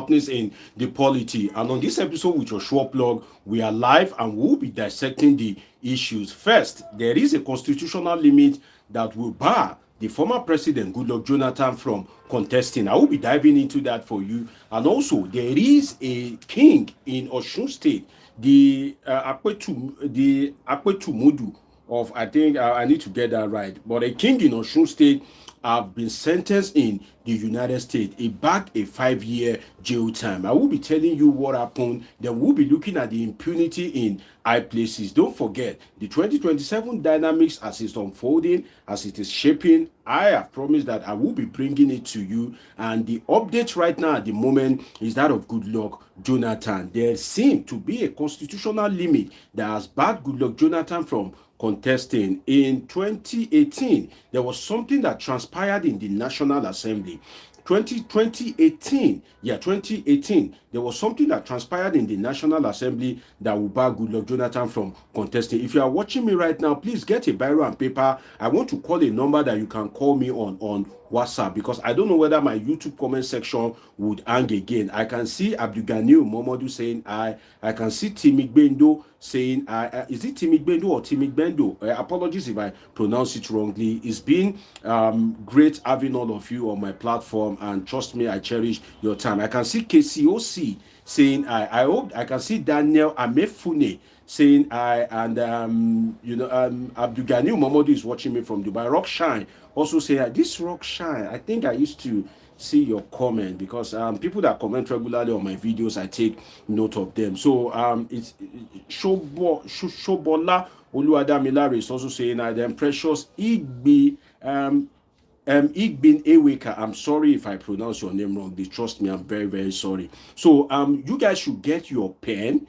happenings in the polity. And on this episode with your short blog, we are live and we'll be dissecting the issues. First, there is a constitutional limit that will bar the former President Goodluck Jonathan from contesting. I will be diving into that for you. And also, there is a king in Osun State, the Apetumodu of, I think I need to get that right, but a king in Osun State have been sentenced in the United States. He backed a 5-year jail time. I will be telling you what happened. Then we'll be looking at the impunity in high places. Don't forget, the 2027 dynamics as it's unfolding, as it is shaping, I have promised that I will be bringing it to you. And the update right now at the moment is that of Goodluck Jonathan. There seems to be a constitutional limit that has barred Goodluck Jonathan from contesting. In 2018, there was something that transpired in the National Assembly. 2018, there was something that transpired in the National Assembly that will bar Goodluck Jonathan from contesting. If you are watching me right now, please get a biro and paper. I want to call a number that you can call me on WhatsApp, because I don't know whether my YouTube comment section would hang again. I can see Abdulganiu Momodu saying I can see Timigbendo saying is it Timigbendo or Timigbendo? Apologies if I pronounce it wrongly. It's been great having all of you on my platform, and trust me, I cherish your time. I can see KCOC saying I hope. I can see Daniel Amefune saying Abdulganiu Momodu is watching me from Dubai. Rock Shine also say this Rock Shine, I think I used to see your comment, because people that comment regularly on my videos, I take note of them. So it's Shobola Oluwadamilare is also saying then Precious Igbin Eweka. I'm sorry if I pronounce your name wrongly. Trust me, I'm very, very sorry. So you guys should get your pen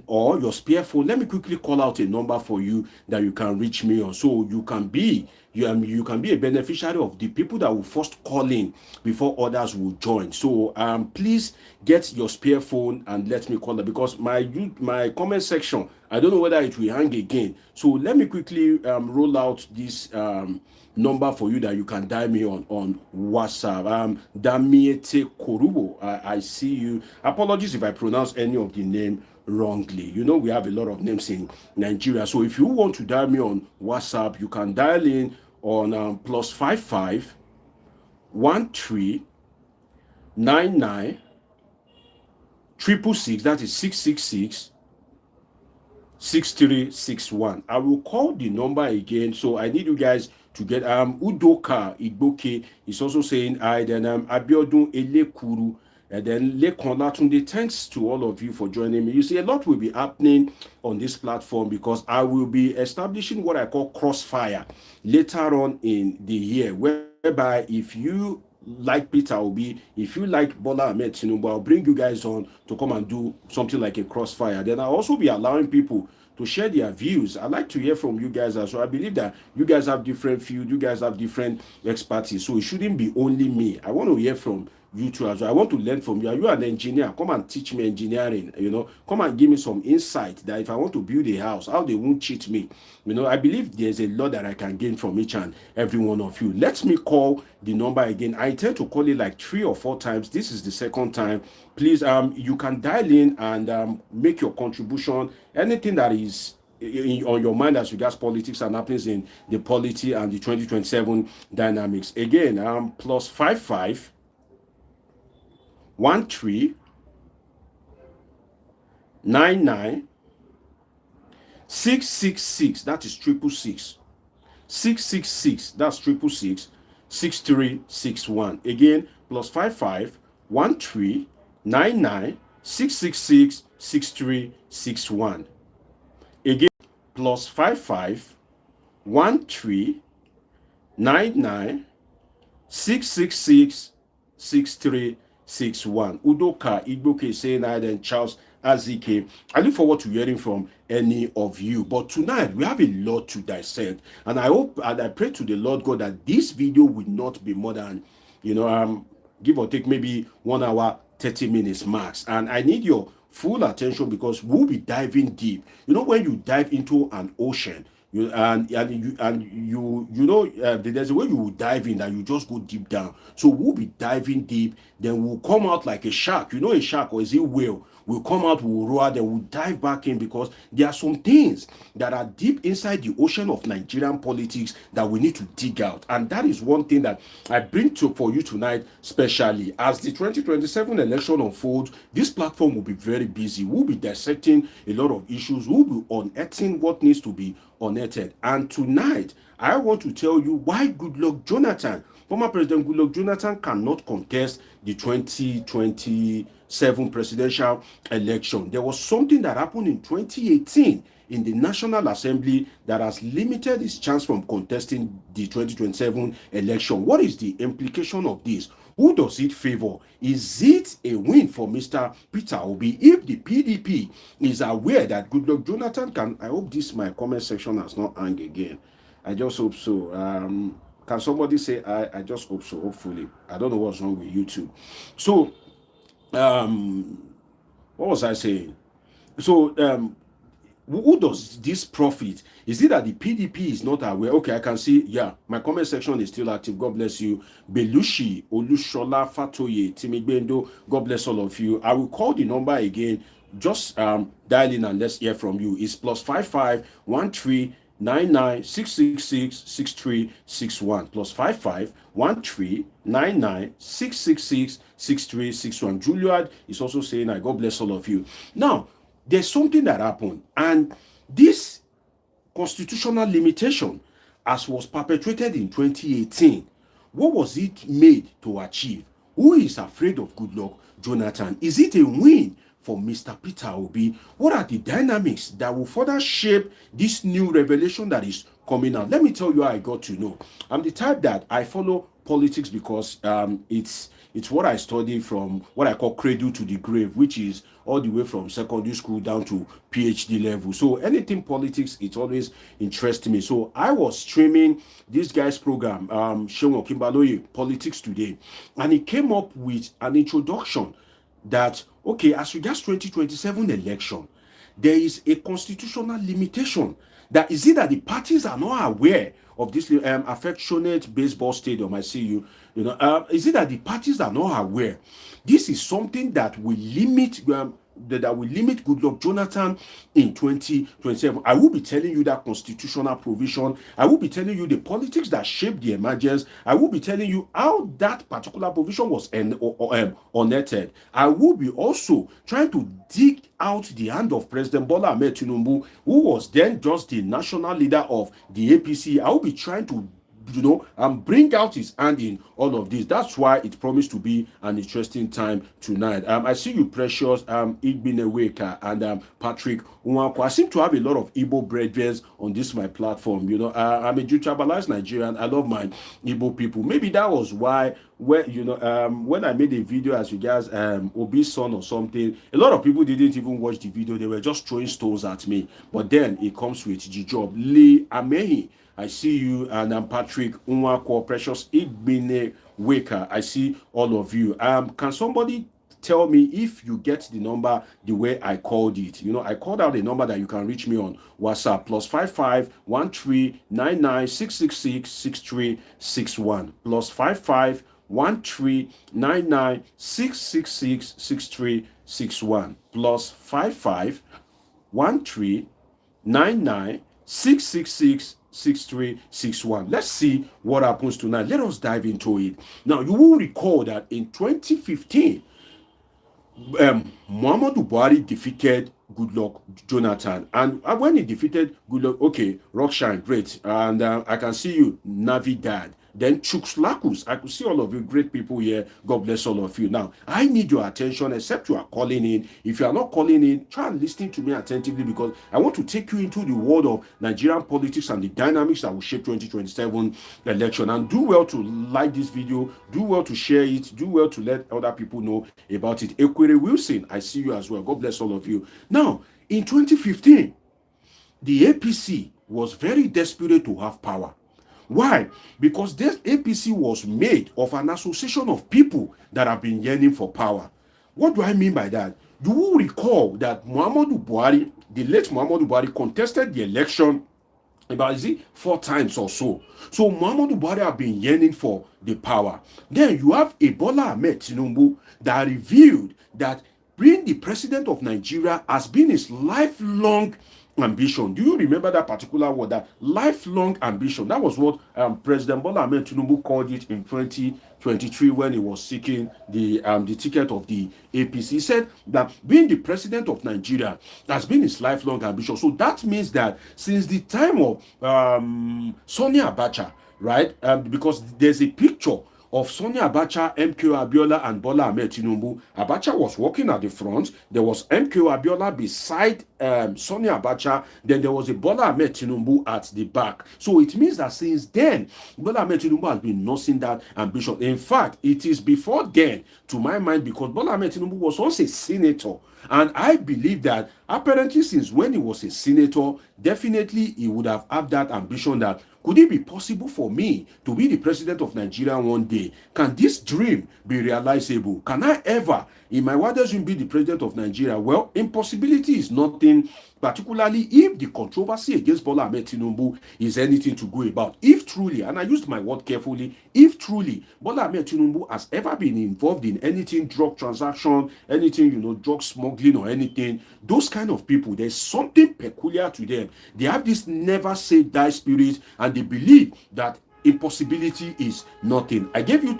or your spare phone. Let me quickly call out a number for you that you can reach me on, so you can be a beneficiary of the people that will first call in before others will join. So please get your spare phone and let me call it, because my comment section, I don't know whether it will hang again. So let me quickly roll out this number for you that you can dial me on WhatsApp. Damiete Korubo, I see you. Apologies if I pronounce any of the name wrongly. You know, we have a lot of names in Nigeria. So if you want to dial me on WhatsApp, you can dial in on +55 13 99 666. That is 666 6361. I will call the number again. So I need you guys to get Udoka Igboke is also saying then Abiodun Elekuru. And then Lekon Latunde, thanks to all of you for joining me. You see, a lot will be happening on this platform, because I will be establishing what I call crossfire later on in the year, whereby if you like Peter Obi, if you like Bola Tinubu, I'll bring you guys on to come and do something like a crossfire. Then I'll also be allowing people to share their views. I like to hear from you guys as well. I believe that you guys have different fields, you guys have different expertise, so it shouldn't be only me. I want to hear from you too as well. I want to learn from you. Are you an engineer? Come and teach me engineering. Come and give me some insight that if I want to build a house, how they won't cheat me. I believe there's a lot that I can gain from each and every one of you. Let me call the number again. I intend to call it like 3 or 4 times. This is the second time. Please, you can dial in and make your contribution. Anything that is on your mind as regards politics and happens in the polity and the 2027 dynamics. Again, +55 13 99 666. That is 666 666. That's 666 6361. Again, +55 13 99 666 6361. Again, +55 13 99 666 6361. Udoka Igboke saying then Charles Azike. I look forward to hearing from any of you. But tonight we have a lot to dissect, and I hope and I pray to the Lord God that this video will not be more than give or take maybe 1 hour 30 minutes max. And I need your full attention, because we'll be diving deep. When you dive into an ocean, There's a way you will dive in and you just go deep down. So we'll be diving deep, then we'll come out like a shark. You know a shark, or is it whale? We'll come out, we'll roar, then we'll dive back in, because there are some things that are deep inside the ocean of Nigerian politics that we need to dig out. And that is one thing that I bring to for you tonight, especially as the 2027 election unfolds. This platform will be very busy. We'll be dissecting a lot of issues. We'll be unearthing what needs to be unearthed. And tonight, I want to tell you why Goodluck Jonathan, former President Goodluck Jonathan, cannot contest the 2027 presidential election. There was something that happened in 2018 in the National Assembly that has limited his chance from contesting the 2027 election. What is the implication of this? Who does it favor? Is it a win for Mr. Peter Obi? If the PDP is aware that Goodluck Jonathan can, I hope this my comment section has not hung again. I just hope so. Can somebody say I just hope so, hopefully. I don't know what's wrong with YouTube. So, what was I saying? So, who does this profit? Is it that the PDP is not aware? Okay, I can see, yeah, my comment section is still active. God bless you. Belushi, Olushola, Fatoye, Timigbendo, God bless all of you. I will call the number again. Just dial in and let's hear from you. It's +55 13 99 666 6361 +55 13 99 666 6361. Juliet is also saying, I God bless all of you. Now, there's something that happened, and this constitutional limitation, as was perpetrated in 2018, what was it made to achieve? Who is afraid of Goodluck Jonathan? Is it a win for Mr. Peter Obi? What are the dynamics that will further shape this new revelation that is coming out? Let me tell you how I got to know. I'm the type that I follow politics because it's what I study from what I call cradle to the grave, which is all the way from secondary school down to PhD level. So anything politics, it always interests me. So I was streaming this guy's program, Seun Okinbaloye, Politics Today, and he came up with an introduction that, okay, as regards 2027 election, there is a constitutional limitation. That is it that the parties are not aware of this affectionate baseball stadium. I see you. Is it that the parties are not aware? This is something that will limit Goodluck Jonathan in 2027. I will be telling you that constitutional provision. I will be telling you the politics that shaped the emergence. I will be telling you how that particular provision was unearthed. I will be also trying to dig out the hand of President Bola Tinubu, who was then just the national leader of the APC. I will be trying to and bring out his hand in all of this. That's why it promised to be an interesting time tonight. I see you, Precious, Wike, and Patrick Unwako. I seem to have a lot of Igbo brethren on this my platform. I'm a tribalized Nigerian. I love my Igbo people. Maybe that was why when I made a video as regards Obi's son or something, a lot of people didn't even watch the video. They were just throwing stones at me. But then it comes with the job. Lee Amehi, I see you, and I'm Patrick Unwako, Precious Wike. I see all of you. Can somebody tell me if you get the number the way I called it? I called out a number that you can reach me on WhatsApp, +55 13 99 666 6361 +55 13 99 666 6361 +55 13 99 666 6361. Let's see what happens tonight. Let us dive into it. Now, you will recall that in 2015, Muhammadu Buhari defeated Goodluck Jonathan, and when he defeated Goodluck, okay, Rockshine, great, and I can see you, Navi Dad. Then Chuks, I could see all of you great people here. God bless all of you. Now, I need your attention, except you are calling in. If you are not calling in, try and listen to me attentively, because I want to take you into the world of Nigerian politics and the dynamics that will shape 2027 election. And do well to like this video, do well to share it, do well to let other people know about it. Ekwere Wilson, I see you as well. God bless all of you. Now, in 2015, the APC was very desperate to have power. Why? Because this APC was made of an association of people that have been yearning for power. What do I mean by that? You will recall that Muhammadu Buhari, the late Muhammadu Buhari, contested the election about, is it 4 times or so? So Muhammadu Buhari have been yearning for the power. Then you have a Bola Ahmed Tinubu that revealed that being the president of Nigeria has been his lifelong ambition. Do you remember that particular word, that lifelong ambition? That was what President Bola Ahmed Tinubu called it in 2023 when he was seeking the ticket of the APC. He said that being the president of Nigeria has been his lifelong ambition. So that means that since the time of Sani Abacha, right? Because there's a picture of Sani Abacha, MK Abiola, and Bola Ahmed Tinubu. Abacha was walking at the front. There was MK Abiola beside Sani Abacha. Then there was a Bola Ahmed Tinubu at the back. So it means that since then, Bola Ahmed Tinubu has been nursing that ambition. In fact, it is before then, to my mind, because Bola Ahmed Tinubu was also a senator. And I believe that apparently since when he was a senator, definitely he would have had that ambition that, could it be possible for me to be the president of Nigeria one day? Can this dream be realizable? Can I ever, in my wildest dream, be the president of Nigeria? Well, impossibility is nothing, particularly if the controversy against Bola Ahmed Tinubu is anything to go about. If truly, and I used my word carefully, if truly Bola Ahmed Tinubu has ever been involved in anything, drug transaction, anything, drug smuggling or anything, those kind of people, there's something peculiar to them. They have this never say die spirit, and they believe that impossibility is nothing. I gave you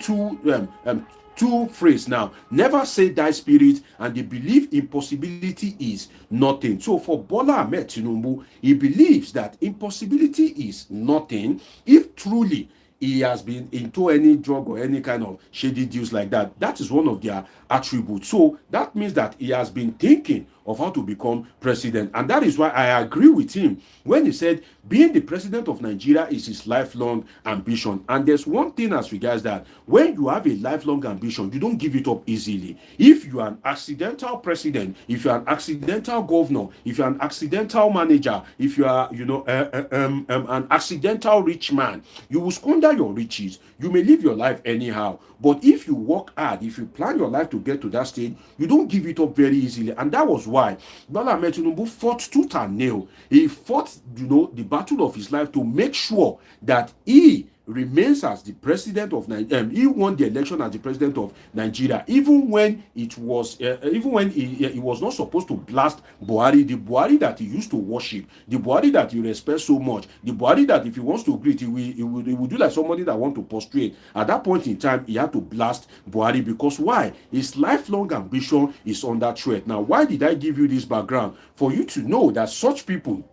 two phrases now: never say die spirit, and they believe impossibility is nothing. So for Bola Ahmed Tinubu, he believes that impossibility is nothing if truly he has been into any drug or any kind of shady deals like that. That is one of their attributes. So that means that he has been thinking of how to become president. And that is why I agree with him when he said being the president of Nigeria is his lifelong ambition. And there's one thing as regards that: when you have a lifelong ambition, you don't give it up easily. If you are an accidental president, if you are an accidental governor, if you are an accidental manager, if you are, an accidental rich man, you will squander your riches. You may live your life anyhow. But if you work hard, if you plan your life to get to that stage, you don't give it up very easily. And that was why Bola Ahmed Tinubu fought tooth and nail. He fought, the battle of his life to make sure that he remains as the president of Nigeria. He won the election as the president of Nigeria, even when he was not supposed to blast Buhari, the Buhari that he used to worship, the Buhari that he respects so much, the Buhari that if he wants to greet, he will do like somebody that want to prostrate. At that point in time, he had to blast Buhari, because why? His lifelong ambition is under threat. Now, why did I give you this background? For you to know that such people,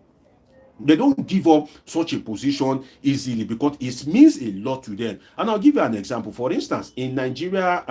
they don't give up such a position easily, because it means a lot to them. And I'll give you an example. For instance, in Nigeria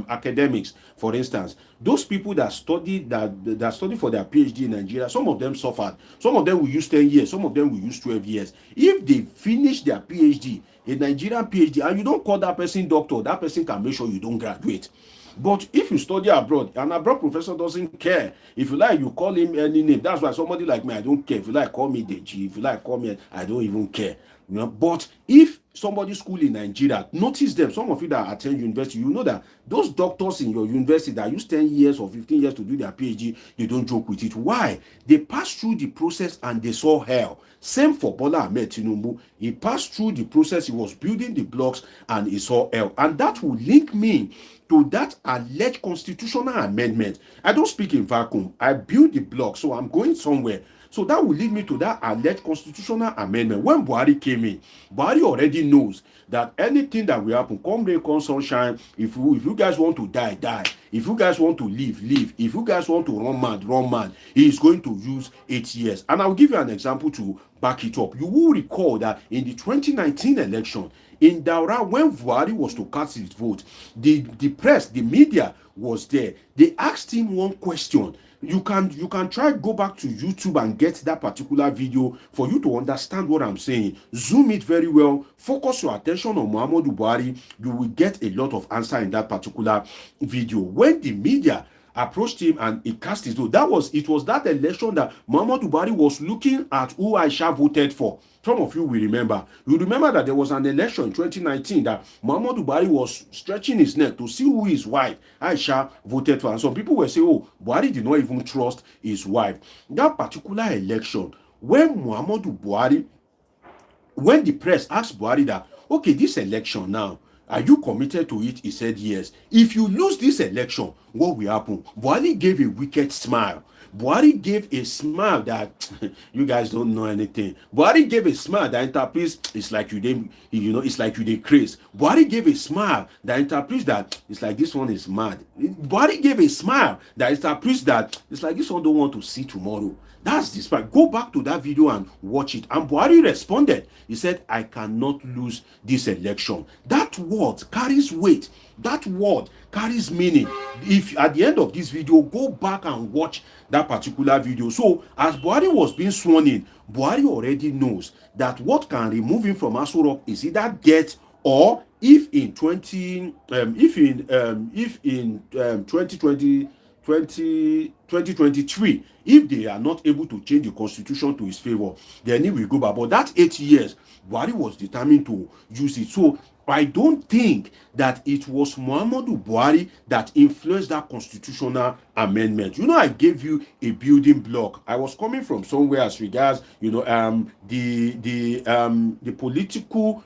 academics, for instance, those people that study for their PhD in Nigeria, some of them suffered. Some of them will use 10 years, some of them will use 12 years. If they finish their PhD, a Nigerian PhD, and you don't call that person doctor, that person can make sure you don't graduate. But if you study abroad, an abroad professor doesn't care. If you like, you call him any name. That's why somebody like me, I don't care. If you like, call me Deji. If you like, call me, I don't even care. But if somebody school in Nigeria, notice them. Some of you that attend university, you know that those doctors in your university that use 10 years or 15 years to do their PhD, they don't joke with it. Why? They passed through the process and they saw hell. Same for Bola Ahmed Tinubu. He passed through the process, he was building the blocks, and he saw hell. And that will link me to that alleged constitutional amendment. I don't speak in vacuum. I build the block, so I'm going somewhere. So that will lead me to that alleged constitutional amendment. When Buhari came in, Buhari already knows that anything that will happen, come rain, come sunshine, if you guys want to die, die. If you guys want to live, live. If you guys want to run mad, run mad. He is going to use 8 years. And I'll give you an example to back it up. You will recall that in the 2019 election, in Daura, when Buhari was to cast his vote, the press, the media was there. They asked him one question. You can try go back to YouTube and get that particular video for you to understand what I'm saying. Zoom it very well. Focus your attention on Muhammadu Buhari. You will get a lot of answer in that particular video. When the media approached him and he cast his vote, it was that election that Muhammadu Buhari was looking at who Aisha voted for. Some of you will remember. You remember that there was an election in 2019 that Muhammadu Buhari was stretching his neck to see who his wife, Aisha, voted for. And some people were saying, oh, Buhari did not even trust his wife. That particular election, when Muhammadu Buhari when the press asked Buhari that, okay, this election now, are you committed to it? He said yes. If you lose this election, what will happen? Buhari gave a wicked smile. Buhari gave a smile that you guys don't know anything. Buhari gave a smile that interprets it's like you didn't, it's like you did craze. Buhari gave a smile that interprets that it's like this one is mad. Buhari gave a smile that interprets that it's like this one don't want to see tomorrow. That's the fact. Go back to that video and watch it. And Buhari responded. He said, I cannot lose this election. That word carries weight. That word carries meaning. If at the end of this video, go back and watch that particular video. So as Buhari was being sworn in, Buhari already knows that what can remove him from Aso Rock is either death, or if in 2023, if they are not able to change the constitution to his favor, then he will go back. But that 8 years, Buhari was determined to use it. So I don't think that it was Muhammadu Buhari that influenced that constitutional amendment. I gave you a building block. I was coming from somewhere as regards, the political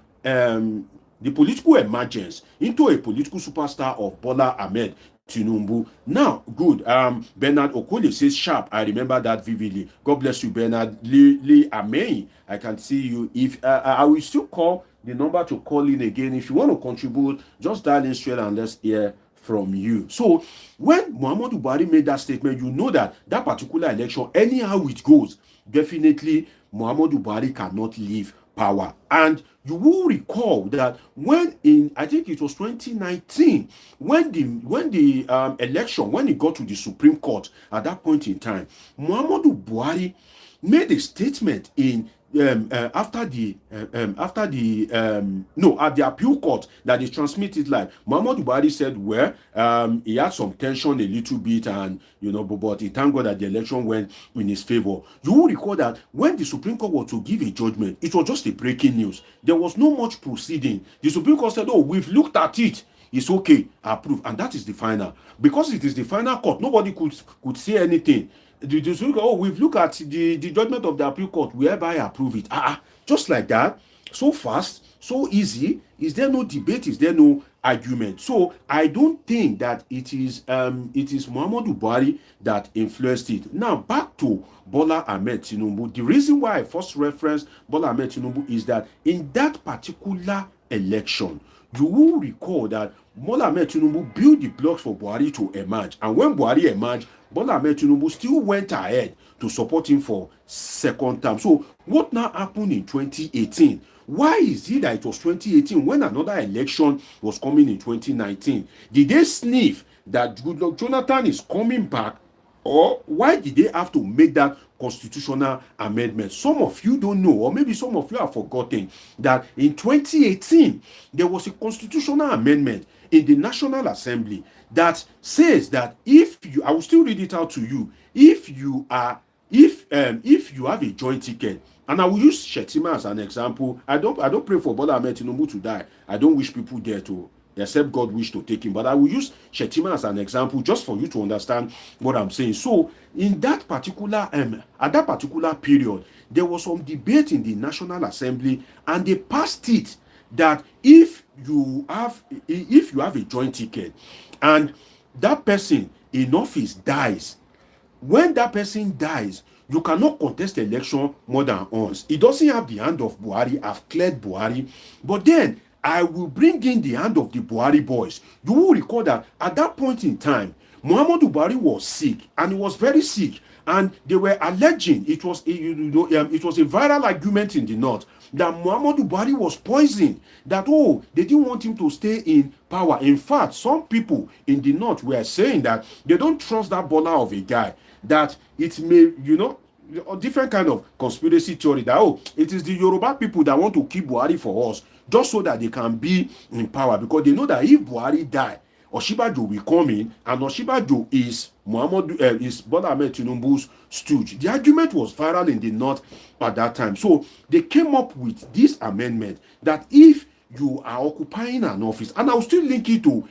emergence into a political superstar of Bola Tinubu. Now, good. Bernard Okole says sharp. I remember that vividly. God bless you, Bernard. Lee Ameyi, I can see you. If I will still call the number to call in again. If you want to contribute, just dial in straight and let's hear from you. So when Muhammadu Buhari made that statement, you know that particular election, anyhow it goes, definitely Muhammadu Buhari cannot leave power. And you will recall that when I think it was 2019, when the election, when it got to the Supreme Court at that point in time, Muhammadu Buhari made a statement at the appeal court that they transmitted live. Muhammadu Buhari said, well, he had some tension a little bit, and but he thank God that the election went in his favor. You will recall that when the Supreme Court was to give a judgment, it was just a breaking news. There was no much proceeding. The Supreme Court said, oh, we've looked at it. It's okay, approved, and that is the final. Because it is the final court, nobody could say anything. We've looked at the judgment of the appeal court, whereby approve it. Just like that, so fast, so easy. Is there no debate? Is there no argument? So I don't think that it is Muhammadu Buhari that influenced it. Now back to Bola Ahmed Tinubu. The reason why I first referenced Bola Ahmed Tinubu is that in that particular election, you will recall that Bola Ahmed Tinubu built the blocks for Buhari to emerge, and when Buhari emerged, Bola Ahmed Tinubu still went ahead to support him for second term. So what now happened in 2018? Why is it that it was 2018 when another election was coming in 2019? Did they sniff that Goodluck Jonathan is coming back, or why did they have to make that constitutional amendment? Some of you don't know, or maybe some of you have forgotten that in 2018 there was a constitutional amendment in the National Assembly that says that I will still read it out to you. If you have a joint ticket, and I will use Shettima as an example. I don't pray for Bola Ahmed Tinubu to die. I don't wish people there to, except God wish to take him. But I will use Shettima as an example just for you to understand what I'm saying. So in that particular at that particular period, there was some debate in the National Assembly, and they passed it that if you have a joint ticket and that person in office dies, when that person dies, you cannot contest election more than once. It doesn't have the hand of Buhari. I've cleared Buhari, but then I will bring in the hand of the Buhari boys. You will recall that at that point in time, Muhammadu Buhari was sick, and he was very sick, and they were alleging it was a viral argument in the north that Muhammadu Buhari was poisoned, that they didn't want him to stay in power. In fact, some people in the north were saying that they don't trust that Bola of a guy, that it may, different kind of conspiracy theory that, it is the Yoruba people that want to keep Buhari for us, just so that they can be in power, because they know that if Buhari die, Oshibajo will come in, and Oshibajo is is Bola Ahmed Tinubu's stooge. The argument was viral in the north at that time. So they came up with this amendment that if you are occupying an office, and I'll still link it to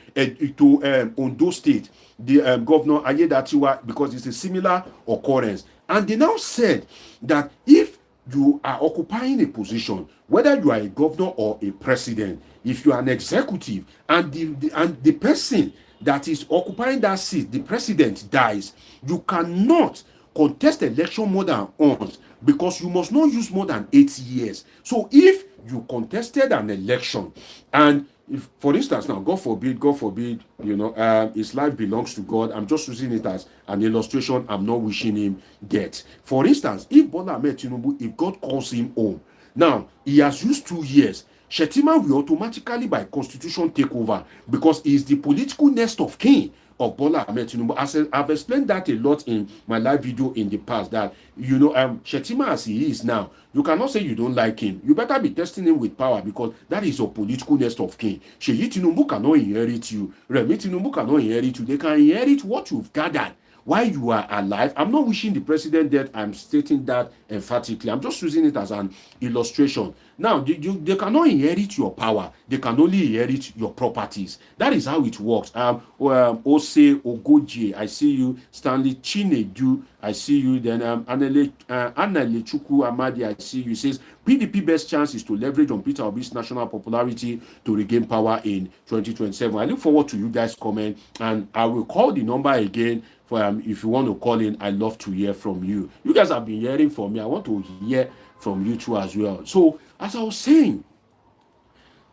Ondo State, the Governor Ayedatiwa, because it's a similar occurrence. And they now said that if you are occupying a position, whether you are a governor or a president, if you are an executive and the person that is occupying that seat, the president, dies, you cannot contest election more than once, because you must not use more than 8 years. So if you contested an election, and if, for instance, now, God forbid, his life belongs to God. I'm just using it as an illustration. I'm not wishing him death. For instance, if Bola Tinubu, if God calls him home, now he has used 2 years, Shettima will automatically, by constitution, take over, because he is the political next of kin of Bola Tinubu. As I've explained that a lot in my live video in the past, that Shettima, as he is now, you cannot say you don't like him. You better be testing him with power, because that is your political next of kin. Sheyi Tinubu cannot inherit you. Remi Tinubu cannot inherit you. They can inherit what you've gathered while you are alive. I'm not wishing the president death. I'm stating that emphatically. I'm just using it as an illustration. Now, they cannot inherit your power. They can only inherit your properties. That is how it works. Ose Ogoje, I see you. Stanley Chinedu, I see you. Then Anale Chuku Amadi, I see you. Says PDP best chance is to leverage on Peter Obi's national popularity to regain power in 2027. I look forward to you guys' comment, and I will call the number again. For if you want to call in, I love to hear from you. You guys have been hearing from me. I want to hear from you too as well. So, as I was saying,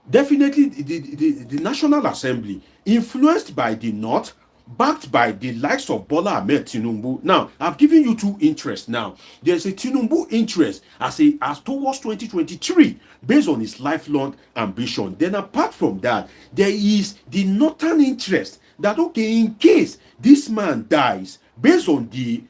definitely the National Assembly, influenced by the North, backed by the likes of Bola Tinubu. Now, I've given you two interests now. There's a Tinubu interest as towards 2023, based on his lifelong ambition. Then apart from that, there is the Northern interest that, okay, in case this man dies, based on the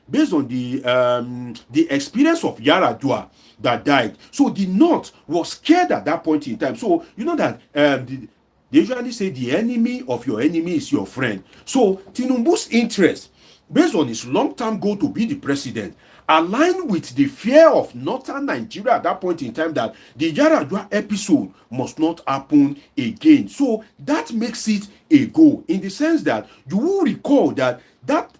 experience of Yaradua that died. So the North was scared at that point in time. So you know that they usually say the enemy of your enemy is your friend. So Tinubu's interest, based on his long-term goal to be the president, aligned with the fear of northern Nigeria at that point in time, that the Yaradua episode must not happen again. So that makes it a goal, in the sense that you will recall that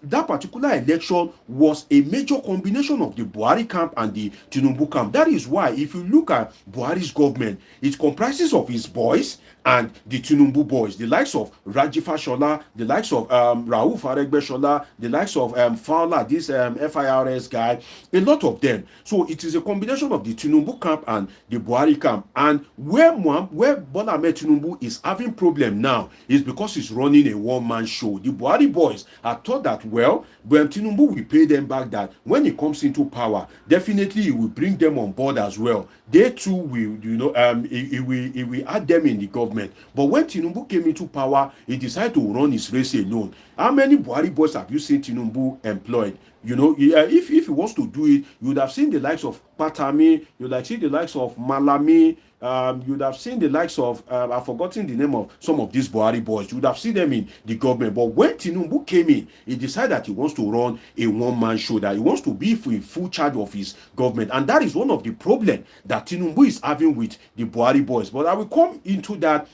particular election was a major combination of the Buhari camp and the Tinubu camp. That is why, if you look at Buhari's government, it comprises of his boys and the Tinubu boys, the likes of Raji Fashola, the likes of Rauf Aregbesola, the likes of Fowler, this FIRS guy, a lot of them. So it is a combination of the Tinubu camp and the Buhari camp. And where Bola Tinubu is having problem now is because he's running a one-man show. The Buhari boys are thought that, well, when Tinubu will pay them back, that when he comes into power, definitely he will bring them on board as well. They too will, he will add them in the government. But when Tinubu came into power, he decided to run his race alone. How many Buhari boys have you seen Tinubu employed? If he wants to do it, you would have seen the likes of Patami, you would have seen the likes of Malami, you would have seen the likes of, I've forgotten the name of some of these Buhari boys. You would have seen them in the government. But when Tinubu came in, he decided that he wants to run a one-man show, that he wants to be in full charge of his government. And that is one of the problems that Tinubu is having with the Buhari boys. But I will come into that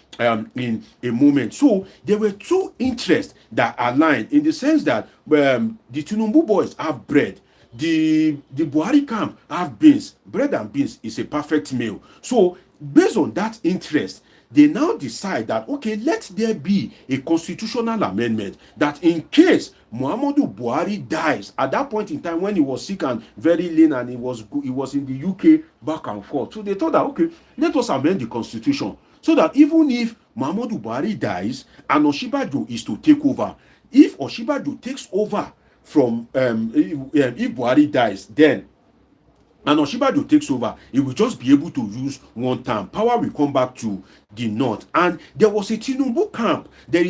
in a moment. So there were two interests that aligned, in the sense that the Tinubu boys have bread, the Buhari camp have beans. Bread and beans is a perfect meal. So based on that interest, they now decide that, okay, let there be a constitutional amendment that in case Muhammadu Buhari dies, at that point in time when he was sick and very lean, and he was in the UK back and forth. So they thought that, okay, let us amend the constitution so that even if Muhammadu Buhari dies and Osinbajo is to take over, if Osinbajo takes over from if Buhari dies, then and Osinbajo takes over, he will just be able to use one term. Power will come back to the North. And there was a Tinubu camp. That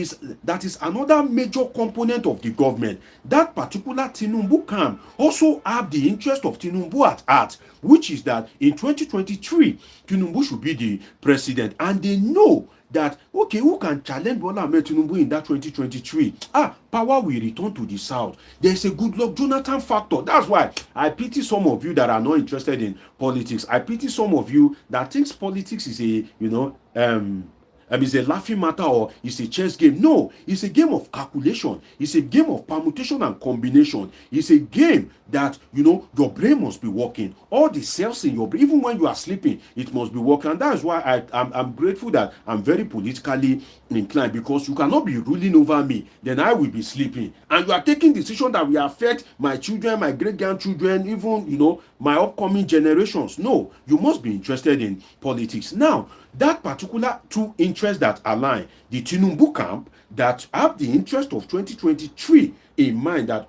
is another major component of the government. That particular Tinubu camp also have the interest of Tinubu at heart, which is that in 2023, Tinubu should be the president. And they know that, okay, who can challenge Bola Tinubu in that 2023? Power will return to the South. There's a Goodluck Jonathan factor. That's why I pity some of you that are not interested in politics. I pity some of you that thinks politics is it's a laughing matter or it's a chess game. No, it's a game of calculation. It's a game of permutation and combination. It's a game that, your brain must be working. All the cells in your brain, even when you are sleeping, it must be working. And that is why I'm grateful that I'm very politically inclined, because you cannot be ruling over me, then I will be sleeping. And you are taking decisions that will affect my children, my great-grandchildren, even, my upcoming generations. No, you must be interested in politics. Now, that particular two interests that align, the Tinubu camp that have the interest of 2023 in mind, that,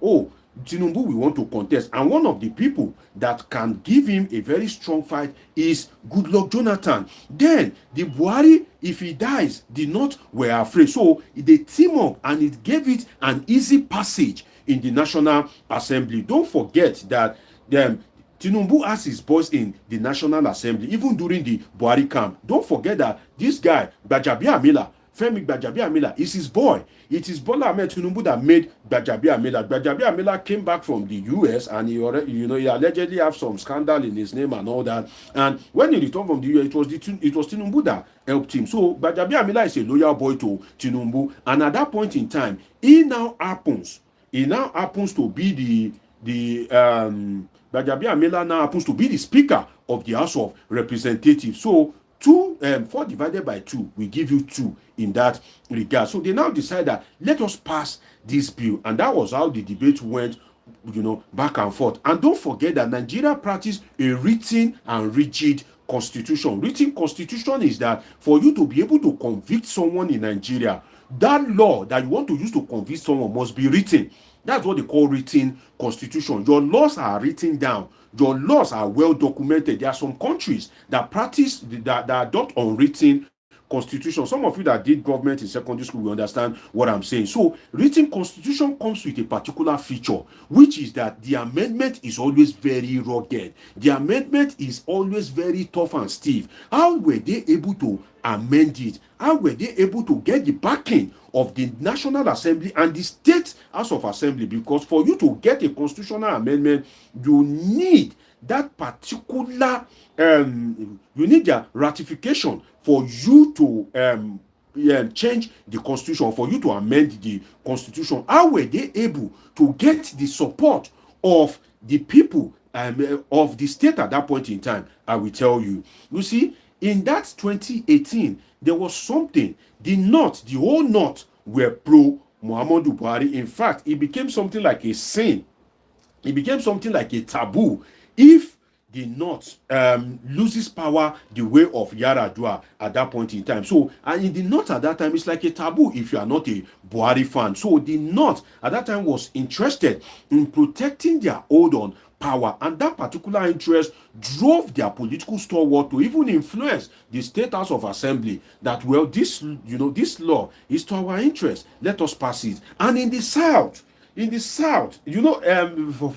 Tinubu we want to contest, and one of the people that can give him a very strong fight is Goodluck Jonathan. Then the Buhari, if he dies, the North were afraid, so they team up and it gave it an easy passage in the National Assembly. Don't forget that Tinubu has his voice in the National Assembly, even during the Buhari camp. Don't forget that this guy, Gbajabiamila, Femi Gbajabiamila, is his boy. It is Bola Tinubu that made Gbajabiamila. Gbajabiamila came back from the US and he allegedly have some scandal in his name and all that. And when he returned from the US, it was Tinubu that helped him. So Gbajabiamila is a loyal boy to Tinubu. And at that point in time, he now happens to be Gbajabiamila now happens to be the Speaker of the House of Representatives. So 4 divided by 2 will give you 2 in that regard. So they now decide that let us pass this bill, and that was how the debate went, back and forth. And don't forget that Nigeria practice a written and rigid constitution. Written constitution is that for you to be able to convict someone in Nigeria, that law that you want to use to convict someone must be written. That's what they call written constitution. Your laws are written down. Your laws are well documented. There are some countries that practice that adopt unwritten constitution. Some of you that did government in secondary school will understand what I'm saying. So written constitution comes with a particular feature, which is that the amendment is always very rugged. The amendment is always very tough and stiff. How were they able to amend it? How were they able to get the backing of the National Assembly and the State House of Assembly? Because for you to get a constitutional amendment, you need that particular you need their ratification for you to change the constitution, for you to amend the constitution. How were they able to get the support of the people of the state at that point in time? I will tell you. You see, in that 2018, there was something. The whole North were pro Muhammadu Buhari. In fact, it became something like a sin. It became something like a taboo if the North loses power the way of Yaradua at that point in time. So, and in the North at that time, it's like a taboo if you are not a Buhari fan. So the North at that time was interested in protecting their hold on power, and that particular interest drove their political stalwart to even influence the State House of Assembly that, well, this law is to our interest, let us pass it. And in the South,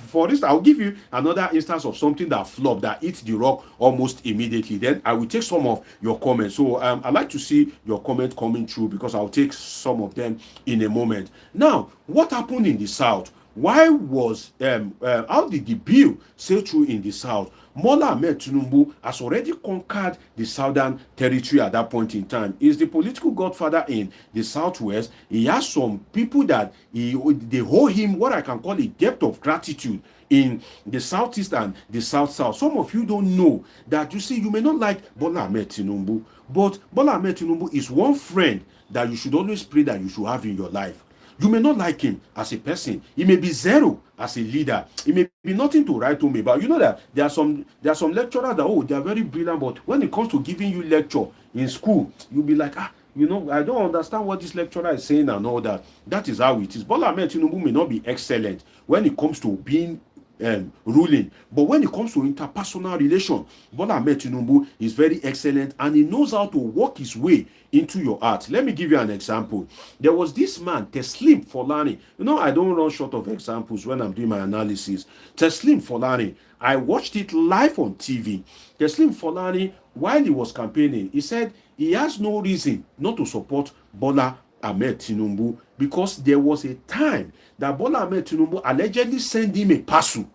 for this, I'll give you another instance of something that flopped, that hit the rock almost immediately. Then I will take some of your comments. So I'd like to see your comment coming through, because I'll take some of them in a moment. Now, what happened in the South? Why was how did the bill sail through in the South? Bola Tinubu has already conquered the Southern Territory at that point in time. He's the political godfather in the Southwest. He has some people that they owe him what I can call a debt of gratitude in the Southeast and the South-South. Some of you don't know that. You see, you may not like Bola Tinubu, but Bola Tinubu is one friend that you should always pray that you should have in your life. You may not like him as a person. He may be zero as a leader. He may be nothing to write home about. You know that there are some lecturers that, they are very brilliant, but when it comes to giving you lecture in school, you'll be like, I don't understand what this lecturer is saying and all that. That is how it is. Bola Tinubu may not be excellent when it comes to being ruling, but when it comes to interpersonal relation, Bola Tinubu is very excellent, and he knows how to work his way into your heart. Let me give you an example. There was this man, Teslim Folani. I don't run short of examples when I'm doing my analysis. Teslim Folani, I watched it live on TV. Teslim Folani, while he was campaigning, he said he has no reason not to support Bola Tinubu, because there was a time that Bola Tinubu allegedly sent him a parcel.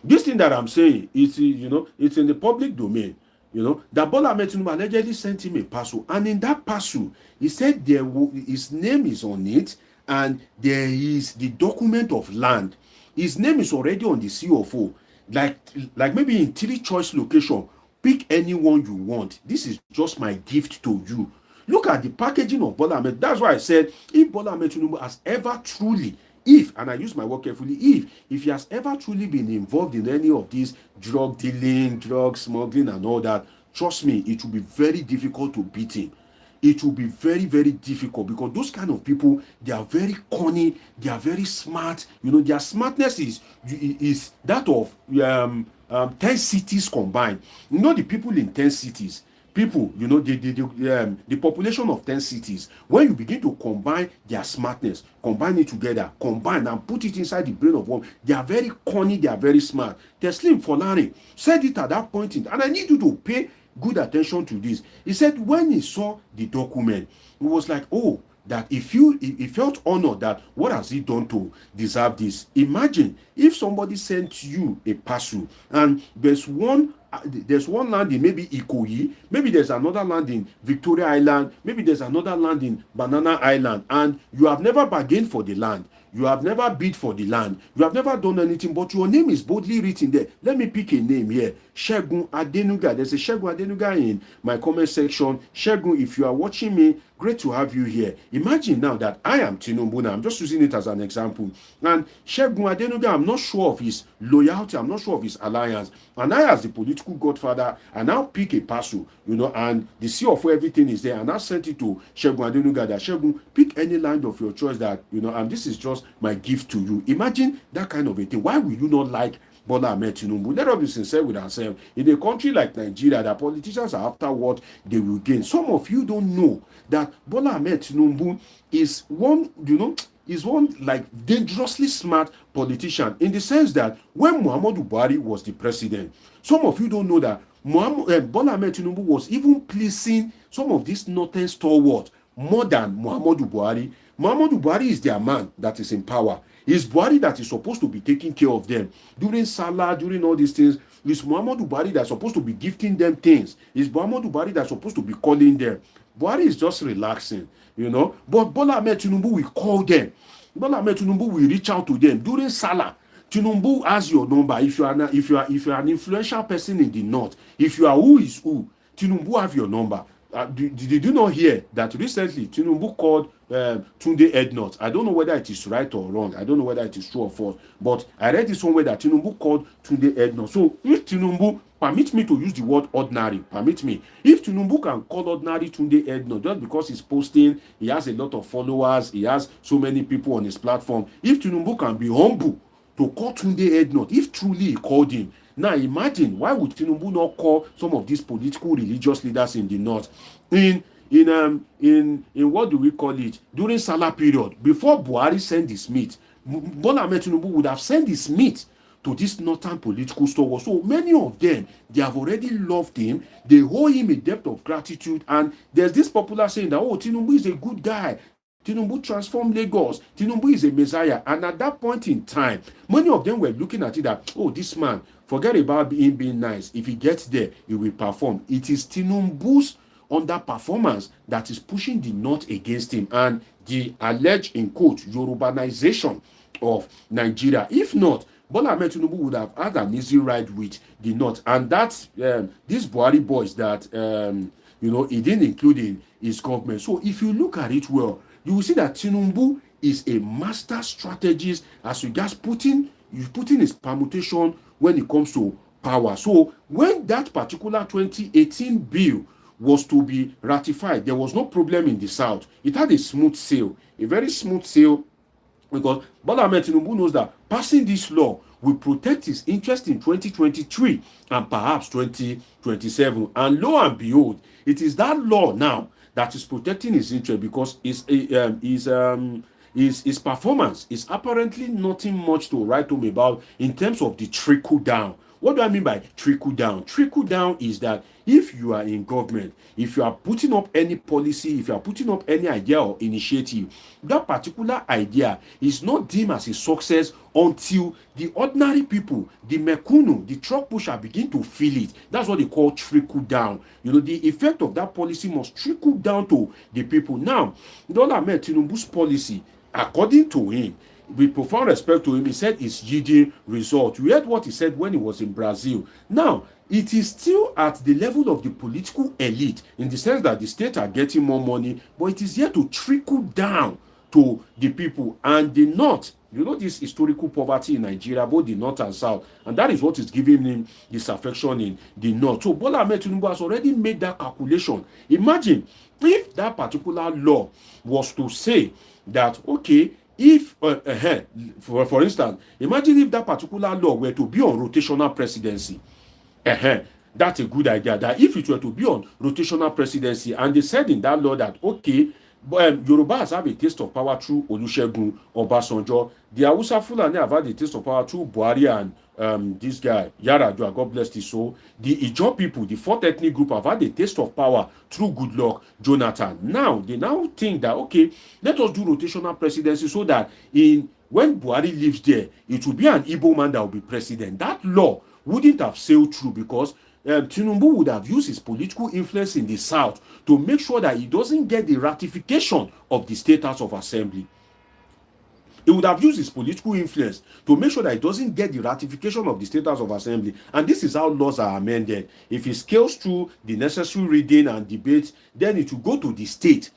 This thing that I'm saying, it's in the public domain. that Bola Tinubu allegedly sent him a parcel, and in that parcel, he said his name is on it, and there is the document of land. His name is already on the CFO, like maybe in 3 choice location. Pick anyone you want. This is just my gift to you. Look at the packaging of Bola Ahmed. That's why I said, if Bola Ahmed Tinubu has ever truly, and I use my word carefully, if he has ever truly been involved in any of these drug dealing, drug smuggling and all that, trust me, it will be very difficult to beat him. It will be very, very difficult, because those kind of people, they are very cunning, they are very smart. Their smartness is that of 10 cities combined. The people in 10 cities, the population of 10 cities, when you begin to combine their smartness, combine it together, combine and put it inside the brain of one, they are very cunning, they are very smart. Teslim Folari said it at that point, and I need you to pay good attention to this. He said when he saw the document, he was like, oh, that he felt honored that what has he done to deserve this. Imagine if somebody sent you a parcel, and there's one land in maybe Ikoyi, maybe there's another land in Victoria Island, maybe there's another land in Banana Island, and you have never bargained for the land, you have never bid for the land, you have never done anything, but your name is boldly written there. Let me pick a name here. Segun Adenuga. There's a Segun Adenuga in my comment section. Segun, if you are watching me, great to have you here. Imagine now that I am Tinubu now. I'm just using it as an example. And Segun Adenuga, I'm not sure of his loyalty. I'm not sure of his alliance. And I, as the political godfather, I now pick a parcel, and the seal of everything is there. And I sent it to Segun Adenuga that, Segun, pick any land of your choice that, and this is just my gift to you. Imagine that kind of a thing. Why will you not like Bola Ahmed Tinubu? Let us be sincere with ourselves. In a country like Nigeria, that politicians are after what they will gain. Some of you don't know that Bola Ahmed Tinubu is one, like dangerously smart politician, in the sense that when Muhammadu Buhari was the president, some of you don't know that Bola Ahmed Tinubu was even pleasing some of these northern stalwarts more than Muhammadu Buhari. Muhammadu Buhari is their man that is in power. It's Buhari that is supposed to be taking care of them. During Salah, during all these things, it's Muhammadu Buhari that's supposed to be gifting them things. It's Muhammadu Buhari that's supposed to be calling them. Buhari is just relaxing, But Bola Ahmed Tinubu will call them. Bola Ahmed Tinubu will reach out to them. During Salah, Tinubu has your number. If you are an influential person in the north, if you are who is who, Tinubu have your number. Did you not hear that recently Tinubu called Tunde Ednut? I don't know whether it is right or wrong. I don't know whether it is true or false. But I read this somewhere that Tinubu called Tunde Ednut. So if Tinubu, permit me to use the word ordinary, permit me. If Tinubu can call ordinary Tunde Ednut just because he's posting, he has a lot of followers, he has so many people on his platform. If Tinubu can be humble to call Tunde Ednut, if truly he called him, now imagine, why would Tinubu not call some of these political religious leaders in the north in what do we call it, during Salah period, before Buhari sent his meat? Bola Ahmed Tinubu would have sent his meat to this northern political stalwart. So many of them, they have already loved him. They owe him a debt of gratitude. And there's this popular saying that, oh, Tinubu is a good guy. Tinubu transformed Lagos. Tinubu is a messiah. And at that point in time, many of them were looking at it that, oh, this man, forget about him being nice. If he gets there, he will perform. It is Tinubu's underperformance that is pushing the north against him, and the alleged, in quote, Yorubanization of Nigeria. If not, Bola Ahmed Tinubu would have had an easy ride with the north. And that's these Buhari boys that he didn't include in his government. So if you look at it well, you will see that Tinubu is a master strategist as regards putting his permutation when it comes to power. So when that particular 2018 bill was to be ratified, there was no problem in the south. It had a smooth sail, a very smooth sail, because Bola Ahmed Tinubu knows that passing this law will protect his interest in 2023 and perhaps 2027. And lo and behold, it is that law now that is protecting his interest, because his performance is apparently nothing much to write home about in terms of the trickle down What do I mean by trickle down? Trickle down is that if you are in government, if you are putting up any policy, if you are putting up any idea or initiative, that particular idea is not deemed as a success until the ordinary people, the mekunu, the truck pusher begin to feel it. That's what they call trickle down. You know, the effect of that policy must trickle down to the people. Now, Bola Tinubu's policy, according to him, with profound respect to him, he said it's yielding result. You heard what he said when he was in Brazil. Now, it is still at the level of the political elite in the sense that the state are getting more money, but it is yet to trickle down to the people and the north. You know, this historical poverty in Nigeria, both the north and south, and that is what is giving him disaffection in the north. So Bola Tinubu has already made that calculation. Imagine if that particular law was to say that, okay, if for instance, imagine if that particular law were to be on rotational presidency. That's a good idea. That if it were to be on rotational presidency, and they said in that law that, okay, Yorubas have a taste of power through Olusegun Obasanjo. The Hausa Fulani have had a taste of power through Buhari and this guy, Yaradua, God bless his soul. The Ijaw people, the fourth ethnic group, have had a taste of power through Goodluck Jonathan. Now, they now think that, okay, let us do rotational presidency so that when Buhari lives there, it will be an Igbo man that will be president. That law wouldn't have sailed through because Tinubu would have used his political influence in the south to make sure that he doesn't get the ratification of the State House of Assembly. He would have used his political influence to make sure that he doesn't get the ratification of the State House of Assembly. And this is how laws are amended. If he scales through the necessary reading and debate, then it will go to the state.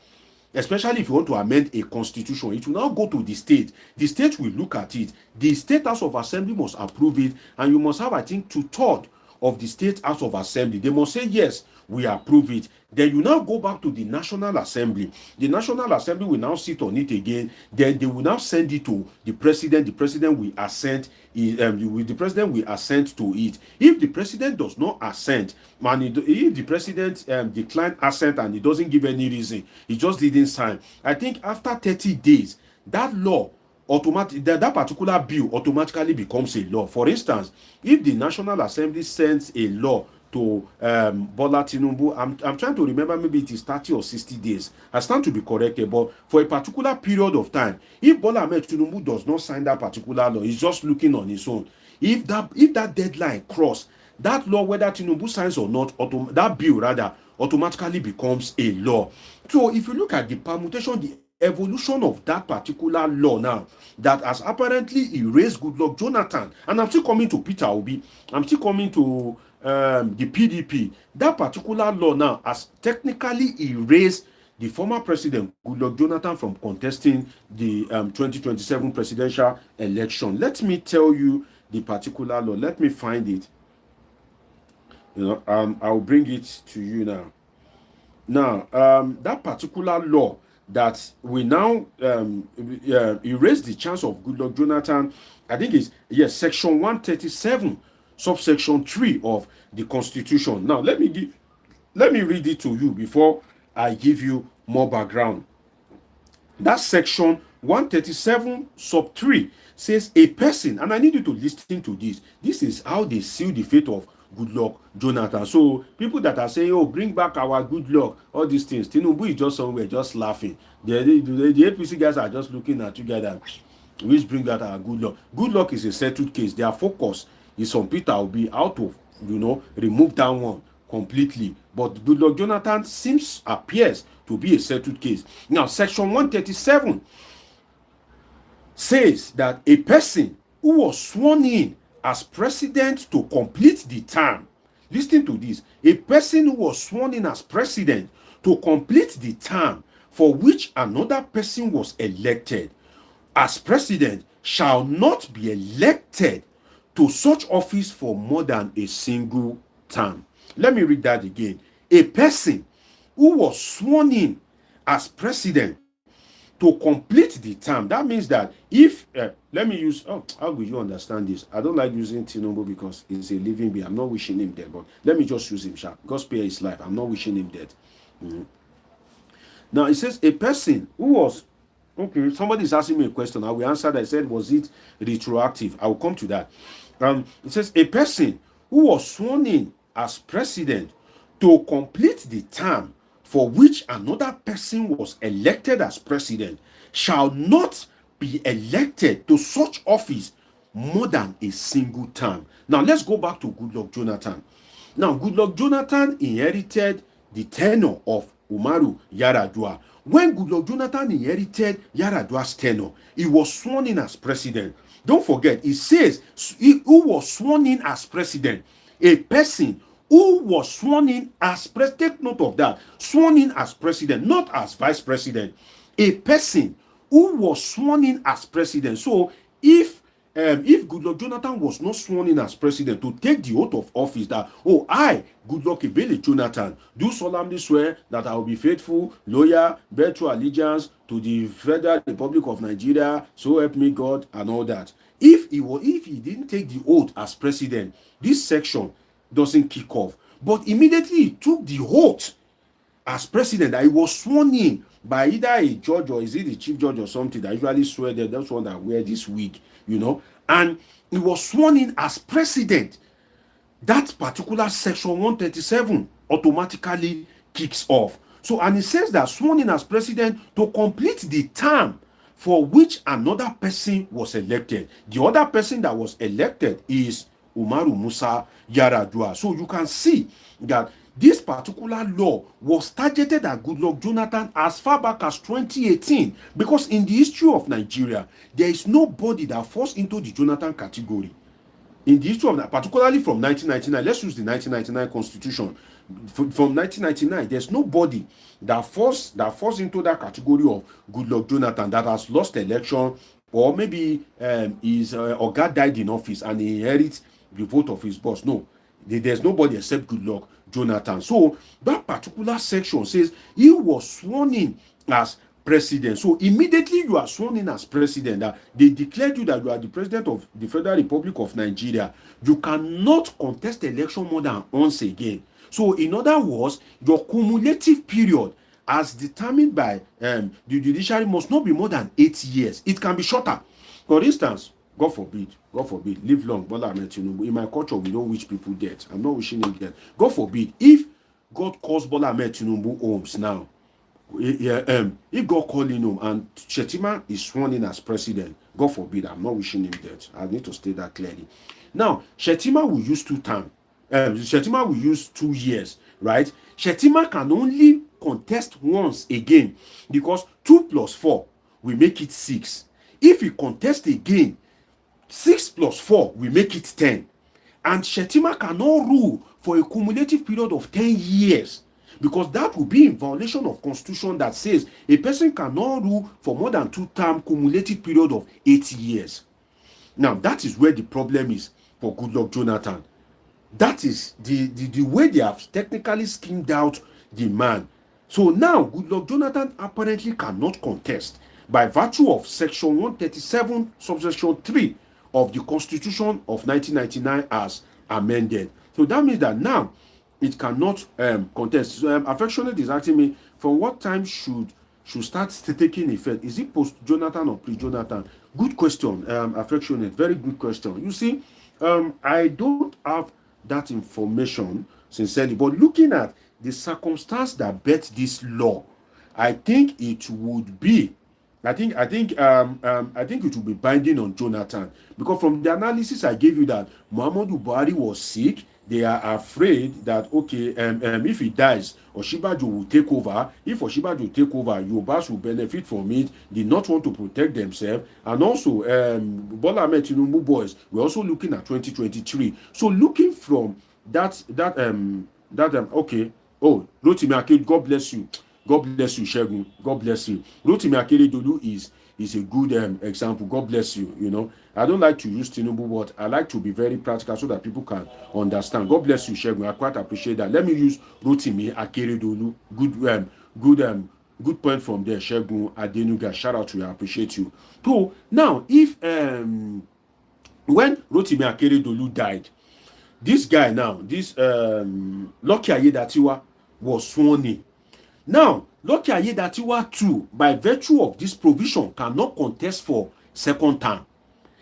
Especially if you want to amend a constitution, it will now go to the state. The state will look at it. The State House of Assembly must approve it, and you must have, I think, 2/3 of the State House of Assembly. They must say, yes, we approve it. Then you now go back to the National Assembly. The National Assembly will now sit on it again. Then they will now send it to the president. The president will assent. The president will assent to it. If the president does not assent, if the president decline assent and he doesn't give any reason, he just didn't sign, I think after 30 days, that law that particular bill automatically becomes a law. For instance, if the National Assembly sends a law to Bola Tinubu, I'm trying to remember, maybe it is 30 or 60 days. I stand to be corrected, but for a particular period of time, if Bola Tinubu does not sign that particular law, he's just looking on his own. If that deadline cross, that law, whether Tinubu signs or not, that bill rather automatically becomes a law. So if you look at the permutation, the evolution of that particular law now that has apparently erased Goodluck Jonathan, and I'm still coming to Peter Obi, I'm still coming to the PDP. That particular law now has technically erased the former president Goodluck Jonathan from contesting the 2027 presidential election. Let me tell you the particular law. Let me find it. I'll bring it to you now. Now, that particular law that we now erase the chance of Goodluck Jonathan, I think it's, yes, section 137, subsection 3 of the Constitution. Now, let me read it to you before I give you more background. That section 137 sub 3 says a person, and I need you to listen to this. This is how they seal the fate of Goodluck Jonathan. So people that are saying, oh, bring back our Goodluck, all these things, Tinubu is just somewhere just laughing. The APC guys are just looking at together, which bring back our Goodluck. Goodluck is a settled case. Their focus is on Peter Obi, how to remove that one completely. But Goodluck Jonathan appears to be a settled case. Now, section 137 says that a person who was sworn in as president to complete the term, listen to this, a person who was sworn in as president to complete the term for which another person was elected as president shall not be elected to such office for more than a single term. Let me read that again. A person who was sworn in as president to complete the term. That means that if, let me use, how will you understand this? I don't like using Tinubu because he's a living being. I'm not wishing him dead, but let me just use him, sharp. God spare his life. I'm not wishing him dead. Now, it says a person who was, okay, somebody is asking me a question. I will answer that. I said, was it retroactive? I will come to that. It says a person who was sworn in as president to complete the term for which another person was elected as president shall not be elected to such office more than a single term. Now, let's go back to Goodluck Jonathan. Now, Goodluck Jonathan inherited the tenure of Umaru Yar'Adua. When Goodluck Jonathan inherited Yar'Adua's tenure, he was sworn in as president. Don't forget, it says who was sworn in as president. A person who was sworn in as president. Take note of that. Sworn in as president, not as vice president. A person who was sworn in as president. So if Goodluck Jonathan was not sworn in as president to take the oath of office that, oh, I, Goodluck Ebele Jonathan, do solemnly swear that I will be faithful, loyal, bear true allegiance to the Federal Republic of Nigeria, so help me God, and all that. If he didn't take the oath as president, this section doesn't kick off. But immediately he took the oath as president that he was sworn in by either a judge or is it the chief judge or something that usually swear that that's one that wear this wig, and he was sworn in as president. That particular section 137 automatically kicks off. So, and it says that sworn in as president to complete the term for which another person was elected. The other person that was elected is Umaru Musa Yar'Adua. So you can see that this particular law was targeted at Goodluck Jonathan as far back as 2018, because in the history of Nigeria, there is nobody that falls into the Jonathan category. In the history of that, particularly from 1999, let's use the 1999 Constitution. From 1999, there's nobody that falls into that category of Goodluck Jonathan that has lost election, or maybe his Oga died in office and he inherits the vote of his boss. No, there's nobody except Goodluck Jonathan. So that particular section says he was sworn in as president. So immediately you are sworn in as president, that they declared you that you are the president of the Federal Republic of Nigeria. You cannot contest election more than once again. So in other words, your cumulative period as determined by the judiciary must not be more than 8 years. It can be shorter. For instance, God forbid, live long, Bola Tinubu. In my culture, we don't wish people death. I'm not wishing him death. God forbid, if God calls Bola Tinubu homes now, if God called him home and Shettima is sworn in as president, God forbid, I'm not wishing him death. I need to state that clearly. Now, Shettima will use 2 terms. Shettima will use 2 years, right? Shettima can only contest once again, because 2 plus 4 will make it 6. If he contests again, 6 plus 4 will make it 10. And Shettima cannot rule for a cumulative period of 10 years, because that will be in violation of constitution that says a person cannot rule for more than 2-term cumulative period of 8 years. Now, that is where the problem is for Goodluck Jonathan. That is the way they have technically schemed out the man. So now Goodluck Jonathan apparently cannot contest by virtue of section 137 subsection 3 of the Constitution of 1999 as amended. So that means that now it cannot contest. So, Affectionate is asking me, from what time should start taking effect? Is it post Jonathan or pre Jonathan? Good question, Affectionate. Very good question. You see, I don't have that information sincerely, but looking at the circumstance that bet this law, I think it would be. I think it will be binding on Jonathan, because from the analysis I gave you that Muhammadu Buhari was sick. They are afraid that, okay, if he dies, Osinbajo will take over. If Osinbajo will take over, Yorubas will benefit from it. They not want to protect themselves. And also, Bola Tinubu boys, we're also looking at 2023. So looking from that, okay, oh, Rotimi Akeredolu, God bless you. God bless you, Shegun. God bless you. Rotimi Akeredolu is a good example. God bless you. You know, I don't like to use Tinubu, but I like to be very practical so that people can understand. God bless you, Shegun. I quite appreciate that. Let me use Rotimi Akeredolu. Good point from there, Shegun Adenuga. Shout out to you. I appreciate you. So now, if when Rotimi Akeredolu died, this guy now, this Lucky Ayedatiwa was sworn in. Now, Lucky Ayedatiwa too, by virtue of this provision, cannot contest for second term.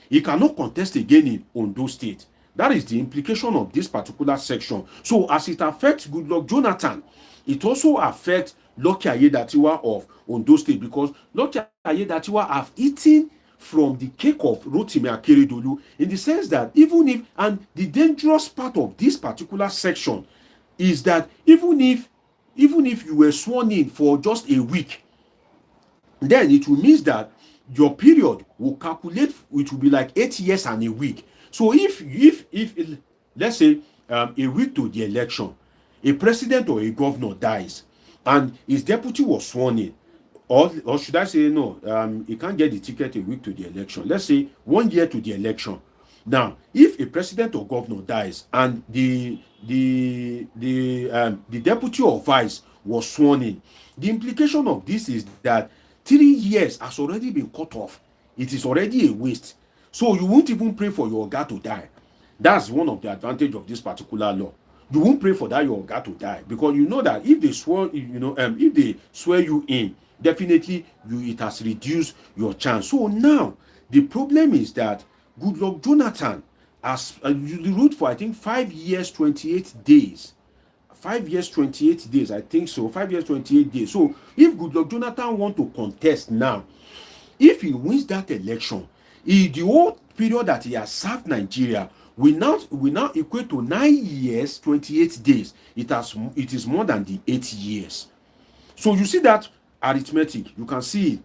He cannot contest again in Ondo State. That is the implication of this particular section. So as it affects Goodluck Jonathan, it also affects Lucky Ayedatiwa of Ondo State, because Lucky Ayedatiwa have eaten from the cake of Rotimi Akeredolu, in the sense that even if, and the dangerous part of this particular section is that even if you were sworn in for just a week, then it will mean that your period will calculate, it will be like 8 years and a week. So if let's say a week to the election, a president or a governor dies and his deputy was sworn in, or should I say no, he can't get the ticket a week to the election. Let's say 1 year to the election. Now, if a president or governor dies and the deputy or vice was sworn in, the implication of this is that 3 years has already been cut off. It is already a waste. So you won't even pray for your oga to die. That's one of the advantage of this particular law. You won't pray for that your oga to die, because you know that if they swear, if they swear you in, definitely it has reduced your chance. So now the problem is that Goodluck Jonathan has ruled for, I think, 5 years 28 days. 5 years 28 days, I think so. 5 years 28 days. So if Goodluck Jonathan want to contest now, if he wins that election, the whole period that he has served Nigeria will now equate to 9 years 28 days. It is more than the 8 years. So you see that arithmetic, you can see it.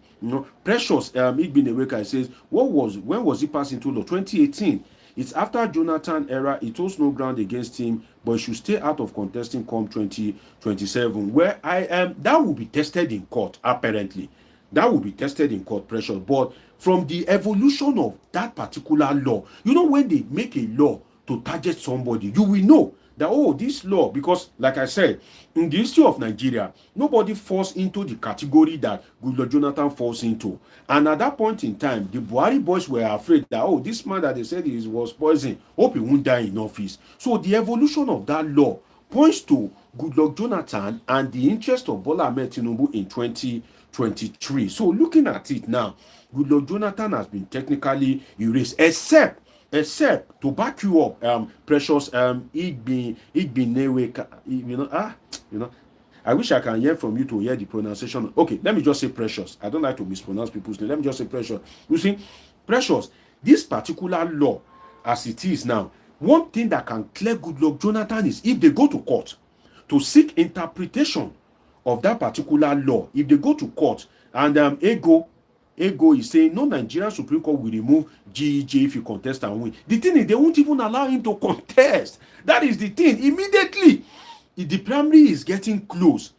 Precious Igbineweka says, when was he passed into law? 2018. It's after Jonathan era. It holds no ground against him, but he should stay out of contesting come 2027, where that will be tested in court. Apparently that will be tested in court, Precious. But from the evolution of that particular law, when they make a law to target somebody, you will know that, this law, because like I said, in the history of Nigeria, nobody falls into the category that Goodluck Jonathan falls into. And at that point in time, the Buhari boys were afraid that, this man that they said was poison, hope he won't die in office. So the evolution of that law points to Goodluck Jonathan and the interest of Bola Tinubu in 2023. So looking at it now, Goodluck Jonathan has been technically erased, except to back you up, Precious Igbineweka, I wish I can hear from you to hear the pronunciation. Okay, let me just say Precious. I don't like to mispronounce people's name. Let me just say Precious. You see, Precious, this particular law, as it is now, one thing that can clear Goodluck Jonathan is if they go to court to seek interpretation of that particular law. If they go to court and Ego is saying no Nigerian Supreme Court will remove GEJ if you contest and win. The thing is, they won't even allow him to contest. That is the thing. Immediately, if the primary is getting close,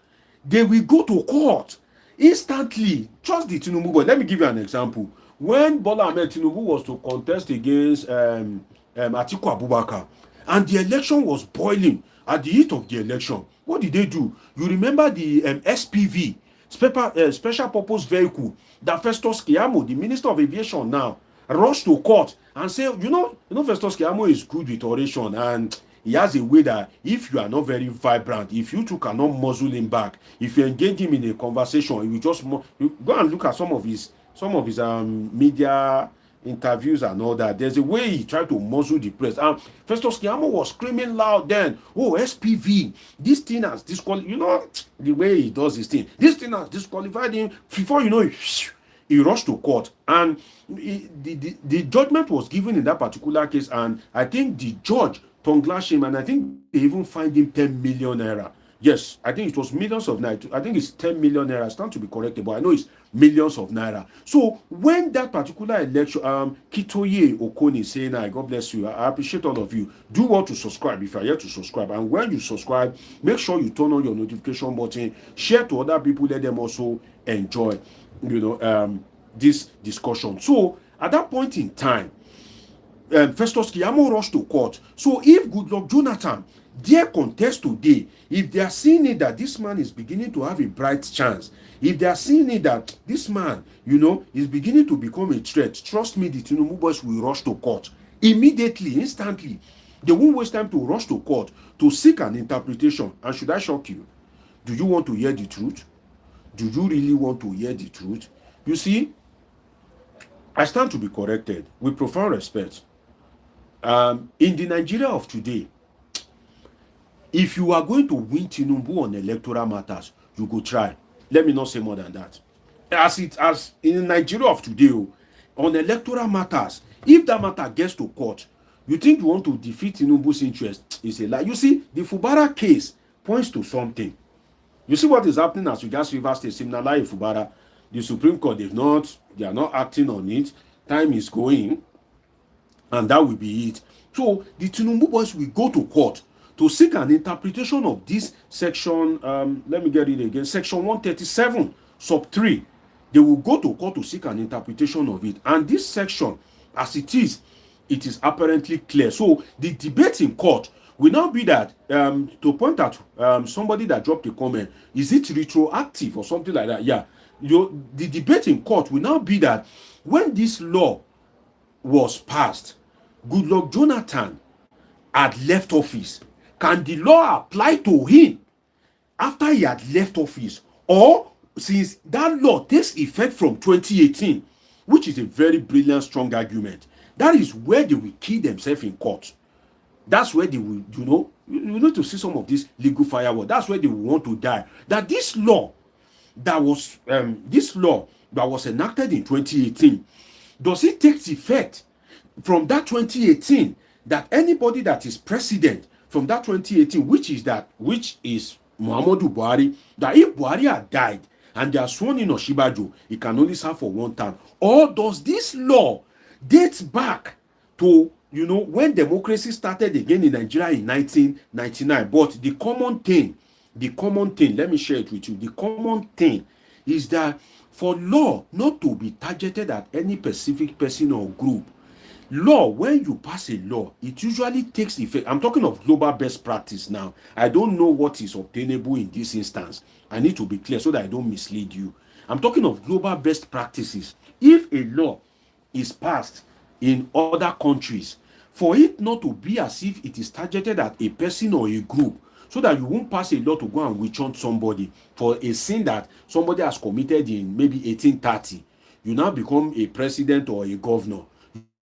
they will go to court instantly. Trust the Tinubu boy. Let me give you an example. When Bola Tinubu was to contest against Atiku Abubakar, and the election was boiling at the heat of the election, what did they do? You remember the SPV, special purpose vehicle, that Festus Keyamo, the Minister of Aviation now, rushed to court and say, Festus Keyamo is good with oration, and he has a way that if you are not very vibrant, if you two cannot muzzle him back, if you engage him in a conversation, he will just you go and look at some of his media interviews and all that. There's a way he tried to muzzle the press. And Festus Keyamo was screaming loud then, SPV, this thing has disqualified, the way he does this thing, this thing has disqualified him. Before you know it, he rushed to court. And the judgment was given in that particular case, and I think the judge tongue-lashed him, and I think they even fined him 10 million naira. Yes, I think it was millions of naira. I think it's 10 million naira. I stand to be corrected, but I know it's millions of naira. So when that particular election, Kitoye Okoni saying, God bless you, I appreciate all of you. Do want to subscribe if you are yet to subscribe. And when you subscribe, make sure you turn on your notification button, share to other people, let them also enjoy, this discussion. So at that point in time, Festus Keyamo rushed to court. So if Goodluck Jonathan dare contest today, if they are seeing it that this man is beginning to have a bright chance, if they are seeing it that this man, is beginning to become a threat, trust me, the Tinubu boys will rush to court immediately, instantly. They won't waste time to rush to court to seek an interpretation. And should I shock you? Do you want to hear the truth? Do you really want to hear the truth? You see, I stand to be corrected with profound respect. In the Nigeria of today, if you are going to win Tinubu on electoral matters, you go try. Let me not say more than that. As in Nigeria of today, on electoral matters, if that matter gets to court, you think you want to defeat Tinubu's interest, is a lie. You see, the Fubara case points to something. You see what is happening as regards Rivers State, Siminalayi Fubara. The Supreme Court, they are not acting on it. Time is going, and that will be it. So the Tinubu boys will go to court to seek an interpretation of this section. Let me get it again. Section 137, sub 3. They will go to court to seek an interpretation of it. And this section, as it is apparently clear. So the debate in court will now be that, to point at somebody that dropped a comment, is it retroactive or something like that? Yeah. The debate in court will now be that when this law was passed, Goodluck Jonathan had left office. Can the law apply to him after he had left office, or since that law takes effect from 2018, which is a very brilliant, strong argument? That is where they will kill themselves in court. That's where they will, you need to see some of this legal firework. That's where they will want to die. That this law that was enacted in 2018, does it take effect from that 2018? That anybody that is president from that 2018, which is Muhammadu Buhari, that if Buhari had died and they are sworn in Oshibajo, he can only serve for one term? Or does this law date back to when democracy started again in Nigeria in 1999? But the common thing, let me share it with you. The common thing is that for law not to be targeted at any specific person or group, law, when you pass a law, it usually takes effect. I'm talking of global best practice now. I don't know what is obtainable in this instance. I need to be clear so that I don't mislead you. I'm talking of global best practices. If a law is passed in other countries, for it not to be as if it is targeted at a person or a group, so that you won't pass a law to go and witch hunt somebody for a sin that somebody has committed in maybe 1830. You now become a president or a governor.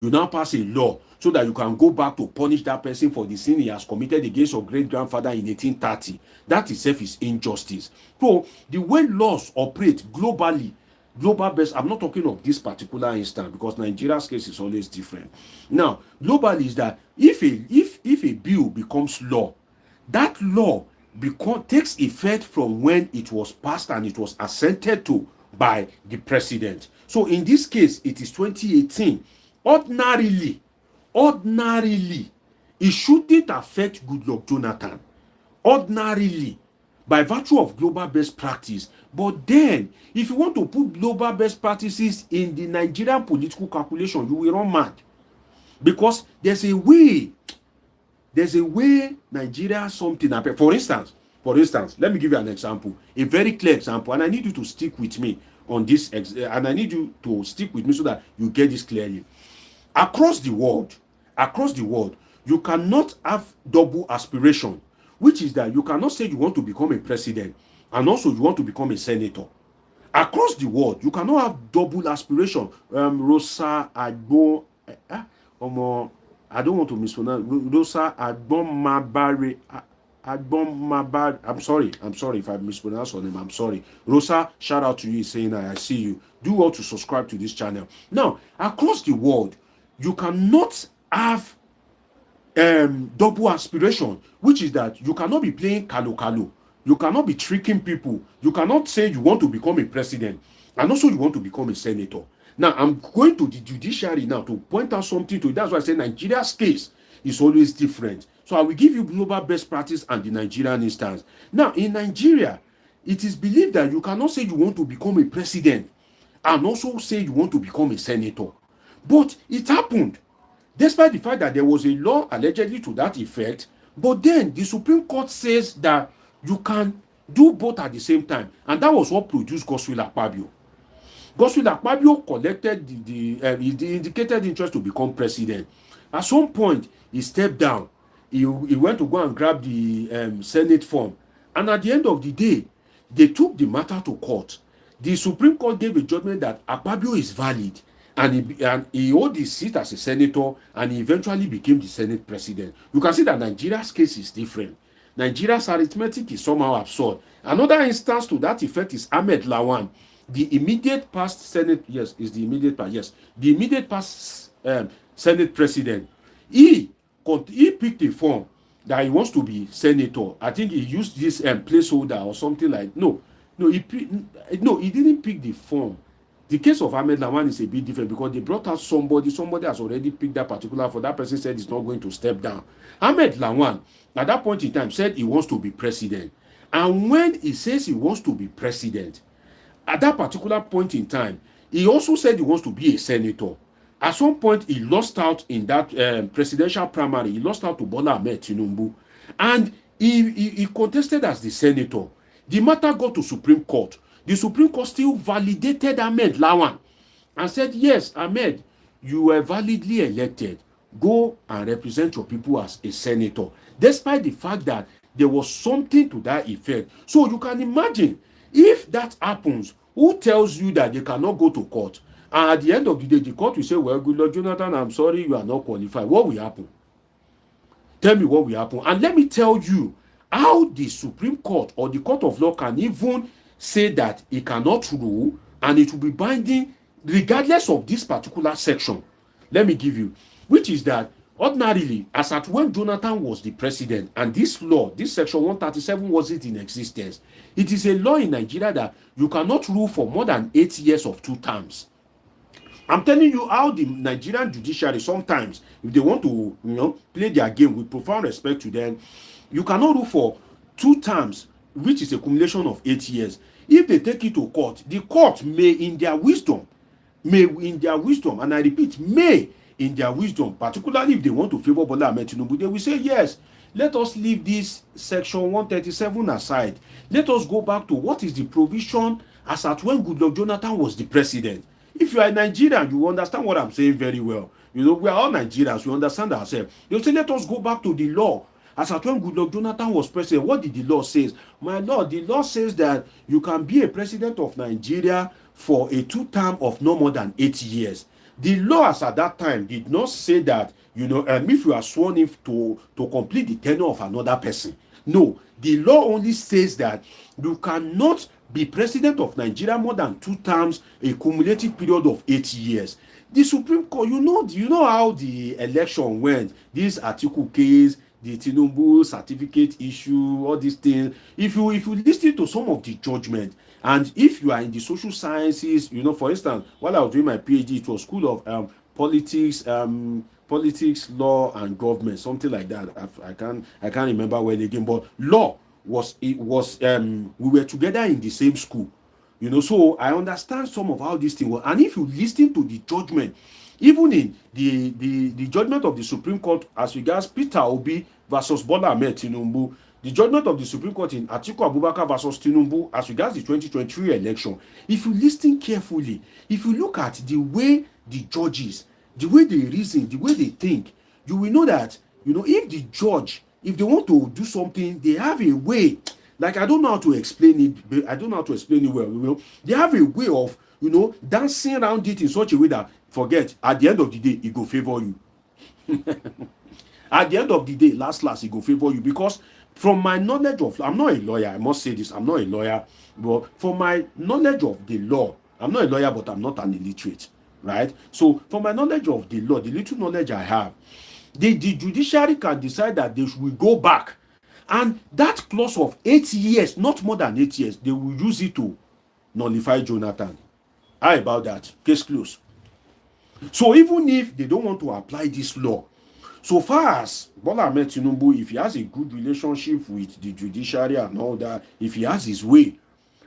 You now pass a law so that you can go back to punish that person for the sin he has committed against your great-grandfather in 1830. That itself is injustice. So the way laws operate globally, global best, I'm not talking of this particular instance because Nigeria's case is always different. Now, globally is that if a bill becomes law, that law takes effect from when it was passed and it was assented to by the president. So in this case, it is 2018. Ordinarily, it shouldn't affect Goodluck Jonathan. Ordinarily, by virtue of global best practice. But then, if you want to put global best practices in the Nigerian political calculation, you will run mad. Because there's a way Nigeria something happen. For instance, let me give you an example, a very clear example, and I need you to stick with me on this, and I need you to stick with me so that you get this clearly. Across the world, you cannot have double aspiration, which is that you cannot say you want to become a president and also you want to become a senator. Across the world, you cannot have double aspiration. Rosa Agbo, I don't want to mispronounce. Rosa Agbomabare. I'm sorry if I mispronounced her name. I'm sorry. Rosa, shout out to you saying I see you. Do well to subscribe to this channel. Now, across the world, you cannot have double aspiration, which is that you cannot be playing kalo. You cannot be tricking people. You cannot say you want to become a president and also you want to become a senator. Now, I'm going to the judiciary now to point out something to you. That's why I say Nigeria's case is always different. So I will give you global best practice and the Nigerian instance. Now, in Nigeria, it is believed that you cannot say you want to become a president and also say you want to become a senator. But it happened, despite the fact that there was a law allegedly to that effect. But then the Supreme Court says that you can do both at the same time. And that was what produced Godswill Akpabio. Godswill Akpabio collected the indicated interest to become president. At some point, he stepped down. He went to go and grab the Senate form. And at the end of the day, they took the matter to court. The Supreme Court gave a judgment that Akpabio is valid. and he held his seat as a senator, and he eventually became the Senate president. You can see that Nigeria's case is different. Nigeria's arithmetic is somehow absurd. Another instance to that effect is Ahmed Lawan, the immediate past Senate, yes, is the immediate past, yes, the immediate past Senate president. He picked a form that he wants to be senator. I think he used this placeholder or something like, no, he didn't pick the form. The case of Ahmed Lawan is a bit different because they brought out somebody has already picked that particular for that person said he's not going to step down. Ahmed Lawan, at that point in time, said he wants to be president. And when he says he wants to be president, at that particular point in time, he also said he wants to be a senator. At some point, he lost out in that presidential primary. He lost out to Bola Tinubu. And he contested as the senator. The matter got to Supreme Court. The Supreme Court still validated Ahmed Lawan and said, yes, Ahmed, you were validly elected. Go and represent your people as a senator. Despite the fact that there was something to that effect. So you can imagine, if that happens, who tells you that they cannot go to court? And at the end of the day, the court will say, well, Goodluck Jonathan, I'm sorry, you are not qualified. What will happen? Tell me what will happen. And let me tell you how the Supreme Court or the Court of Law can even say that it cannot rule and it will be binding regardless of this particular section. Let me give you, which is that ordinarily, as at when Jonathan was the president, and this law, this section 137 wasn't in existence, it is a law in Nigeria that you cannot rule for more than 8 years of 2 terms. I'm telling you how the Nigerian judiciary sometimes, if they want to, play their game with profound respect to them, you cannot rule for 2 terms, which is a cumulation of 8 years. If they take it to court, the court may in their wisdom, and I repeat, may in their wisdom, particularly if they want to favor Bola Tinubu, they will say, yes, let us leave this section 137 aside. Let us go back to what is the provision as at when Goodluck Jonathan was the president. If you are a Nigerian, you understand what I'm saying very well. We are all Nigerians, we understand ourselves. They'll say, let us go back to the law. As at when Goodluck Jonathan was president, what did the law say? My lord, the law says that you can be a president of Nigeria for a 2 term of no more than 8 years. The law as at that time did not say that, if you are sworn in to complete the tenure of another person. No, the law only says that you cannot be president of Nigeria more than 2 terms, a cumulative period of 8 years. The Supreme Court, you know how the election went. This Atiku case, the Tinubu certificate issue, all these things. If you listen to some of the judgment, and if you are in the social sciences, for instance, while I was doing my PhD, it was School of Politics, Law and Government, something like that. I can't remember well again, but law we were together in the same school, so I understand some of how this thing was. And if you listen to the judgment, even in the judgment of the Supreme Court as regards Peter Obi versus Bola Tinubu, the judgment of the Supreme Court in Atiku Abubakar versus Tinubu as regards the 2023 election, if you listen carefully, if you look at the way the judges, the way they reason, the way they think, you will know that, if the judge, if they want to do something, they have a way. Like, I don't know how to explain it. I don't know how to explain it well. They have a way of, dancing around it in such a way that, forget, at the end of the day, it go favor you. At the end of the day, last, it go favor you. Because from my knowledge of, I'm not a lawyer, I must say this, I'm not a lawyer, but from my knowledge of the law, I'm not a lawyer, but I'm not an illiterate, right? So, from my knowledge of the law, the little knowledge I have, the judiciary can decide that they will go back, and that clause of 8 years, not more than 8 years, they will use it to nullify Jonathan. How about that? Case closed. So even if they don't want to apply this law, so far as Bola Tinubu, if he has a good relationship with the judiciary and all that, if he has his way,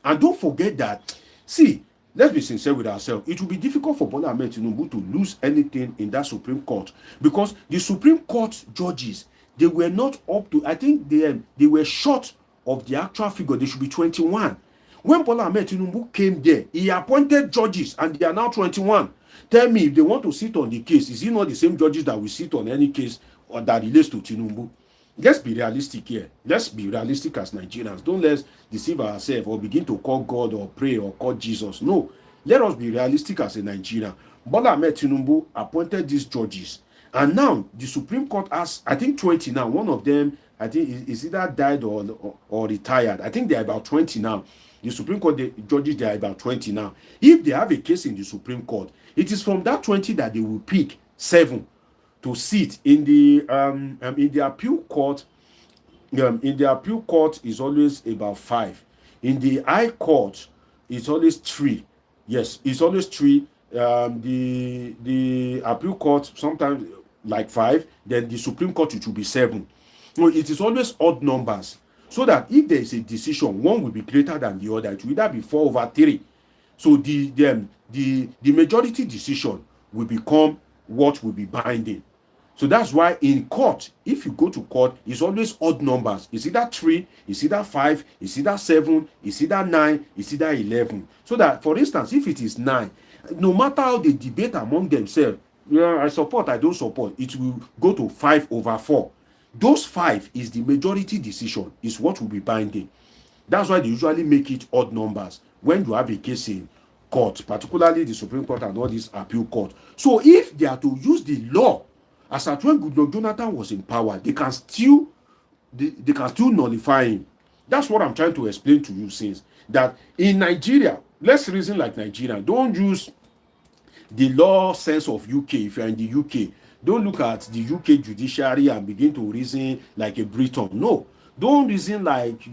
and don't forget that, see, let's be sincere with ourselves, it will be difficult for Bola Tinubu to lose anything in that Supreme Court, because the Supreme Court judges, they were not up to, I think they were short of the actual figure. They should be 21. When Bola Tinubu came there, he appointed judges, and they are now 21. Tell me, if they want to sit on the case, is it not the same judges that will sit on any case or that relates to Tinubu? Let's be realistic here. Let's be realistic as Nigerians. Don't let's deceive ourselves or begin to call God or pray or call Jesus. No. Let us be realistic as a Nigerian. Bola Tinubu appointed these judges. And now the Supreme Court has, I think, 20 now. One of them, I think, is either died or retired. I think they are about 20 now. The Supreme Court the judges, they are about 20 now. If they have a case in the Supreme Court, it is from that 20 that they will pick 7 to sit in the appeal court. In the appeal court is always about 5. In the high court, it's always 3. Yes, it's always 3. The appeal court sometimes like 5. Then the Supreme Court, it will be 7. So it is always odd numbers, so that if there is a decision, one will be greater than the other. It will either be 4/3. So the majority decision will become what will be binding. So that's why in court, if you go to court, it's always odd numbers. It's either 3, it's either 5, it's either 7, it's either 9, it's either 11. So that, for instance, if it is 9, no matter how they debate among themselves, I support, I don't support, it will go to 5/4. Those 5 is the majority decision, is what will be binding. That's why they usually make it odd numbers when you have a case in court, particularly the Supreme Court and all these appeal court. So if they are to use the law, as at when Goodluck Jonathan was in power, they can still nullify him. That's what I'm trying to explain to you since. That in Nigeria, let's reason like Nigeria. Don't use the law sense of UK. If you're in the UK, don't look at the UK judiciary and begin to reason like a Briton. No. Don't reason like,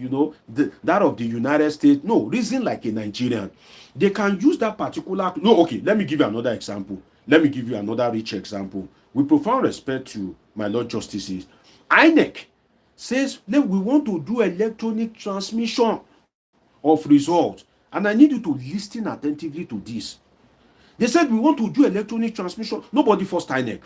that of the United States. No, reason like a Nigerian. They can use that particular... No, okay, let me give you another example. Let me give you another rich example. With profound respect to my Lord Justices, INEC says, we want to do electronic transmission of results. And I need you to listen attentively to this. They said, we want to do electronic transmission. Nobody forced INEC.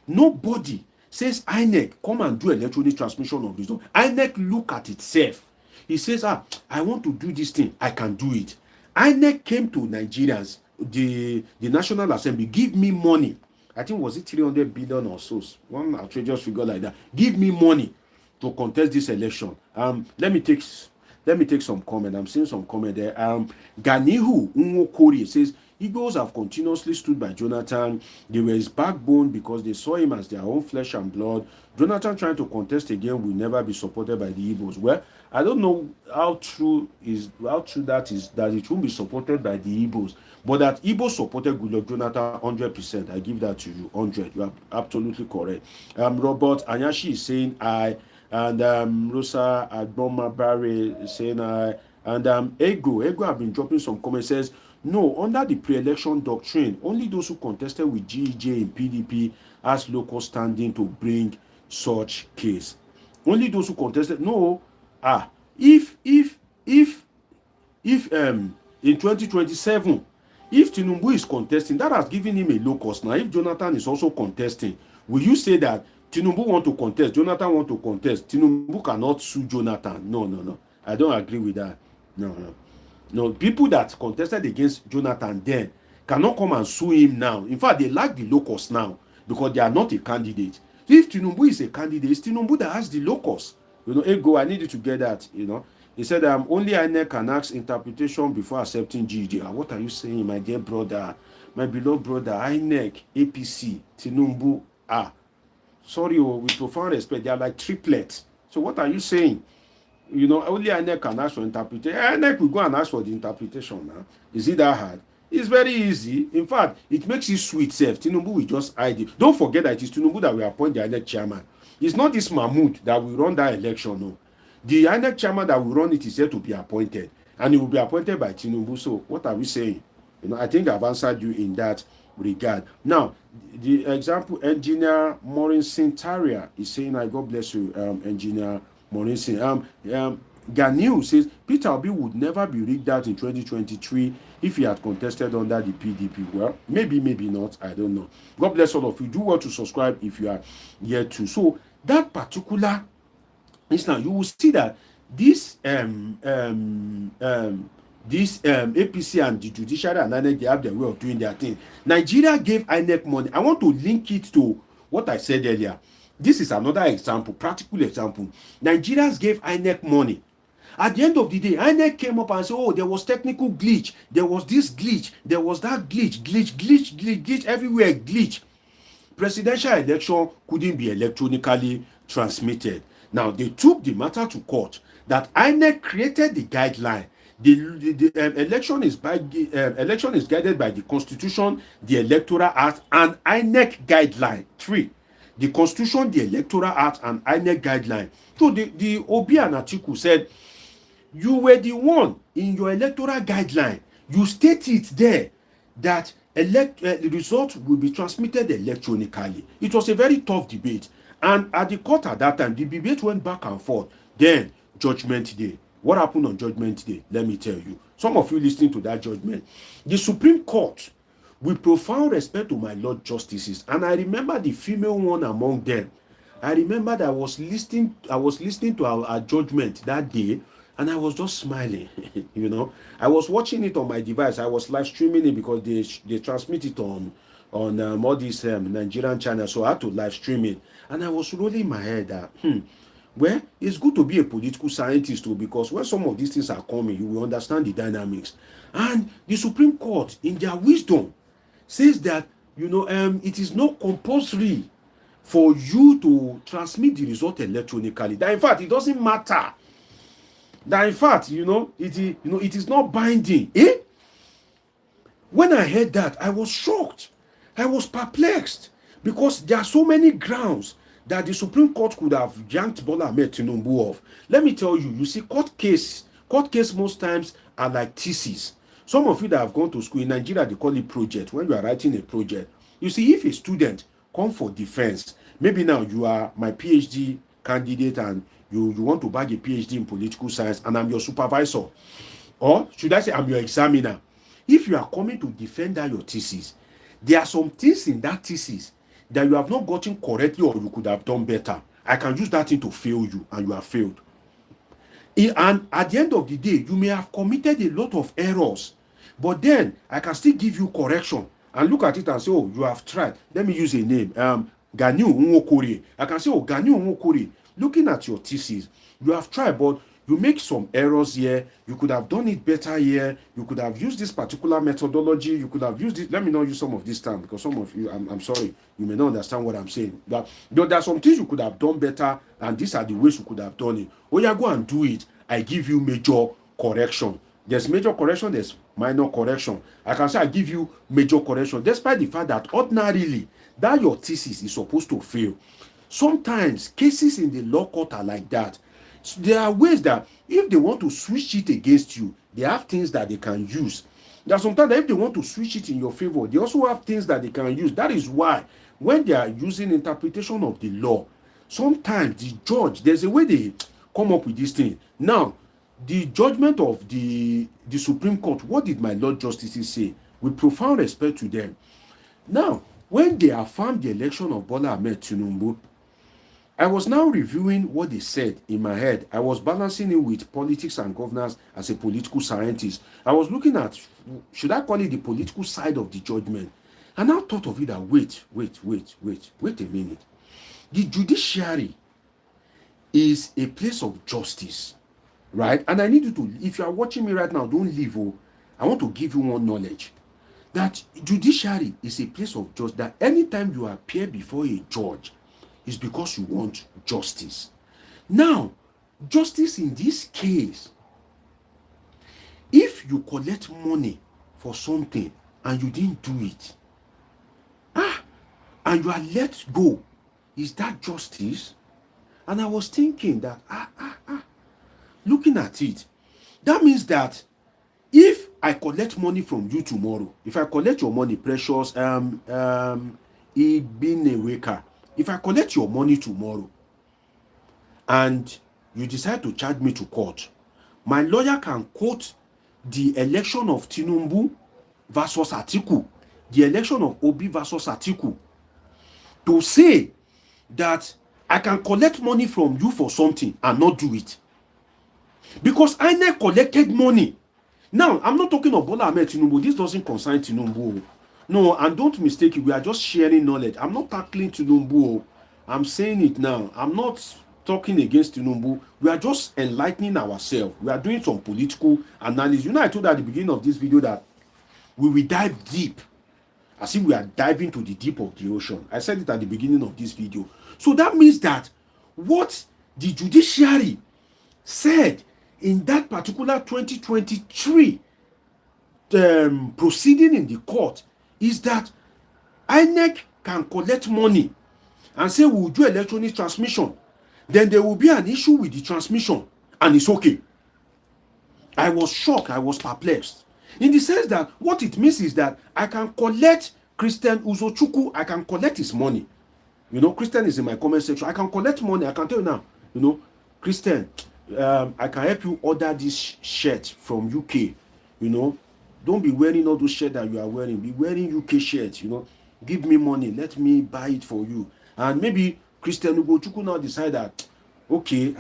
Nobody says, INEC, come and do electronic transmission of results. INEC look at itself. He says, I want to do this thing. I can do it. INEC came to Nigerians, the National Assembly, give me money. I think, was it 300 billion or so? One outrageous figure like that. Give me money to contest this election. Let me take some comment. I'm seeing some comment there. Ganihu Nwokori says, Igbos have continuously stood by Jonathan. They were his backbone because they saw him as their own flesh and blood. Jonathan trying to contest again will never be supported by the Igbos. Well, I don't know how true that is, that it won't be supported by the Igbos. But that Igbos supported Goodluck Jonathan 100%. I give that to you, 100. You are absolutely correct. Robert Anyashi is saying I, and Rosa Agboma Barry is saying I, and Ego have been dropping some comments. Says, no, under the pre-election doctrine, only those who contested with GEJ in PDP has local standing to bring such case. Only those who contested. No, if in 2027, if Tinubu is contesting, that has given him a low cost. Now, if Jonathan is also contesting, will you say that Tinubu want to contest, Jonathan want to contest, Tinubu cannot sue Jonathan? No. I don't agree with that. No, people that contested against Jonathan then cannot come and sue him now. In fact, they lack the locus now because they are not a candidate. If Tinubu is a candidate, it's Tinubu that has the locus. Ego, I need you to get that. He said, only INEC can ask interpretation before accepting GEJ. What are you saying, my dear brother, my beloved brother? INEC, APC, Tinubu, sorry, with profound respect, they are like triplets. So what are you saying? Only INEC can ask for interpretation. INEC will go and ask for the interpretation now. Is it that hard? It's very easy. In fact, it makes it sweet self. Tinubu will just hide it. Don't forget that it is Tinubu that will appoint the INEC chairman. It's not this Mahmoud that will run that election, no. The INEC chairman that will run it is yet to be appointed. And he will be appointed by Tinubu. So what are we saying? I think I've answered you in that regard. Now, the example, Engineer Maureen Sintaria is saying, God bless you, Engineer Maureen. Ganiu says, Peter Obi would never be rigged out in 2023 if he had contested under the PDP. Well, maybe not. I don't know. God bless all of you. Do well to subscribe if you are yet to. So that particular instance, you will see that this APC and the judiciary and INEC, they have their way of doing their thing. Nigeria gave INEC money. I want to link it to what I said earlier. This is another example, practical example. Nigerians gave INEC money, At the end of the day, INEC came up and said, oh, there was technical glitch. There was this glitch. There was that glitch, everywhere glitch. Presidential election couldn't be electronically transmitted. Now, they took the matter to court that INEC created the guideline. The election is guided by the Constitution, the Electoral Act, and INEC guideline. 3. The Constitution, the Electoral Act, and INEC guideline. So the Obi and Atiku said, you were the one in your electoral guideline. You state it there that the result will be transmitted electronically. It was a very tough debate. And at the court at that time, the debate went back and forth. Then, Judgment Day. What happened on Judgment Day? Let me tell you. Some of you listening to that judgment. The Supreme Court, with profound respect to my Lord Justices, and I remember the female one among them. I remember that I was listening to our judgment that day, and I was just smiling. I was watching it on my device. I was live streaming it because they transmit it on all these Nigerian channels, so I had to live stream it. And I was rolling my head that, well, it's good to be a political scientist too, because when some of these things are coming, you will understand the dynamics. And the Supreme Court, in their wisdom, says that, it is not compulsory for you to transmit the result electronically. That in fact, it doesn't matter. That in fact, it is not binding. When I heard that, I was shocked. I was perplexed because there are so many grounds that the Supreme Court could have yanked Bola Tinubu off. Let me tell you, see, court case most times are like theses. Some of you that have gone to school in Nigeria, they call it project. When you are writing a project, you see, if a student come for defense, maybe now you are my PhD candidate and you want to bag a PhD in political science and I'm your supervisor, or should I say I'm your examiner. If you are coming to defend that your thesis, there are some things in that thesis that you have not gotten correctly or you could have done better. I can use that thing to fail you, and you have failed. And at the end of the day, you may have committed a lot of errors, but then I can still give you correction and look at it and say, oh, you have tried. Let me use a name, Ganiu Nwokore. I can say, oh, Ganiu Nwokore, looking at your thesis, you have tried, but you make some errors here. You could have done it better here. You could have used this particular methodology. You could have used it. Let me not use some of this time because some of you, I'm sorry, you may not understand what I'm saying. But there are some things you could have done better, and these are the ways you could have done it. Oh yeah, go and do it. I give you major correction. There's major correction, there's minor correction. I can say I give you major correction, despite the fact that ordinarily that your thesis is supposed to fail. Sometimes cases in the law court are like that. So there are ways that if they want to switch it against you, they have things that they can use. There are sometimes that if they want to switch it in your favor, they also have things that they can use. That is why when they are using interpretation of the law, sometimes the judge, there's a way they come up with this thing. Now, the judgment of the Supreme Court, what did my Lord Justices say? With profound respect to them. Now, when they affirmed the election of Bola Tinubu, I was now reviewing what they said in my head. I was balancing it with politics and governance as a political scientist. I was looking at, should I call it the political side of the judgment? And I thought of it that, wait a minute. The judiciary is a place of justice, right? And I need you to, if you are watching me right now, don't leave. I want to give you one knowledge. That judiciary is a place of justice. That anytime you appear before a judge, is because you want justice. Now, justice in this case, if you collect money for something and you didn't do it, and you are let go, is that justice? And I was thinking that, looking at it, that means that if I collect money from you tomorrow, if I collect your money, precious, Ibineweka, if I collect your money tomorrow and you decide to charge me to court, my lawyer can quote the election of Tinubu versus Atiku, the election of Obi versus Atiku, to say that I can collect money from you for something and not do it. Because I never collected money. Now, I'm not talking of Bola Tinubu. This doesn't concern Tinubu. No, and don't mistake it. We are just sharing knowledge. I'm not tackling Tinubu. I'm saying it now. I'm not talking against Tinubu. We are just enlightening ourselves. We are doing some political analysis. You know, I told at the beginning of this video that we will dive deep, as if we are diving to the deep of the ocean. I said it at the beginning of this video. So that means that what the judiciary said in that particular 2023 proceeding in the court is that INEC can collect money and say we will do electronic transmission. Then there will be an issue with the transmission and it's okay. I was shocked. I was perplexed. In the sense that what it means is that I can collect Christian Uzochukwu, I can collect his money. You know, Christian is in my comment section. I can collect money. I can tell you now, you know, Christian, I can help you order this shirt from UK. You know, don't be wearing all those shirts that you are wearing. Be wearing UK shirts, you know. Give me money. Let me buy it for you. And maybe Christian Uzochukwu now decide that, okay,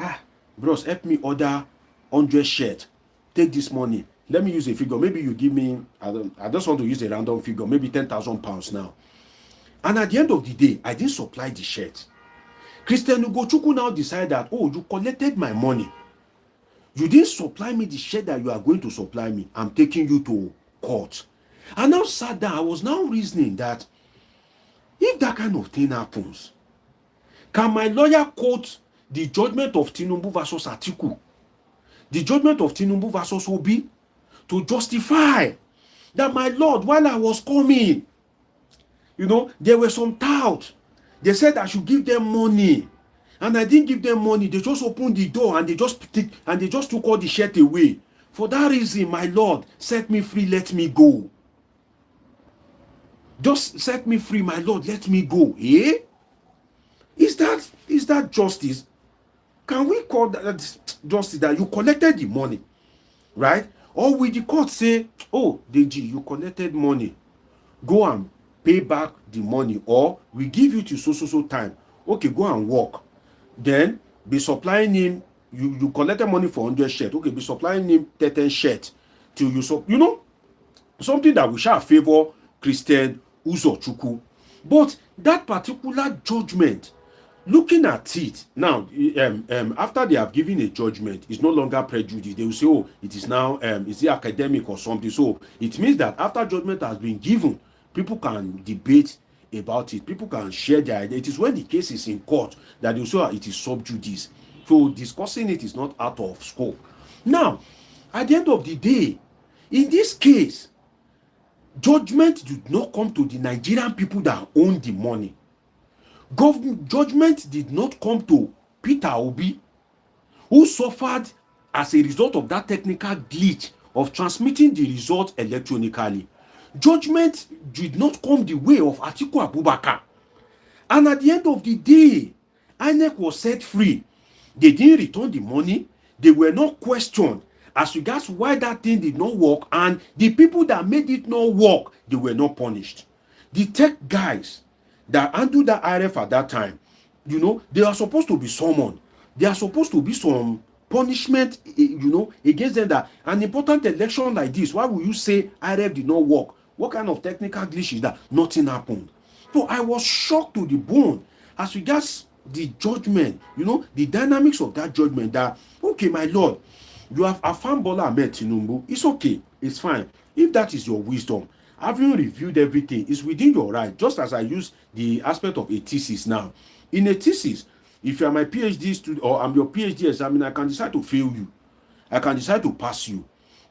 bros, help me order 100 shirts. Take this money. Let me use a figure. Maybe you give me, I just want to use a random figure, maybe £10,000 now. And at the end of the day, I didn't supply the shirt. Christian Uzochukwu now decided that, oh, you collected my money. You didn't supply me the shirt that you are going to supply me. I'm taking you to court. I now sat down. I was now reasoning that if that kind of thing happens, can my lawyer quote the judgment of Tinubu versus Atiku, the judgment of Tinubu versus Obi, to justify that, my Lord, while I was coming, you know, there were some touts. They said I should give them money, and I didn't give them money. They just opened the door and they just took all the shirt away. For that reason, my Lord, set me free, let me go. Just set me free, my Lord, let me go. Eh? Is that justice? Can we call that justice, that you collected the money, right? Or will the court say, oh, Deji, you collected money, go and pay back the money, or we give you to so time. Okay, go and work. Then be supplying him. You collected money for 100 shirts. Okay, be supplying him 10 shirts till you know, something that we shall favor Christian Uzochukwu. But that particular judgment, looking at it now, after they have given a judgment, it's no longer prejudice. They will say, oh, it is now, is it academic or something? So it means that after judgment has been given, people can debate about it. People can share their idea. It is when the case is in court that they will say, it is sub judice. So discussing it is not out of scope. Now, at the end of the day, in this case, judgment did not come to the Nigerian people that own the money. Judgment did not come to Peter Obi, who suffered as a result of that technical glitch of transmitting the result electronically. Judgment did not come the way of Atiku Abubakar. And at the end of the day, INEC was set free. They didn't return the money. They were not questioned as regards why that thing did not work. And the people that made it not work, they were not punished. The tech guys that handled that IRF at that time, you know, they are supposed to be summoned. There are supposed to be some punishment, you know, against them. That an important election like this, why will you say IRF did not work? What kind of technical glitch is that? Nothing happened. So I was shocked to the bone as regards the judgment, you know, the dynamics of that judgment. That, okay, my Lord, you have affirmed Bola Tinubu. It's okay. It's fine. If that is your wisdom, having reviewed everything, is within your right. Just as I use the aspect of a thesis now. In a thesis, if you are my PhD student or I'm your PhD examiner, I can decide to fail you. I can decide to pass you.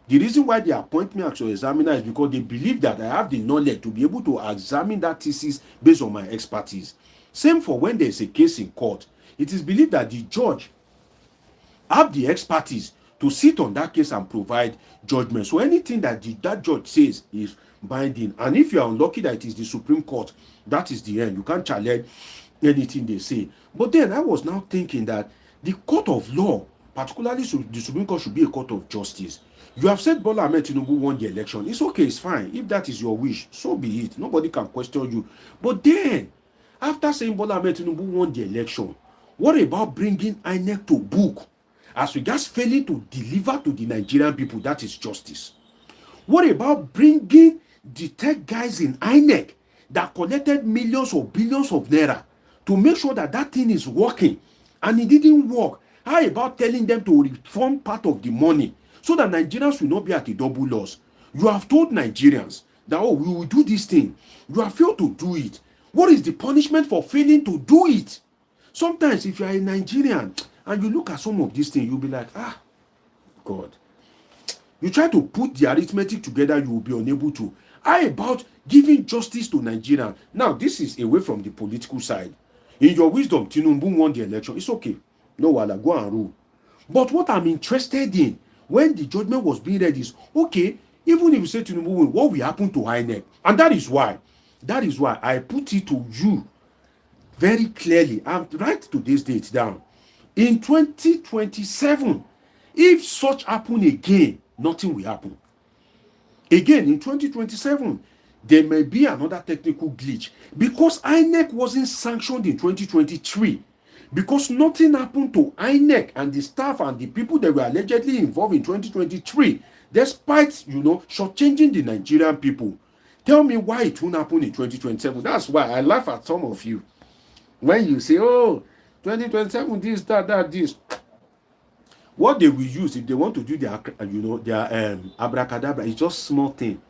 The reason why they appoint me as your examiner is because they believe that I have the knowledge to be able to examine that thesis based on my expertise. Same for when there is a case in court. It is believed that the judge have the expertise to sit on that case and provide judgment. So anything that that judge says is binding. And if you are unlucky that it is the Supreme Court, that is the end. You can't challenge anything they say. But then I was now thinking that the court of law, particularly the Supreme Court, should be a court of justice. You have said Bola Tinubu won the election. It's okay, it's fine. If that is your wish, so be it. Nobody can question you. But then, after saying Bola Tinubu won the election, what about bringing INEC to book as regards failing to deliver to the Nigerian people? That is justice. What about bringing the tech guys in INEC that collected millions or billions of naira to make sure that that thing is working and it didn't work. How about telling them to refund part of the money so that Nigerians will not be at a double loss? You have told Nigerians that, oh, we will do this thing. You have failed to do it. What is the punishment for failing to do it? Sometimes if you are a Nigerian and you look at some of these things, you'll be like, ah, God. You try to put the arithmetic together, you will be unable to. How about giving justice to Nigerians? Now, this is away from the political side. In your wisdom, Tinubu won the election. It's okay. No, wala, go and rule. But what I'm interested in, when the judgment was being read, is, okay, even if you say Tinubu win, what will happen to INEC? And that is why I put it to you very clearly. I'm write today's date down. In 2027, if such happen again, nothing will happen. Again, in 2027, there may be another technical glitch because INEC wasn't sanctioned in 2023. Because nothing happened to INEC and the staff and the people that were allegedly involved in 2023, despite, shortchanging the Nigerian people. Tell me why it won't happen in 2027. That's why I laugh at some of you. When you say, oh, 2027, this, that, this. What they will use if they want to do their abracadabra is just small thing.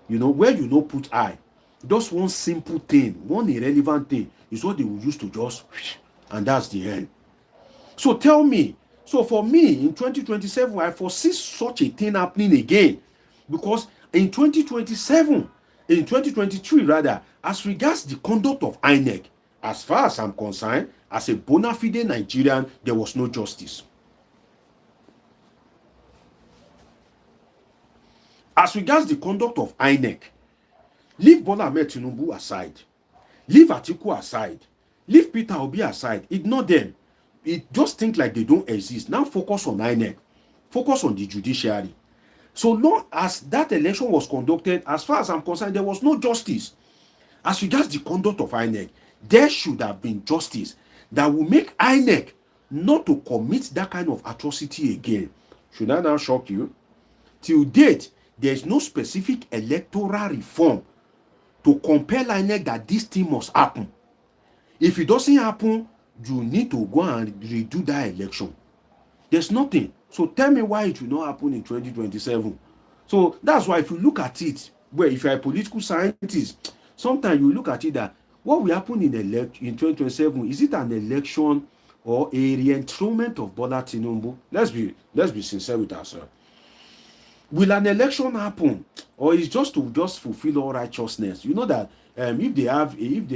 Where put I. Just one simple thing, one irrelevant thing is what they will use to just, and that's the end. So tell me, so for me, in 2027, I foresee such a thing happening again. Because in 2023 rather, as regards the conduct of INEC, as far as I'm concerned, as a bona fide Nigerian, there was no justice. As regards the conduct of INEC, leave Bola Tinubu aside, leave Atiku aside, leave Peter Obi aside, ignore them. Just think like they don't exist. Now focus on INEC, focus on the judiciary. So long as that election was conducted, as far as I'm concerned, there was no justice. As regards the conduct of INEC, there should have been justice that will make INEC not to commit that kind of atrocity again. Should I now shock you? Till date, there is no specific electoral reform to compel INEC that this thing must happen. If it doesn't happen, you need to go and redo that election. There's nothing. So tell me why it will not happen in 2027. So that's why if you look at it, well, if you're a political scientist, sometimes you look at it that what will happen in 2027, is it an election or a re-enthronement of Bola Tinubu? Let's be sincere with ourselves. Will an election happen, or is just to fulfill all righteousness? You know that if they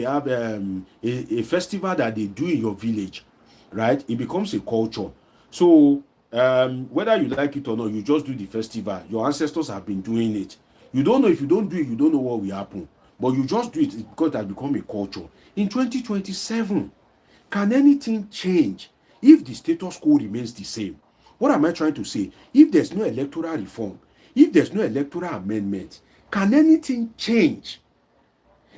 have a festival that they do in your village, right? It becomes a culture. So whether you like it or not, you just do the festival. Your ancestors have been doing it. You don't know, if you don't do it, you don't know what will happen. But you just do it because it has become a culture. In 2027, can anything change if the status quo remains the same? What am I trying to say? If there's no electoral reform, if there's no electoral amendment, can anything change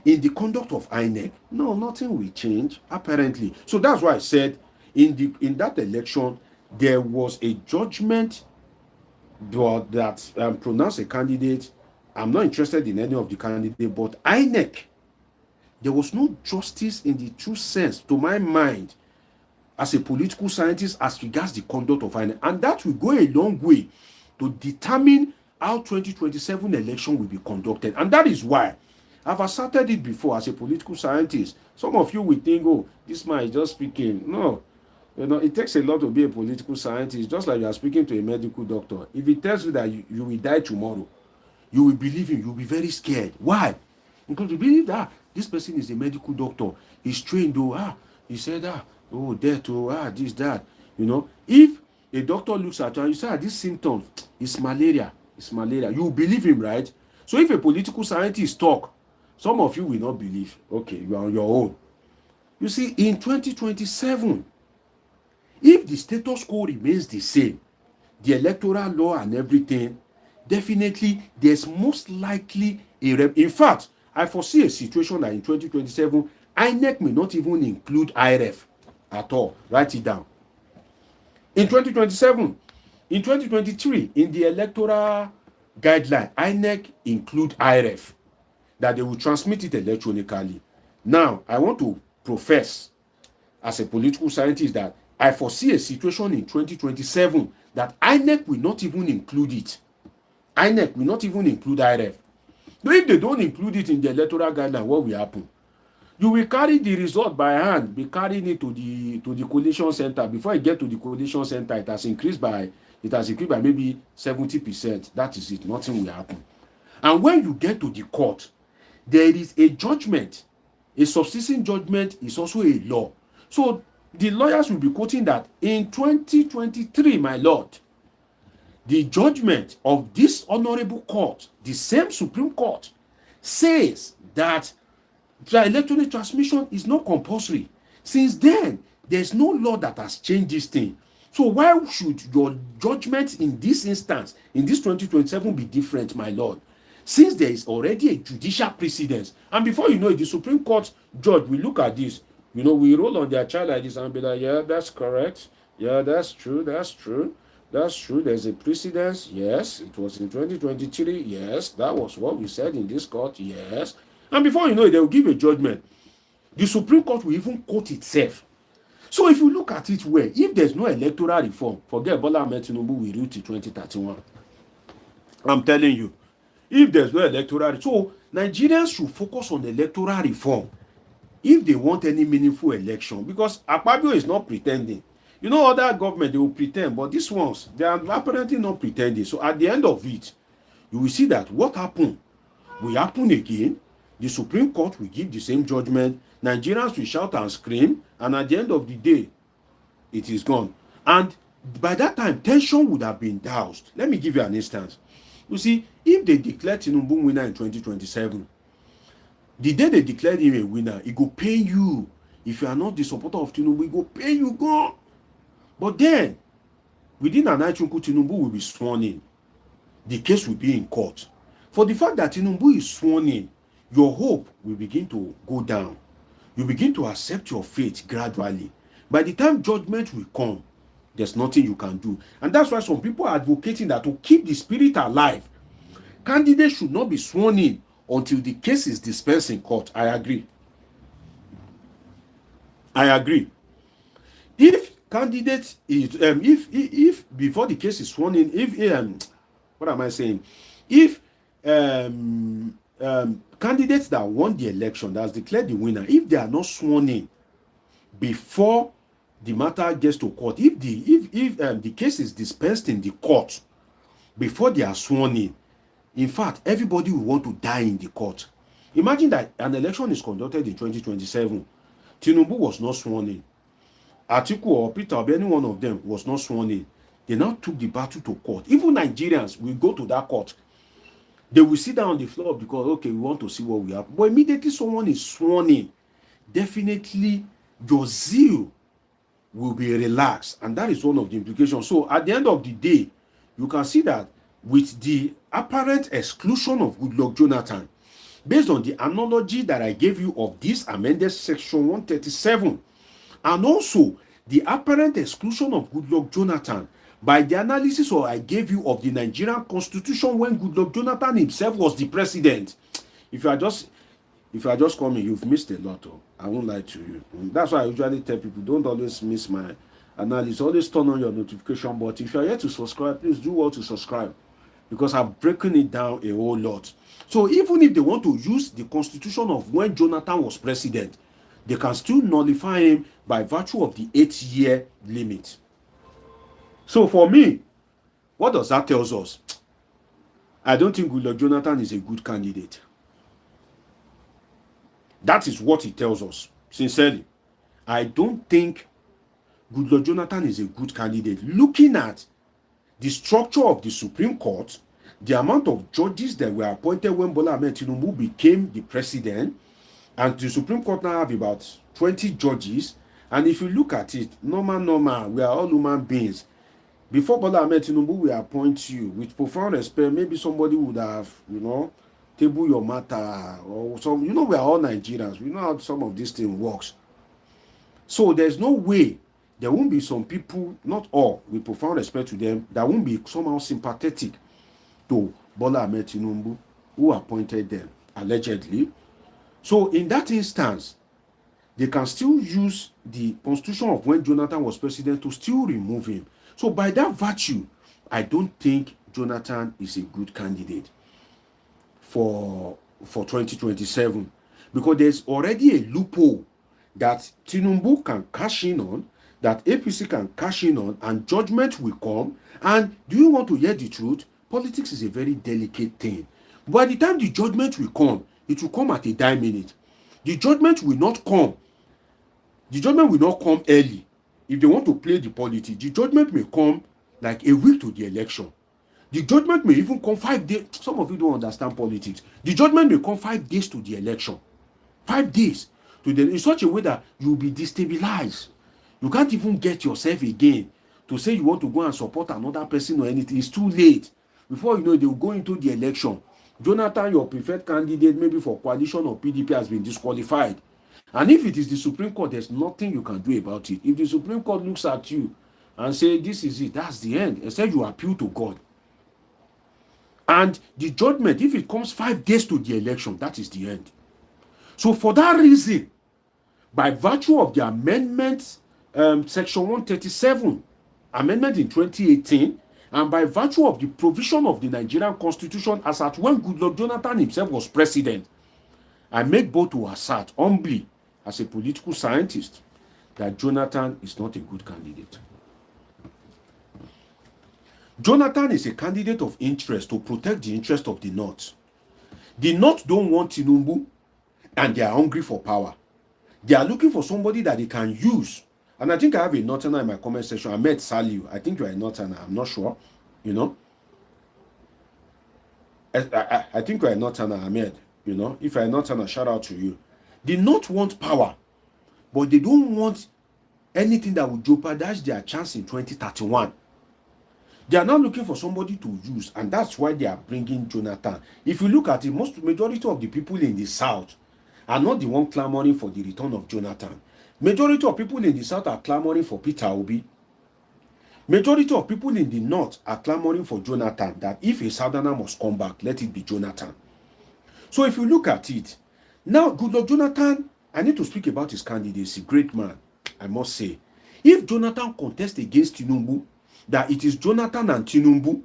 in the conduct of INEC? No, nothing will change, apparently. So that's why I said in that election, there was a judgment that pronounced a candidate. I'm not interested in any of the candidates, but INEC, there was no justice in the true sense, to my mind, as a political scientist, as regards the conduct of INEC. And that will go a long way to determine how 2027 election will be conducted. And that is why I've asserted it before as a political scientist. Some of you will think, oh, this man is just speaking. No. It takes a lot to be a political scientist, just like you are speaking to a medical doctor. If he tells you that you will die tomorrow, you will believe him. You will be very scared. Why? Because you believe that this person is a medical doctor. He's trained, he said, death, this, that. If a doctor looks at you and you say, this symptom is malaria, you believe him, right? So if a political scientist talk, some of you will not believe. Okay, you are on your own. You see, in 2027, if the status quo remains the same, the electoral law and everything, definitely there's most likely in fact, I foresee a situation that in 2027, INEC may not even include IRF at all. Write it down. In 2027, in 2023, in the electoral guideline, INEC include IRF, that they will transmit it electronically. Now, I want to profess as a political scientist that I foresee a situation in 2027 that INEC will not even include it. INEC will not even include IREF. So if they don't include it in the electoral guideline, what will happen? You will carry the result by hand, be carrying it to the collation center. Before you get to the collation center, it has increased by maybe 70%. That is it. Nothing will happen. And when you get to the court, there is a judgment. A subsisting judgment is also a law. So the lawyers will be quoting that in 2023, my lord, the judgment of this honorable court, the same Supreme Court, says that the electronic transmission is not compulsory. Since then, there's no law that has changed this thing. So why should your judgment in this instance, in this 2027, be different, my lord? Since there is already a judicial precedence, and before you know it, the Supreme Court judge will look at this. We roll on their child like this and be like, yeah, that's correct. Yeah, that's true. That's true. That's true. There's a precedence. Yes, it was in 2023. Yes, that was what we said in this court. Yes. And before you know it, they will give a judgment. The Supreme Court will even quote itself. So if you look at it well, if there's no electoral reform, forget Bola Tinubu will rule till 2031. I'm telling you. If there's no electoral, so Nigerians should focus on electoral reform if they want any meaningful election, because Akpabio is not pretending. Other government, they will pretend, but these ones, they are apparently not pretending. So at the end of it, you will see that what happened will happen again. The Supreme Court will give the same judgment. Nigerians will shout and scream, and at the end of the day, it is gone. And by that time, tension would have been doused. Let me give you an instance. You see, if they declare Tinubu winner in 2027, the day they declared him a winner, it go pay you. If you are not the supporter of Tinubu, it go pay you, go. But then, within an Atiku, Tinubu will be sworn in. The case will be in court. For the fact that Tinubu is sworn in, your hope will begin to go down. You begin to accept your fate gradually. By the time judgment will come, there's nothing you can do. And that's why some people are advocating that to keep the spirit alive, candidates should not be sworn in until the case is dispensed in court. I agree. If candidates is if before the case is sworn in, what am I saying? If candidates that won the election, that's declared the winner, if they are not sworn in before the matter gets to court, if the case is dispensed in the court before they are sworn in fact, everybody will want to die in the court. Imagine that an election is conducted in 2027. Tinubu was not sworn in. Atiku or Peter or any one of them was not sworn in. They now took the battle to court. Even Nigerians will go to that court. They will sit down on the floor because, okay, we want to see what we have. But immediately someone is sworn in, definitely your zeal will be relaxed. And that is one of the implications. So at the end of the day, you can see that with the apparent exclusion of Goodluck Jonathan, based on the analogy that I gave you of this amended section 137, and also the apparent exclusion of Goodluck Jonathan by the analysis I gave you of the Nigerian constitution when Goodluck Jonathan himself was the president. If you are just coming, you've missed a lot. I won't lie to you. That's why I usually tell people, don't always miss my analysis. Always turn on your notification. But if you are yet to subscribe, please do well to subscribe, because I've broken it down a whole lot. So even if they want to use the constitution of when Jonathan was president, they can still nullify him by virtue of the 8-year limit. So for me, what does that tell us? I don't think Goodluck Jonathan is a good candidate. That is what it tells us. Sincerely, I don't think Goodluck Jonathan is a good candidate. Looking at the structure of the Supreme Court, the amount of judges that were appointed when Bola Tinubu became the president, and the Supreme Court now have about 20 judges. And if you look at it, normal, we are all human beings. Before Bola Tinubu will appoint you, with profound respect, maybe somebody would have, table your matter or some. We are all Nigerians. We know how some of this thing works. So there's no way there won't be some people, not all, with profound respect to them, that won't be somehow sympathetic to Bola Tinubu, who appointed them, allegedly. So in that instance, they can still use the constitution of when Jonathan was president to still remove him. So by that virtue, I don't think Jonathan is a good candidate for 2027, because there's already a loophole that Tinubu can cash in on, that APC can cash in on, and judgment will come. And do you want to hear the truth? Politics is a very delicate thing. By the time the judgment will come, it will come at a dime minute. The judgment will not come. The judgment will not come early. If they want to play the polity, the judgment may come like a week to the election. The judgment may even come 5 days. Some of you don't understand politics. The judgment may come 5 days to the election. 5 days to the, in such a way that you'll be destabilized. You can't even get yourself again to say you want to go and support another person or anything. It's too late. Before you know, they will go into the election. Jonathan, your preferred candidate, maybe for coalition or PDP, has been disqualified. And if it is the Supreme Court, there's nothing you can do about it. If the Supreme Court looks at you and say, this is it, that's the end, instead you appeal to God. And the judgment, if it comes 5 days to the election, that is the end. So for that reason, by virtue of the amendments, section 137, amendment in 2018, and by virtue of the provision of the Nigerian Constitution as at when Goodluck Jonathan himself was president, I make bold to assert humbly as a political scientist that Jonathan is not a good candidate. Jonathan is a candidate of interest to protect the interest of the North. The North don't want Tinubu, and they are hungry for power. They are looking for somebody that they can use. And I think I have a Northerner in my comment section. I met Saliu. I think you are a Northerner. I'm not sure. You know. I think you are a Northerner, Ahmed. You know. If you are a Northerner, shout out to you. They not want power, but they don't want anything that will jeopardize their chance in 2031. They are now looking for somebody to use, and that's why they are bringing Jonathan. If you look at it, majority of the people in the South are not the one clamoring for the return of Jonathan. Majority of people in the South are clamoring for Peter Obi. Majority of people in the North are clamoring for Jonathan, that if a Southerner must come back, let it be Jonathan. So if you look at it, now Goodluck Jonathan, I need to speak about his candidacy. Great man, I must say. If Jonathan contests against Tinubu, that it is Jonathan and Tinubu,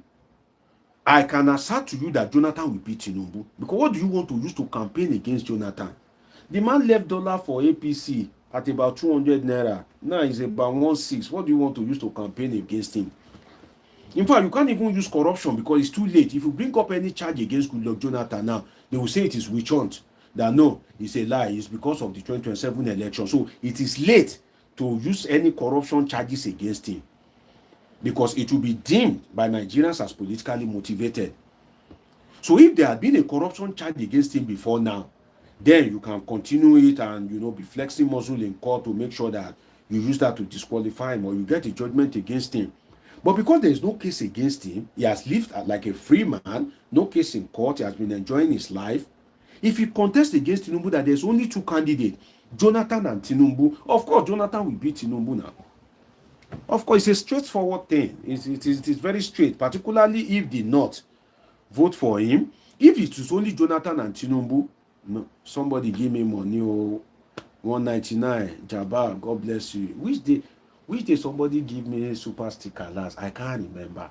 I can assert to you that Jonathan will beat Tinubu. Because what do you want to use to campaign against Jonathan? The man left dollar for APC at about 200 naira. Now he's about 1.6. What do you want to use to campaign against him? In fact, you can't even use corruption because it's too late. If you bring up any charge against Goodluck Jonathan now, they will say it is witch hunt. That no, it's a lie. It's because of the 2027 election. So it is late to use any corruption charges against him, because it will be deemed by Nigerians as politically motivated. So if there had been a corruption charge against him before now, then you can continue it and, you know, be flexing muscle in court to make sure that you use that to disqualify him or you get a judgment against him. But because there is no case against him, he has lived like a free man, no case in court, he has been enjoying his life. If he contests against Tinubu that there's only two candidates, Jonathan and Tinubu, of course Jonathan will beat Tinubu now. Of course, it's a straightforward thing. It is very straight, particularly if the North vote for him. If it is only Jonathan and Tinubu, no, somebody give me money, 199, Jabbar, God bless you. Which day somebody give me super sticker last? I can't remember.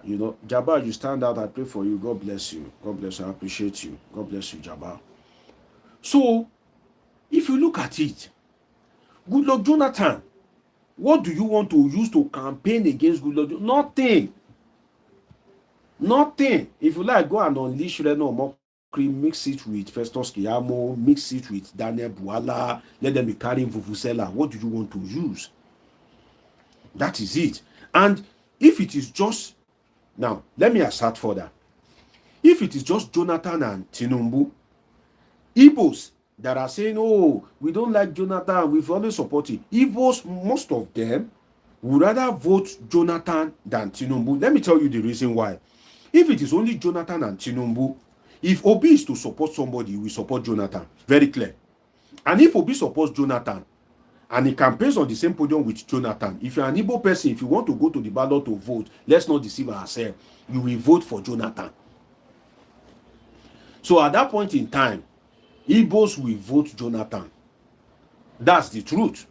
You know, Jabbar, you stand out, I pray for you. God bless you. God bless you. I appreciate you. God bless you, Jabbar. So, if you look at it, Goodluck Jonathan, what do you want to use to campaign against Goodluck Jonathan? Nothing. Nothing. If you like, go and unleash Reno Mokri, mix it with Festus Kiyamo, mix it with Daniel Buala, let them be carrying Vuvuzela. What do you want to use? That is it. And if it is just, now, let me assert further. If it is just Jonathan and Tinubu, Igbos that are saying, oh, we don't like Jonathan, we've always supported. Igbos, most of them, would rather vote Jonathan than Tinubu. Let me tell you the reason why. If it is only Jonathan and Tinubu, if Obi is to support somebody, we support Jonathan. Very clear. And if Obi supports Jonathan, and he campaigns on the same podium with Jonathan, if you're an Igbo person, if you want to go to the ballot to vote, let's not deceive ourselves. You will vote for Jonathan. So at that point in time, Igbos will vote Jonathan. That's the truth.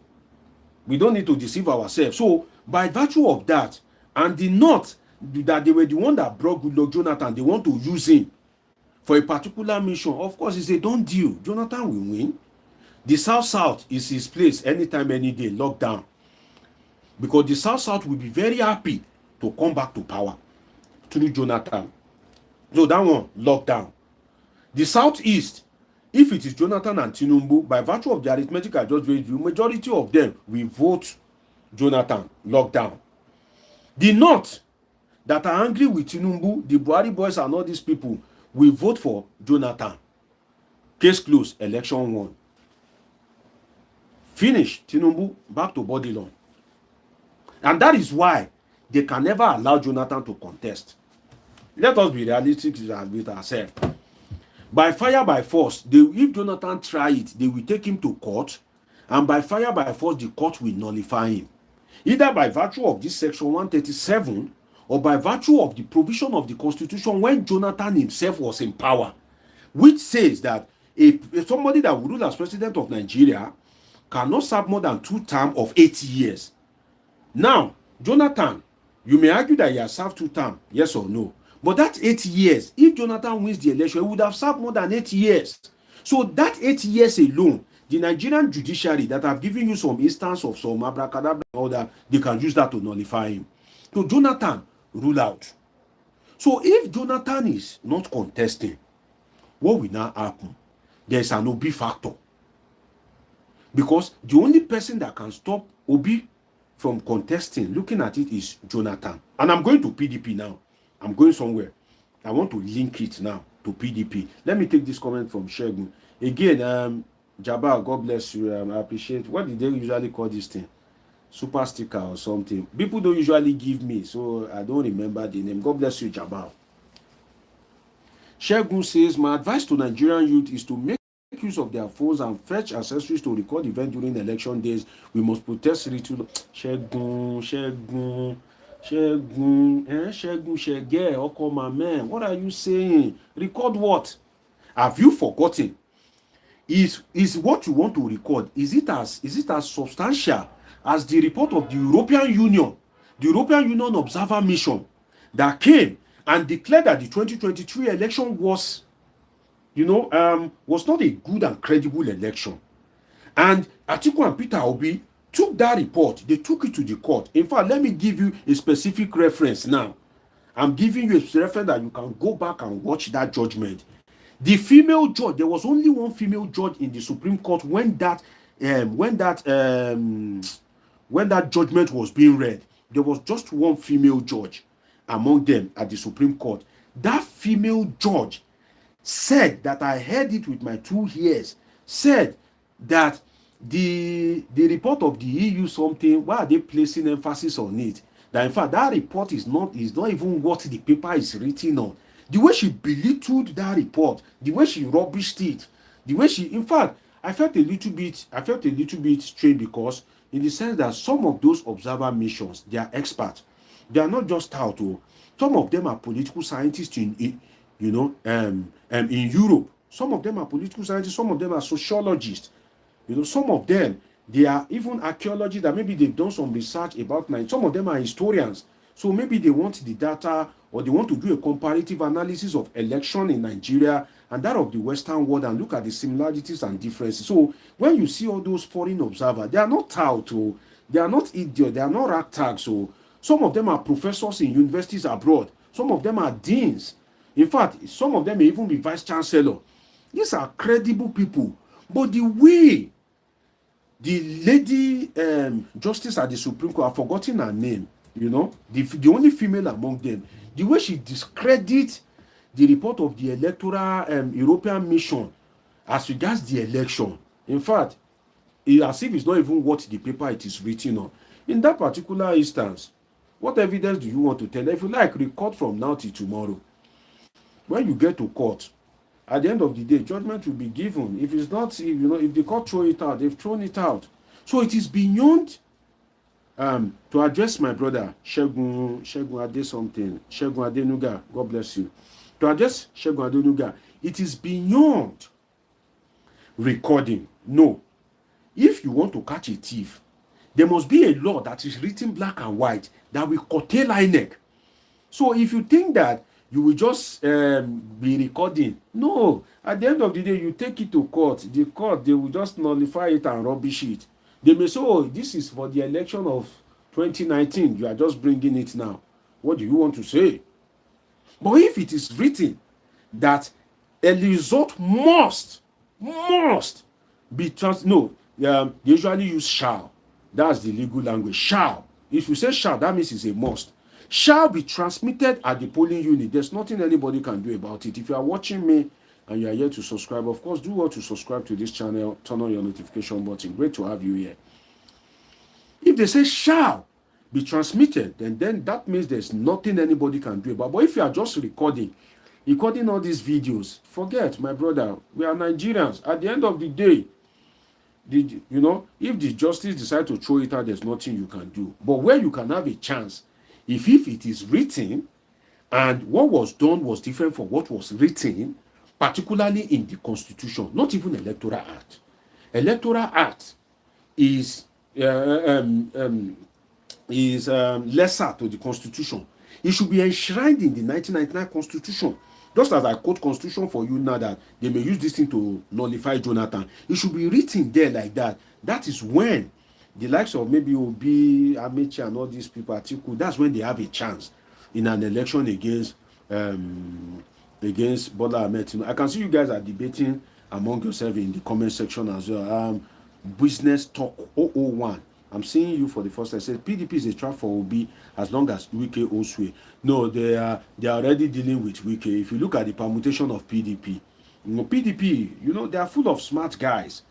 We don't need to deceive ourselves. So, by virtue of that, and the North, that they were the one that brought Goodluck Jonathan, they want to use him for a particular mission. Of course, it's a done deal. Jonathan will win. The South is his place anytime, any day, lockdown. Because the South will be very happy to come back to power through Jonathan. So that one, lockdown. The Southeast, if it is Jonathan and Tinubu, by virtue of the arithmetic I just read you, majority of them will vote Jonathan, lockdown. The North, that are angry with Tinubu, the Buhari boys and all these people, will vote for Jonathan. Case closed, election won. Finish, Tinubu, back to body law. And that is why they can never allow Jonathan to contest. Let us be realistic with ourselves. By fire, by force, if Jonathan try it, they will take him to court. And by fire, by force, the court will nullify him. Either by virtue of this section 137 or by virtue of the provision of the constitution when Jonathan himself was in power, which says that if somebody that will rule as president of Nigeria cannot serve more than 2 terms of 8 years. Now, Jonathan, you may argue that he has served 2 terms, yes or no. But that 8 years, if Jonathan wins the election, he would have served more than 8 years. So that 8 years alone, the Nigerian judiciary that have given you some instance of some abracadabra or that, they can use that to nullify him. So Jonathan, rule out. So if Jonathan is not contesting, what will now happen? There is an Obi factor. Because the only person that can stop Obi from contesting, looking at it, is Jonathan. And I'm going to PDP now. I'm going somewhere. I want to link it now to PDP. Let me take this comment from Shegun. Again, Jabal, God bless you. I appreciate. What did they usually call this thing? Super sticker or something. People don't usually give me, so I don't remember the name. God bless you, Jabal. Shegun says, my advice to Nigerian youth is to make use of their phones and fetch accessories to record events during election days. We must protest Shegun, Shege, Oko, my man. What are you saying? Record what? Have you forgotten? Is what you want to record? Is it as substantial as the report of the European Union Observer Mission that came and declared that the 2023 election was not a good and credible election? And Atiku and Peter Obi took that report, they took it to the court. In fact, let me give you a specific reference now. I'm giving you a reference that you can go back and watch that judgment. The female judge, there was only one female judge in the Supreme Court when that judgment was being read. There was just one female judge among them at the Supreme Court. That female judge said that, I heard it with my 2 ears, said that the report of the EU something, why are they placing emphasis on it? That in fact that report is not even what the paper is written on. The way she belittled that report, the way she rubbished it, the way she, in fact, I felt a little bit strange, because in the sense that some of those observer missions, they are experts. They are not just out. Some of them are political scientists in Europe. Some of them are political scientists. Some of them are sociologists. Some of them, they are even archaeologists that maybe they've done some research about Nigeria. Some of them are historians. So maybe they want the data, or they want to do a comparative analysis of election in Nigeria and that of the Western world and look at the similarities and differences. So when you see all those foreign observers, they are not tout, they are not idiots, they are not ragtags. So some of them are professors in universities abroad. Some of them are deans. In fact, some of them may even be vice chancellor. These are credible people. But the way the lady justice at the Supreme Court, I've forgotten her name, the only female among them, the way she discredits the report of the electoral European mission as regards the election, in fact, as if it's not even what the paper it is written on. In that particular instance, what evidence do you want to tell? If you like, record from now till tomorrow. When you get to court, at the end of the day, judgment will be given. If it's not, if the court throw it out, they've thrown it out. So it is beyond, to address my brother, Shegun Ade something, Shegun Adenuga, God bless you. To address Shegun Adenuga, it is beyond recording. No. If you want to catch a thief, there must be a law that is written black and white that will curtail INEC. So if you think that you will just be recording, no. At the end of the day, you take it to court. The court, they will just nullify it and rubbish it. They may say, oh, this is for the election of 2019. You are just bringing it now. What do you want to say? But if it is written that a result must be they usually use shall. That's the legal language. Shall. If you say shall, that means it's a must. Shall be transmitted at the polling unit. There's nothing anybody can do about it. If you are watching me and you are here to subscribe, of course, do well to subscribe to this channel. Turn on your notification button. Great to have you here. If they say shall be transmitted, then that means there's nothing anybody can do about it. But if you are just recording all these videos, forget, my brother, we are Nigerians. At the end of the day, if the justice decide to throw it out, there's nothing you can do. But where you can have a chance, if it is written and what was done was different from what was written, particularly in the Constitution, not even Electoral Act. Electoral Act is lesser to the Constitution. It should be enshrined in the 1999 Constitution. Just as I quote Constitution for you now that they may use this thing to nullify Jonathan. It should be written there like that. That is when the likes of maybe Obi, Amechi, and all these people, Atiku, that's when they have a chance in an election against Bola Tinubu. I can see you guys are debating among yourself in the comment section as well. Business Talk 001. I'm seeing you for the first time. Says PDP is a trap for Obi as long as Wike owns sway. No, they are already dealing with Wike. If you look at the permutation of PDP, PDP, they are full of smart guys.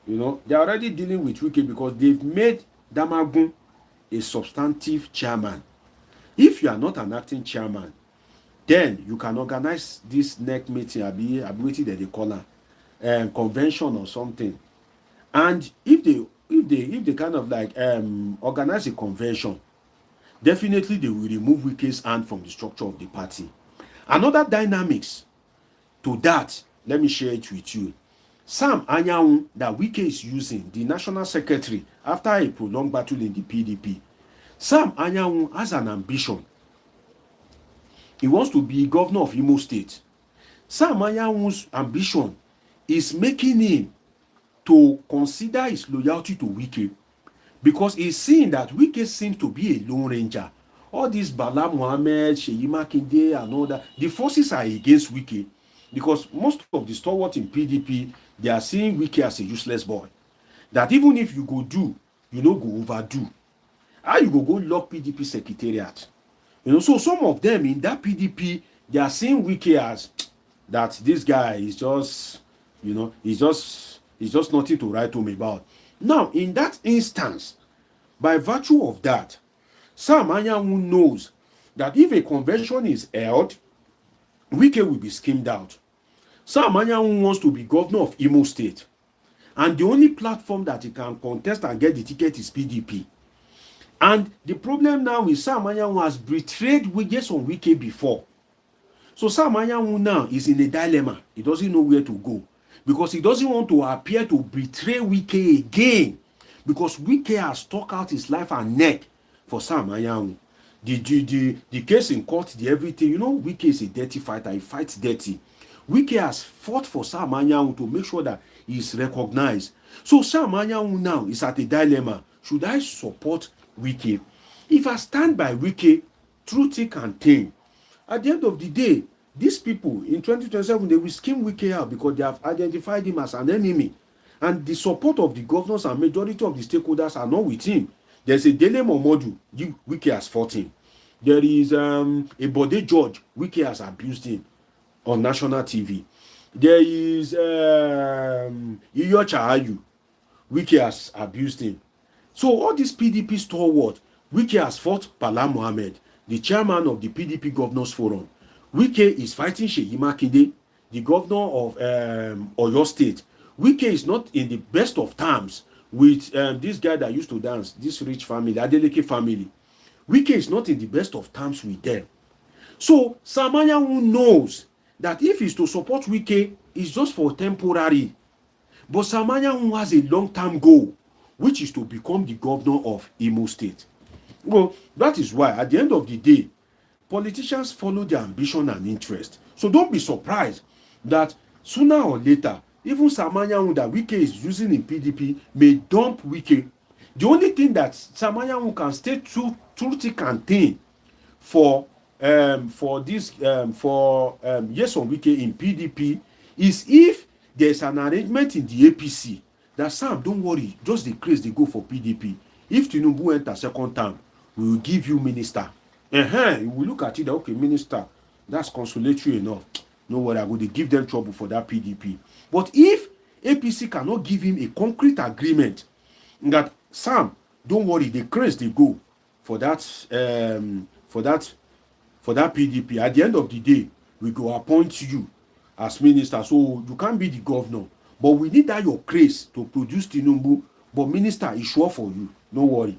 They are already dealing with Wike because they've made Damagun a substantive chairman. If you are not an acting chairman, then you can organize this next meeting, ability that they call a convention or something. And if they kind of like organize a convention, definitely they will remove Wike's hand from the structure of the party. Another dynamics to that, let me share it with you. Sam Anyanwu that Wike is using, the national secretary, after a prolonged battle in the PDP, Sam Anyanwu has an ambition. He wants to be governor of Imo State. Sam Anyanwu's ambition is making him to consider his loyalty to Wike, because he's seeing that Wike seems to be a lone ranger. All these Bala Mohammed, Sheyi Makinde, and all that, the forces are against Wike, because most of the stalwarts in PDP, they are seeing Wike as a useless boy. That even if you go do, go overdo. How you go lock PDP secretariat? So some of them in that PDP, they are seeing Wike as that this guy is just, he's just nothing to write home about. Now, in that instance, by virtue of that, Sam Anyanwu knows that if a convention is held, Wike will be skimmed out. Sam Anyanwu wants to be governor of Imo State. And the only platform that he can contest and get the ticket is PDP. And the problem now is Sam Anyanwu has betrayed wages on Wike before. So Sam Anyanwu now is in a dilemma. He doesn't know where to go, because he doesn't want to appear to betray Wike again, because Wike has stuck out his life and neck for Sam Anyanwu. The case in court, the everything, Wike is a dirty fighter. He fights dirty. Wike has fought for Sam Anyanwu to make sure that he is recognized. So Sam Anyanwu now is at a dilemma. Should I support Wike? If I stand by Wike through thick and thin, at the end of the day, these people in 2027, they will skim Wike out because they have identified him as an enemy. And the support of the governors and majority of the stakeholders are not with him. There's a Dele Momodu, Wike has fought him. There is a Bode George, Wike has abused him on national TV. There is Iyo Chahayu, Wike has abused him. So all these PDP stalwart, Wike has fought Bala Mohammed, the chairman of the PDP Governors Forum. Wike is fighting Sheyi Makinde, the governor of Oyo State. Wike is not in the best of terms with this guy that used to dance, this rich family, Adeleke family. Wike is not in the best of terms with them. So Sam Anyanwu knows that if he's to support Wike, it's just for temporary. But Samanyahu has a long-term goal, which is to become the governor of Imo State. Well, that is why at the end of the day, politicians follow their ambition and interest. So don't be surprised that sooner or later, even Samanyahu that Wike is using in PDP may dump Wike. The only thing that Samanyahu can stay through thick and thin for this yes on Wike in PDP is if there's an arrangement in the APC that Sam, don't worry, just the craze they go for PDP. If Tinubu enter second term, we will give you minister. We look at it that okay, minister, that's consolatory enough. No worry, I'm going to give them trouble for that PDP. But if APC cannot give him a concrete agreement that Sam, don't worry, the craze they go for that PDP. At the end of the day, we go appoint you as minister, so you can't be the governor. But we need that your craze to produce Tinubu. But minister is sure for you. No worry.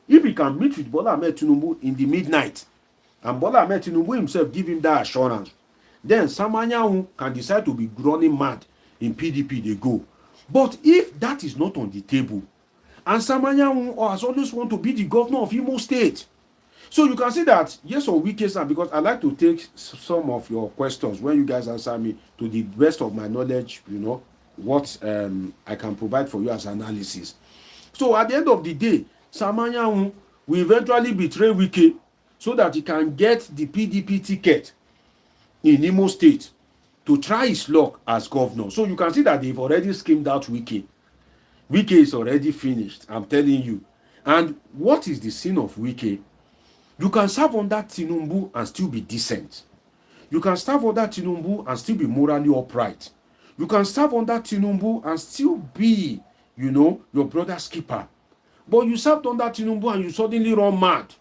If he can meet with Bola Tinubu in the midnight, and Bola Tinubu himself give him that assurance, then Samanyahu can decide to be running mad in PDP. They go. But if that is not on the table, and Samanyahu has always want to be the governor of Imo State, so you can see that yes or Wike, sir, because I like to take some of your questions when you guys answer me to the best of my knowledge, what I can provide for you as analysis. So at the end of the day, Samanyahu will eventually betray Wike so that he can get the PDP ticket in Imo State to try his luck as governor. So you can see that they've already schemed out Wike. Wike is already finished, I'm telling you. And what is the sin of Wike? You can serve under Tinubu and still be decent. You can serve under Tinubu and still be morally upright. You can serve under Tinubu and still be, your brother's keeper. But you served under Tinubu and you suddenly run mad.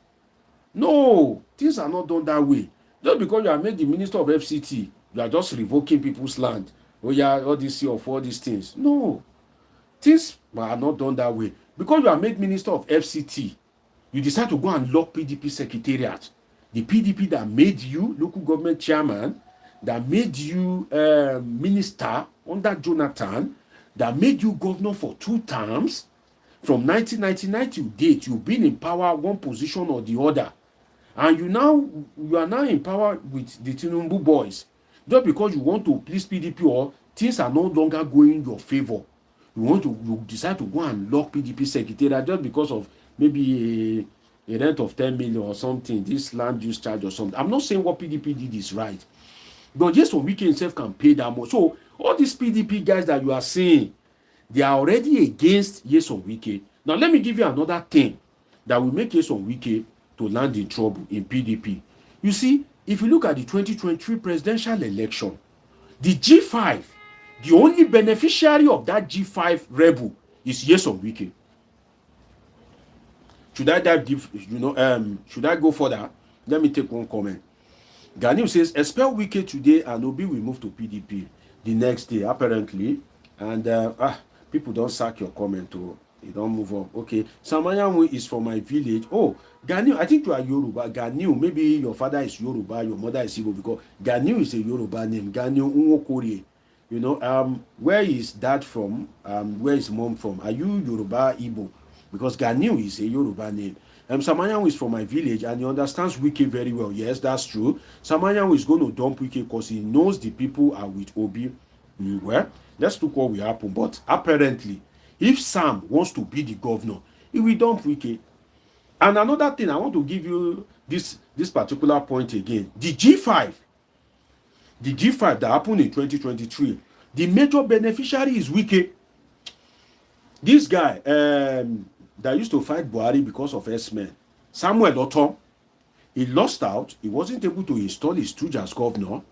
No, things are not done that way. Just because you are made the minister of FCT, you are just revoking people's land. Oh yeah, all this of all these things. No, things are not done that way. Because you are made minister of FCT, you decide to go and lock PDP secretariat. The PDP that made you local government chairman, that made you minister under Jonathan, that made you governor for 2 terms, from 1999 to date, you've been in power one position or the other. And you are now in power with the Tinubu boys. Just because you want to please PDP or things are no longer going in your favor. You decide to go and lock PDP secretariat just because of maybe a rent of 10 million or something, this land use charge or something. I'm not saying what PDP did is right. But just so Wike himself can pay that much. So all these PDP guys that you are seeing, they are already against Nyesom Wike. Now let me give you another thing that will make Nyesom Wike to land in trouble in PDP. You see, if you look at the 2023 presidential election, the G5, the only beneficiary of that G5 rebel is Nyesom Wike. Should I dive deep? Should I go further? Let me take one comment. Ganiu says, expel Wike today and Obi will move to PDP the next day, apparently. And people don't sack your comment, you don't move up. Okay, Samanyahu is from my village. Oh, Ganiu, I think you are Yoruba. Ganiu, maybe your father is Yoruba, your mother is Igbo, because Ganiu is a Yoruba name. Ganiu Unwokori. Where is dad from? Where is mom from? Are you Yoruba, Igbo? Because Ganiu is a Yoruba name. Samanyahu is from my village and he understands Wike very well. Yes, that's true. Samanyahu is going to dump Wike because he knows the people are with Obi. Well, let's look what will happen. But apparently, if Sam wants to be the governor, he will dump Wike. And another thing, I want to give you this particular point again. The G5 that happened in 2023, the major beneficiary is Wike. This guy that used to fight Buhari because of S-Men, Samuel Otom, he lost out. He wasn't able to install his stooge as governor.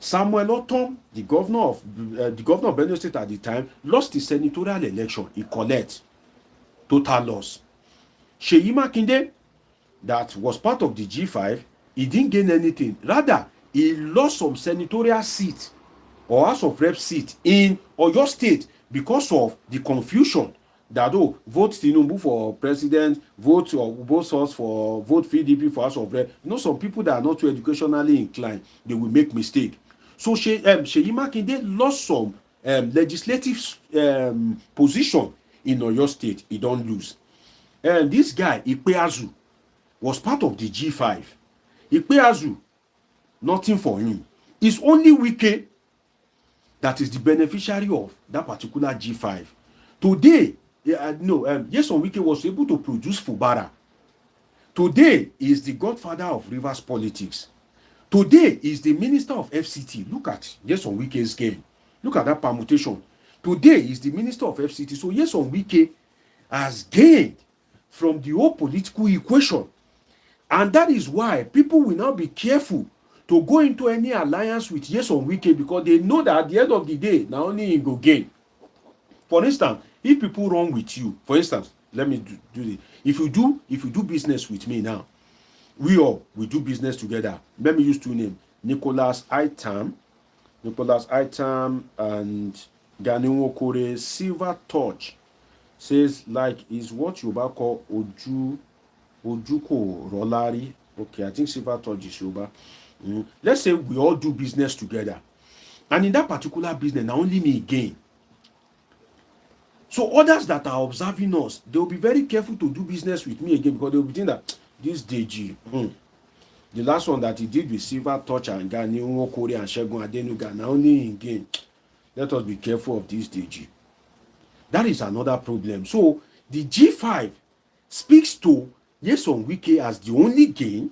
Samuel Otom, the governor of Benue State at the time, lost his senatorial election. He collect total loss. Seyi Makinde, that was part of the G5, he didn't gain anything. Rather, he lost some senatorial seat or House of Rep seat in Oyo State because of the confusion that vote Tinubu for president, vote source for vote PDP for House of Rep. Some people that are not too educationally inclined, they will make mistake. So Seyi Makinde lost some legislative position in Oyo State, he don't lose. And this guy, Ipeazu, was part of the G5. Ipeazu, nothing for him. It's only Wike that is the beneficiary of that particular G5. Today, Nyesom Wike was able to produce Fubara. Today, he is the godfather of Rivers politics. Today, he is the minister of FCT. Look at Nyesom Wike's game. Look at that permutation. Today, he is the minister of FCT. So Nyesom Wike has gained from the whole political equation. And that is why people will now be careful to go into any alliance with Nyesom Wike, because they know that at the end of the day, now only he go gain. For instance, if people run with you, for instance, let me do this. If you do business with me now, we do business together. Let me use two names: Nicholas Itam and Ganiwo Kore. Silver Touch says like is what Yoruba call Ojuko Rolari. Okay, I think Silver Touch is Yoruba. Let's say we all do business together, and in that particular business, now only me gain. So others that are observing us, they will be very careful to do business with me again, because they will be thinking that this DG, the last one that he did with Silver Touch and Gani Nwokore and Shegun Adenuga, now only in gain. Let us be careful of this DG. That is another problem. So the G5 speaks to Nyesom Wike as the only gain.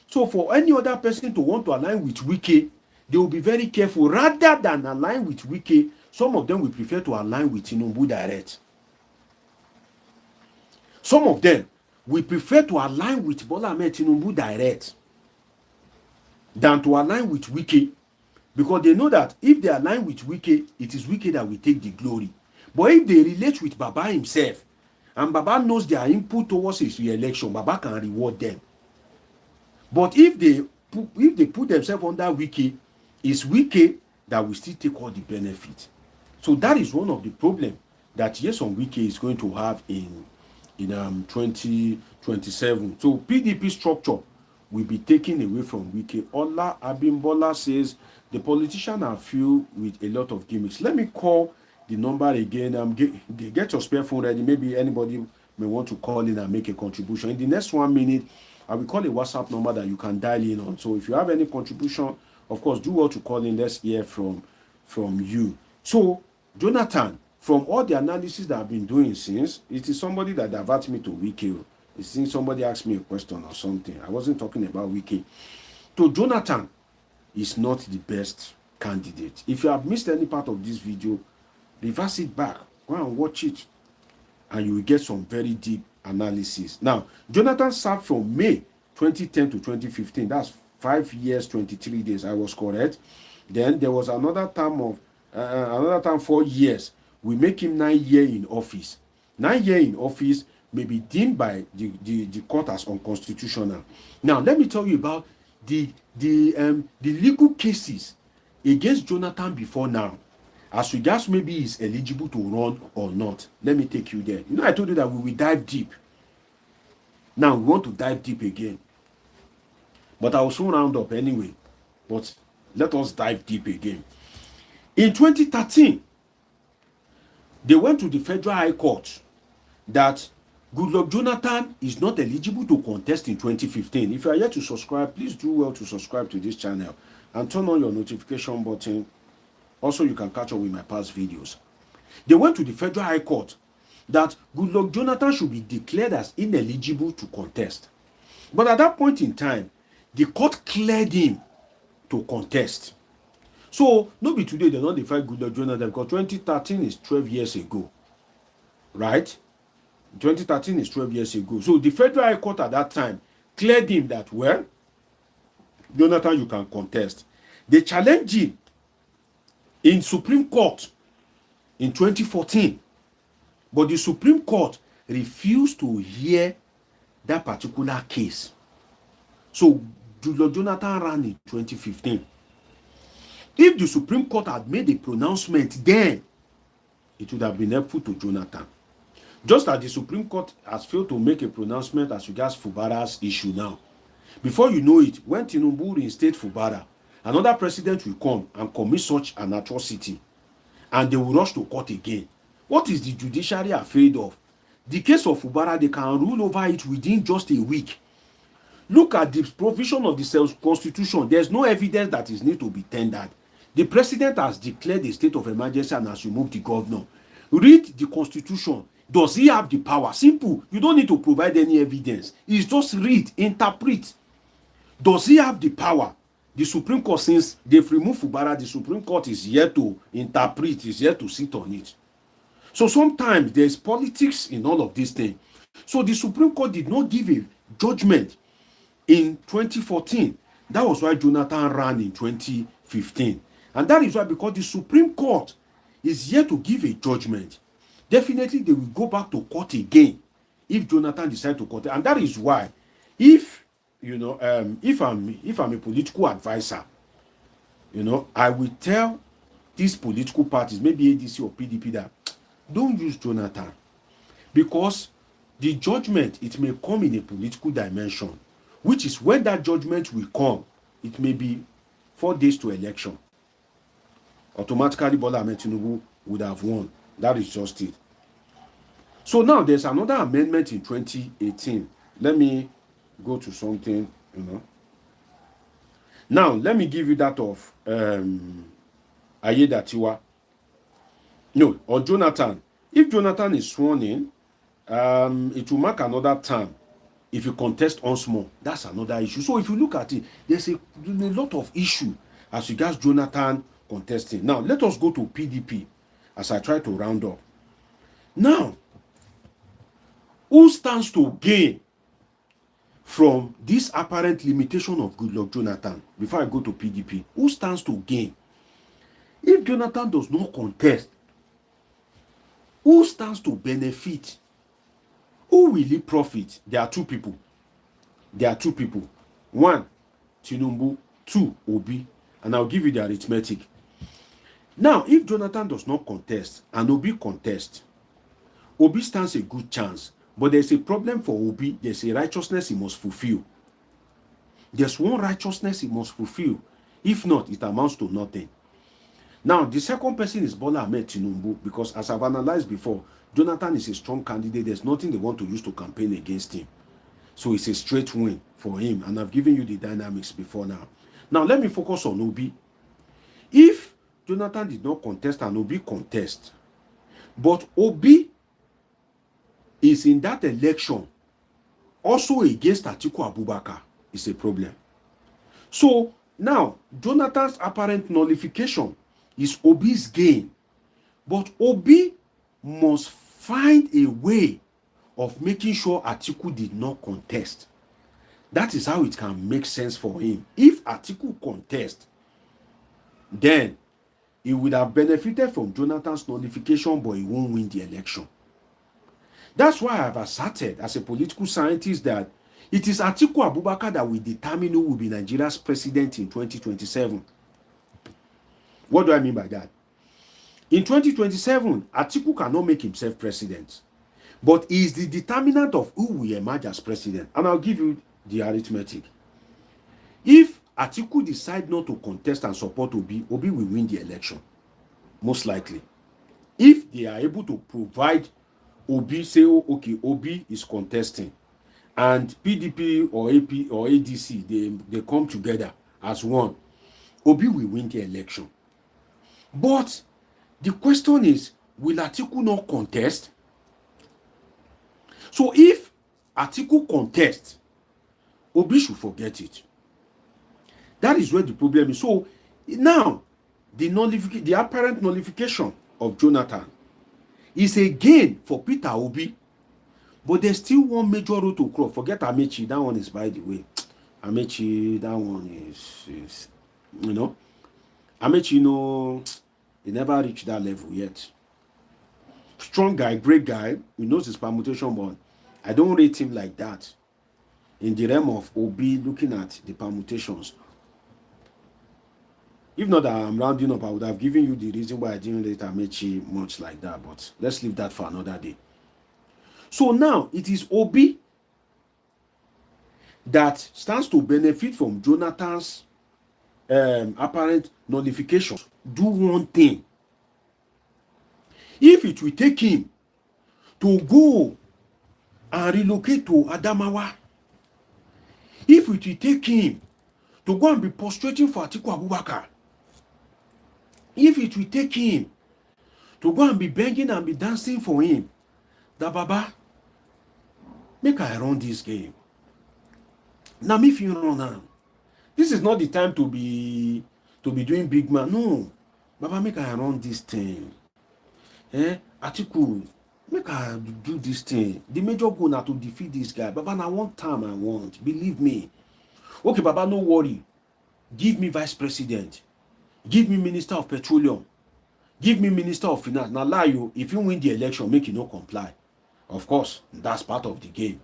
So for any other person to want to align with Wike, they will be very careful. Rather than align with Wike, some of them will prefer to align with Tinubu direct. Some of them will prefer to align with Bola Tinubu direct than to align with Wike, because they know that if they align with Wike, it is Wike that will take the glory. But if they relate with Baba himself, and Baba knows their input towards his re-election, Baba can reward them. But if they put themselves under Wike, it's Wike that will still take all the benefit. So that is one of the problems that Nyesom Wike is going to have in 2027. So PDP structure will be taken away from Wike. Ola Abimbola says the politicians are filled with a lot of gimmicks. Let me call the number again. Get your spare phone ready. Maybe anybody may want to call in and make a contribution. In the next 1 minute, I will call a WhatsApp number that you can dial in on. So if you have any contribution, of course, do well to call in. Let's hear from you. So Jonathan, from all the analysis that I've been doing since, it is somebody that diverts me to Wike. It seems somebody asked me a question or something. I wasn't talking about Wike. So Jonathan is not the best candidate. If you have missed any part of this video, reverse it back. Go and watch it, and you will get some very deep analysis. Now, Jonathan served from May 2010 to 2015. That's 5 years, 23 days. I was correct. Then there was another term 4 years. We make him 9 years in office. 9 years in office may be deemed by the court as unconstitutional. Now, let me tell you about the legal cases against Jonathan before now, as regards maybe he's eligible to run or not. Let me take you there. You know, I told you that we will dive deep. Now, we want to dive deep again. But I will soon round up anyway. But let us dive deep again. In 2013, they went to the Federal High Court that Goodluck Jonathan is not eligible to contest in 2015. If you are yet to subscribe, please do well to subscribe to this channel and turn on your notification button. Also, you can catch up with my past videos. They went to the Federal High Court that Goodluck Jonathan should be declared as ineligible to contest. But at that point in time, the court cleared him to contest. So, no be today, they don't defy Goodluck Jonathan, because 2013 is 12 years ago. Right? 2013 is 12 years ago. So, the Federal High Court at that time cleared him that, well, Jonathan, you can contest. They challenged him in Supreme Court in 2014. But the Supreme Court refused to hear that particular case. So, Goodluck Jonathan ran in 2015. If the Supreme Court had made a pronouncement then, it would have been helpful to Jonathan. Just as the Supreme Court has failed to make a pronouncement as regards Fubara's issue now. Before you know it, when Tinubu reinstates Fubara, another president will come and commit such an atrocity. and they will rush to court again. What is the judiciary afraid of? The case of Ubara, they can rule over it within just a week. Look at the provision of the constitution. There's no evidence that is need to be tendered. The president has declared a state of emergency and has removed the governor. Read the constitution. Does he have the power? Simple. You don't need to provide any evidence. It's just read, interpret. Does he have the power? The Supreme Court, since they've removed Ubara, the Supreme Court is here to interpret, is here to sit on it. So sometimes there's politics in all of these things. So the Supreme Court did not give a judgment in 2014. That was why Jonathan ran in 2015. And that is why, because the Supreme Court is here to give a judgment, definitely they will go back to court again if Jonathan decides to court. And that is why, if if I'm a political advisor, I will tell these political parties, maybe ADC or PDP, that don't use Jonathan, because the judgment, it may come in a political dimension, which is when that judgment will come, it may be 4 days to election. Automatically, Bola Tinubu would have won. That is just it. So now there's another amendment in 2018. Let me go to something, Now, let me give you that of Ayedatiwa. No, or Jonathan. If Jonathan is sworn in, it will mark another term. If you contest once more, that's another issue. So if you look at it, there's a lot of issue as regards Jonathan contesting. Now, let us go to PDP as I try to round up. Now, who stands to gain from this apparent limitation of Goodluck Jonathan? Before I go to PDP, who stands to gain? If Jonathan does not contest, who stands to benefit? Who will he profit? There are two people. One, Tinubu. Two, Obi. And I'll give you the arithmetic. Now, if Jonathan does not contest and Obi contests, Obi stands a good chance. But there's a problem for Obi. There's a righteousness he must fulfill. There's one righteousness he must fulfill. If not, it amounts to nothing. Now, the second person is Bola Tinubu, because as I've analyzed before, Jonathan is a strong candidate. There's nothing they want to use to campaign against him. So it's a straight win for him. And I've given you the dynamics before now. Now, let me focus on Obi. If Jonathan did not contest and Obi contests, but Obi is in that election also against Atiku Abubakar, is a problem. So now, Jonathan's apparent nullification is Obi's gain. But Obi must find a way of making sure Atiku did not contest. That is how it can make sense for him. If Atiku contests, then he would have benefited from Jonathan's nullification, but he won't win the election. That's why I have asserted as a political scientist that it is Atiku Abubakar that will determine who will be Nigeria's president in 2027. What do I mean by that? In 2027, Atiku cannot make himself president, but he is the determinant of who will emerge as president. And I'll give you the arithmetic. If Atiku decides not to contest and support Obi, Obi will win the election, most likely. If they are able to provide Obi, say, oh, okay, Obi is contesting, and PDP or AP or ADC, they come together as one, Obi will win the election. But the question is, will Atiku not contest? So if Atiku contests, Obi should forget it. That is where the problem is. So now, the apparent nullification of Jonathan is a gain for Peter Obi, but there's still one major road to cross. Forget Amechi, that one is, by the way. Amechi, that one is Amechi, he never reached that level yet. Strong guy, great guy, he knows his permutation, but I don't rate him like that. In the realm of Obi, looking at the permutations. If not that I'm rounding up, I would have given you the reason why I didn't rate Amechi much like that, but let's leave that for another day. So now, it is Obi that stands to benefit from Jonathan's apparent nullification. Do one thing. If it will take him to go and relocate to Adamawa, if it will take him to go and be prostrating for Atiku Abubakar, if it will take him to go and be begging and be dancing for him, that Baba, make I run this game. Now, if you run now, this is not the time to be doing big man. No, Baba, make I run this thing. Atiku, make I do this thing. The major goal now to defeat this guy. Baba, now one time I want. Believe me. Okay, Baba, no worry. Give me vice president. Give me minister of petroleum. Give me minister of finance. Now lie you, if you win the election, make you no comply. Of course, that's part of the game.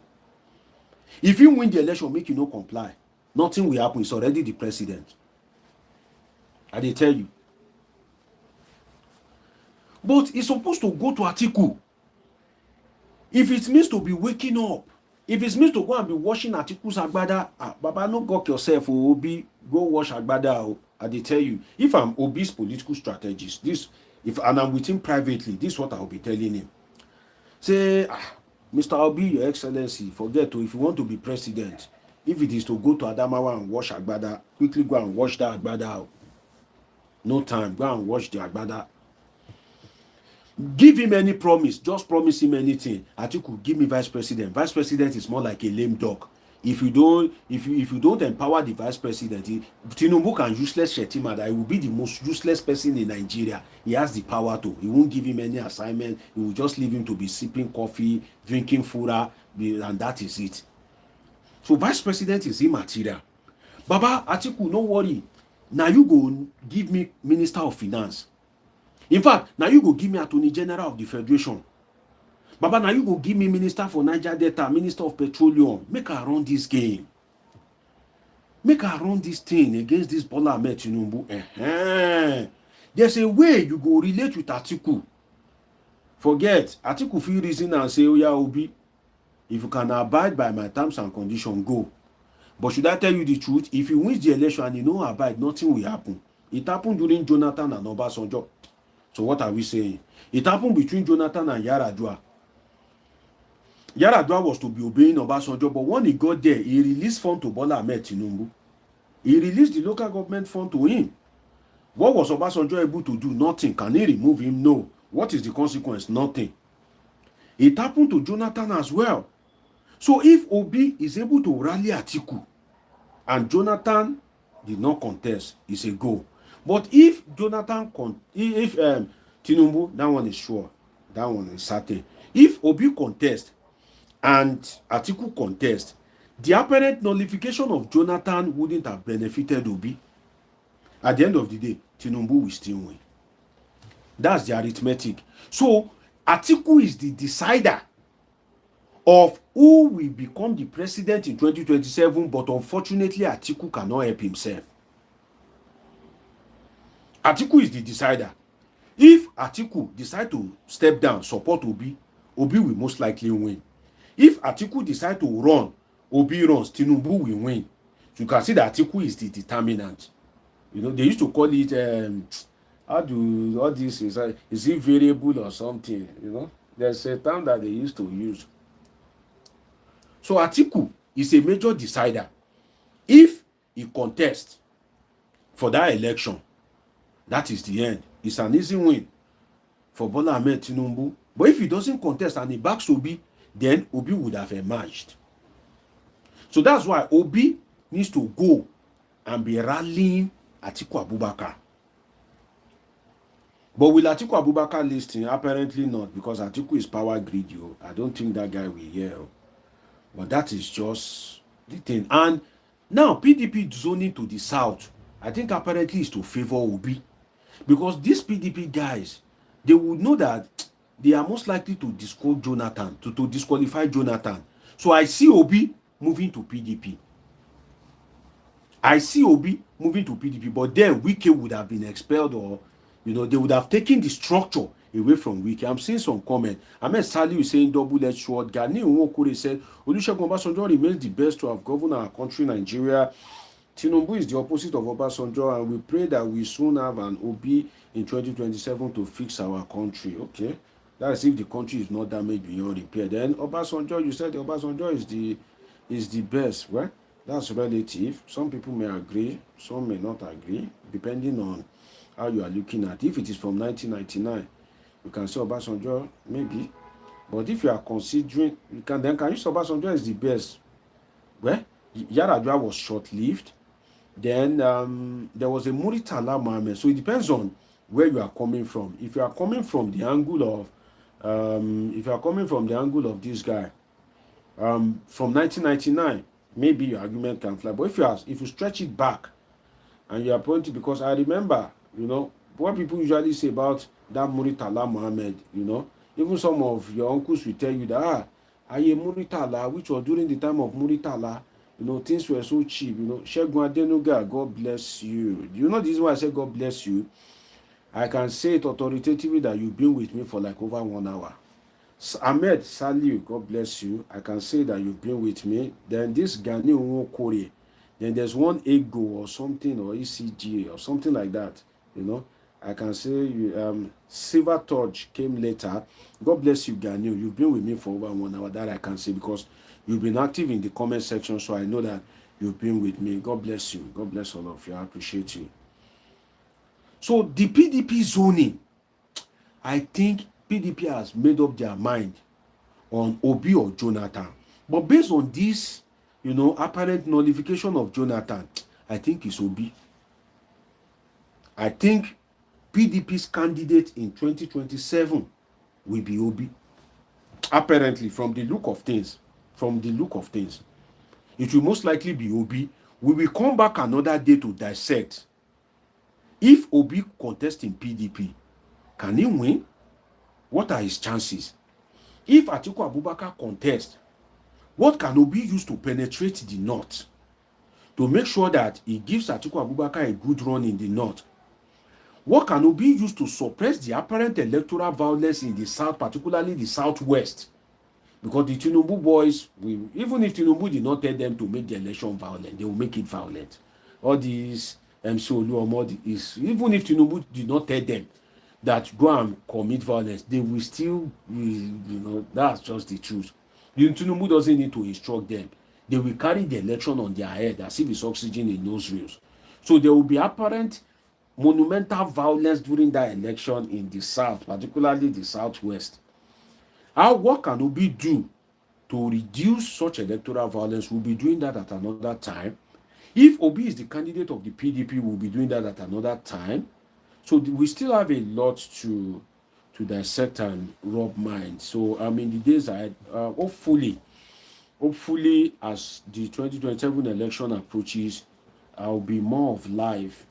If you win the election, make you no comply. Nothing will happen. It's already the president. I dey tell you. But it's supposed to go to Atiku. If it means to be waking up, if it means to go and be washing Atiku's agbada, Baba, no gawk yourself, Obi, go wash agbada. I dey tell you, if I'm Obi's political strategist, and I'm with him privately, this is what I will be telling him. Say, Mr. Obi, Your Excellency, forget to, if you want to be president, if it is to go to Adamawa and wash agbada, quickly go and wash that agbada out. No time, go and wash the agbada. Give him any promise, just promise him anything. Atiku, give me vice president. Vice president is more like a lame dog. If you don't empower the vice president, Tinubu can useless Shetima, that he will be the most useless person in Nigeria. He has the power to. He won't give him any assignment. He will just leave him to be sipping coffee, drinking fura, and that is it. So vice president is immaterial. Baba, Atiku, no worry. Now you go give me minister of finance. In fact, now you go give me attorney general of the federation. Baba, now you go give me minister for Niger Delta, minister of petroleum. Make her run this game. Make her run this thing against this Bola Tinubu. There's a way you go relate with Atiku. Forget, Atiku feel reason and say, oh yeah, Obi, if you can abide by my terms and conditions, go. But should I tell you the truth? If you win the election and you don't abide, nothing will happen. It happened during Jonathan and Obasanjo. So what are we saying? It happened between Jonathan and Yaradua. Yaradua was to be obeying Obasanjo, but when he got there, he released fund to Bola Tinubu. He released the local government fund to him. What was Obasanjo able to do? Nothing. Can he remove him? No. What is the consequence? Nothing. It happened to Jonathan as well. So if Obi is able to rally Atiku and Jonathan did not contest, it's a go. But if Tinubu, that one is sure. That one is certain. If Obi contest and Atiku contest, the apparent nullification of Jonathan wouldn't have benefited Obi. At the end of the day, Tinubu will still win. That's the arithmetic. So Atiku is the decider of who will become the president in 2027, but unfortunately Atiku cannot help himself. Atiku is the decider. If Atiku decide to step down, support Obi, Obi will most likely win. If Atiku decide to run, Obi runs, Tinubu will win. So you can see that Atiku is the determinant. You know, they used to call it, how do all this, is it variable or something? You know, there's a term that they used to use. So Atiku is a major decider. If he contests for that election, that is the end. It's an easy win for Bola Tinubu. But if he doesn't contest and he backs Obi, then Obi would have emerged. So that's why Obi needs to go and be rallying Atiku Abubakar. But will Atiku Abubakar listen? Apparently not, because Atiku is power greedy. I don't think that guy will hear. But that is just the thing. And now PDP zoning to the south, I think apparently is to favor Obi. Because these PDP guys, they would know that they are most likely to disqualify Jonathan, to disqualify Jonathan. So I see Obi moving to PDP. I see Obi moving to PDP, but then Wike would have been expelled, or, you know, they would have taken the structure away from Wike. I'm seeing some comment. Ahmed Saliu is saying double-edged sword. Gani Nwokore said, Olusegun Obasanjo remains the best to have governed our country, Nigeria, Tinubu is the opposite of Obasanjo, and we pray that we soon have an Obi in 2027 to fix our country. Okay, that's if the country is not damaged beyond repair. Then Obasanjo, you said Obasanjo is the best. Well, that's relative. Some people may agree, some may not agree, depending on how you are looking at. If it is from 1999, you can say Obasanjo maybe, but if you are considering, you can you say Obasanjo is the best. Well, Yaradua was short-lived. Then there was a Muritala Mohammed. So it depends on where you are coming from. If you are coming from the angle of this guy from 1999, maybe your argument can fly. But if you stretch it back and you are pointing, because I remember, what people usually say about that Muritala Mohammed, even some of your uncles will tell you that Aye Muritala, which was during the time of Muritala, things were so cheap. Shegun Adenuga, God bless you. Do you know this is why I say God bless you? I can say it authoritatively that you've been with me for like over 1 hour. Ahmed Saliu, God bless you. I can say that you've been with me. Then this Gani Kore. Then there's one Ego or something, or ECGA or something like that. I can say you, Silver Touch came later. God bless you, Gani. You've been with me for over 1 hour. That I can say because you've been active in the comment section, so I know that you've been with me. God bless you. God bless all of you. I appreciate you. So the PDP zoning, I think PDP has made up their mind on Obi or Jonathan. But based on this, apparent nullification of Jonathan, I think it's Obi. I think PDP's candidate in 2027 will be Obi. Apparently, from the look of things, it will most likely be Obi. We will come back another day to dissect. If Obi contests in PDP, can he win? What are his chances? If Atiku Abubakar contests, what can Obi use to penetrate the north? To make sure that he gives Atiku Abubakar a good run in the north. What can Obi use to suppress the apparent electoral violence in the south, particularly the southwest? Because the Tinubu boys, even if Tinubu did not tell them to make the election violent, they will make it violent. All these MC Oluomo is, even if Tinubu did not tell them that go and commit violence, they will still, that's just the truth. Tinubu doesn't need to instruct them. They will carry the election on their head as if it's oxygen in nose-reels. So there will be apparent monumental violence during that election in the south, particularly the southwest. What can Obi do to reduce such electoral violence? We'll be doing that at another time. If Obi is the candidate of the PDP, we'll be doing that at another time. So we still have a lot to dissect and rub minds. So in the days ahead, hopefully, as the 2027 election approaches, I'll be more of live,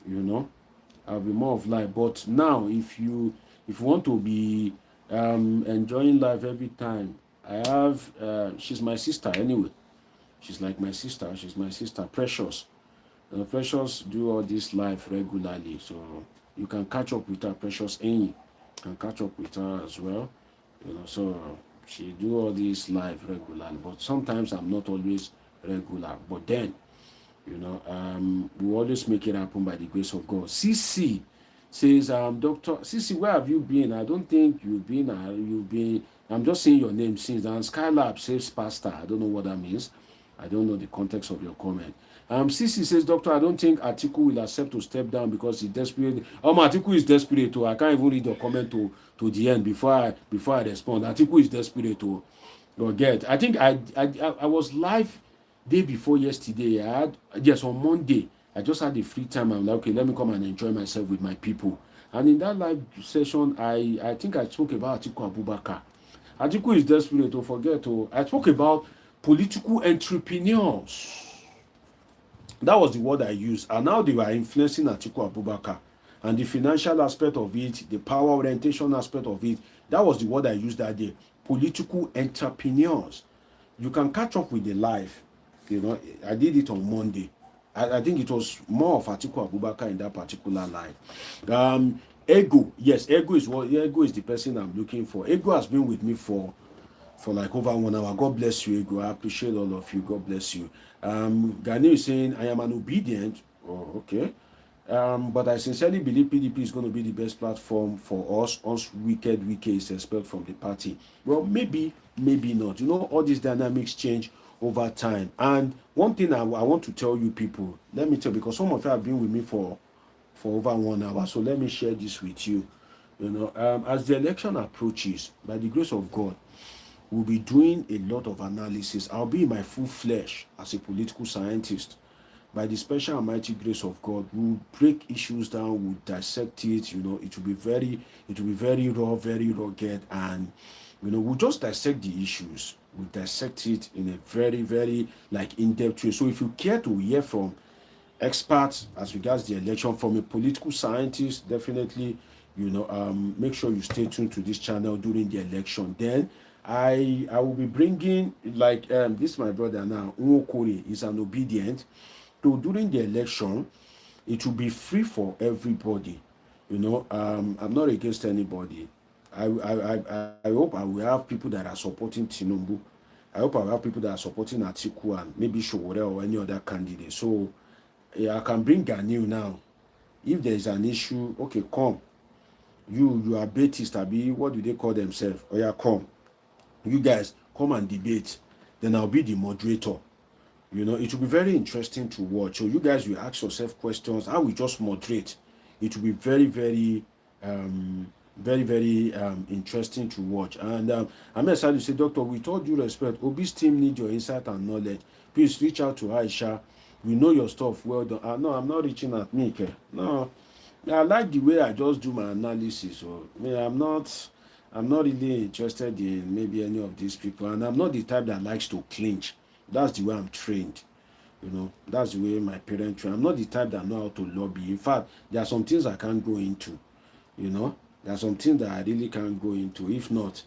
I'll be more of live. But now, if you want to be enjoying life every time, I have she's my sister anyway. She's like my sister. She's my sister, Precious. Precious do all this live regularly, so you can catch up with her. Precious Amy can catch up with her as well. So she do all this live regularly, but sometimes I'm not always regular. But then, we always make it happen by the grace of God. CC says, Doctor CC, where have you been? I don't think you've been. I'm just saying your name since. And Skylab says pastor. I don't know what that means. I don't know the context of your comment. CC says, Doctor, I don't think Atiku will accept to step down because he's desperate. Atiku is desperate too. I can't even read your comment to the end before I respond. Atiku is desperate to get. I think I was live day before yesterday. On Monday. I just had a free time. I'm like, okay, let me come and enjoy myself with my people. And in that live session, I think I spoke about Atiku Abubakar. Atiku is desperate to forget. I spoke about political entrepreneurs. That was the word I used. And now they were influencing Atiku Abubakar. And the financial aspect of it, the power orientation aspect of it, that was the word I used that day. Political entrepreneurs. You can catch up with the live. I did it on Monday. I think it was more of Atiku Abubakar in that particular live. Ego. Yes, Ego is the person I'm looking for. Ego has been with me for for like over 1 hour. God bless you, Ego. I appreciate all of you. God bless you. Gani is saying, I am an obedient. Oh, okay. But I sincerely believe PDP is going to be the best platform for us once Wike is expelled from the party. Well, maybe not. All these dynamics change over time. And one thing I want to tell you people, let me tell, because some of you have been with me for over 1 hour, so let me share this with you. As the election approaches, by the grace of God, we'll be doing a lot of analysis. I'll be in my full flesh as a political scientist. By the special and mighty grace of God, we'll break issues down, we'll dissect it. It will be very raw, very rugged, and we'll just dissect the issues. We'll dissect it in a very, very in-depth way. So if you care to hear from experts as regards the election, from a political scientist, definitely, make sure you stay tuned to this channel during the election. Then I will be bringing, this my brother now, Nwokori, is an obedient. So during the election, it will be free for everybody. I'm not against anybody. I hope I will have people that are supporting Tinubu. I hope I will have people that are supporting Atiku and maybe Showore or any other candidate. So I can bring Ganil now. If there is an issue, okay, come. You are Betis, Tabi, what do they call themselves? Oh yeah, come. You guys come and debate. Then I'll be the moderator. It will be very interesting to watch. So you guys will ask yourself questions. I will just moderate. It will be very, very, very, very interesting to watch. And I'm excited to say, Doctor, with all due respect, Obi's team need your insight and knowledge. Please reach out to Aisha. We know your stuff well done. No, I'm not reaching at me. Okay? No, I like the way I just do my analysis. So I'm not really interested in maybe any of these people, and I'm not the type that likes to clinch. That's the way I'm trained. That's the way my parents train. I'm not the type that know how to lobby. In fact, there are some things I can't go into. There are some things that I really can't go into. If not,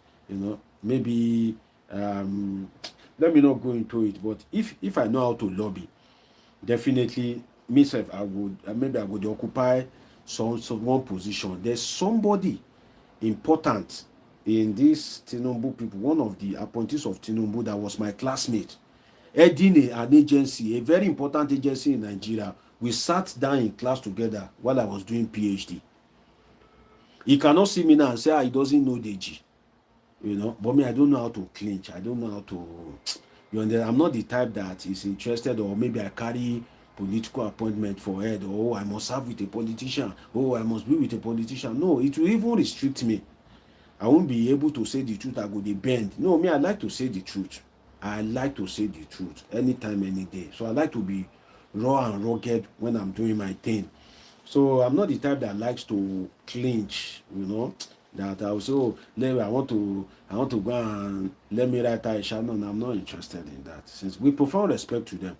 maybe let me not go into it. But if I know how to lobby, definitely myself, I would occupy some one position. There's somebody important in this Tinubu people, one of the appointees of Tinubu that was my classmate, heading an agency, a very important agency in Nigeria. We sat down in class together while I was doing PhD. He cannot see me now and say he doesn't know Deji. But me, I don't know how to clinch. I don't know how to, I'm not the type that is interested, or maybe I carry political appointment for head, or I must serve with a politician, I must be with a politician. No, it will even restrict me. I won't be able to say the truth. I go dey bend. No, me, I like to say the truth. I like to say the truth anytime, any day. So I like to be raw and rugged when I'm doing my thing. So I'm not the type that likes to clinch, that I also I want to go and let me write Aisha. No, I'm not interested in that. Since we profound respect to them.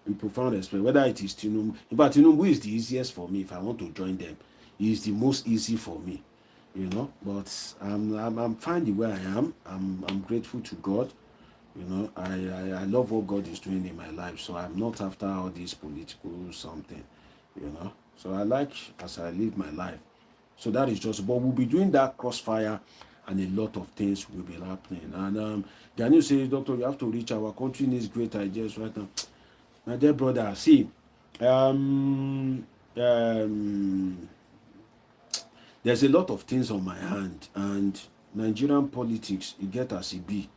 We profound respect, whether it is Tinubu. In fact, Tinubu is the easiest for me if I want to join them. He is the most easy for me. But I'm fine the way I am. I'm grateful to God. I love what God is doing in my life. So I'm not after all this political something. So I like as I live my life. So that is just. But we'll be doing that crossfire, and a lot of things will be happening. And Daniel says, Doctor, you have to reach our country needs great ideas right now. My dear brother, see, there's a lot of things on my hand, and Nigerian politics, you get as it be.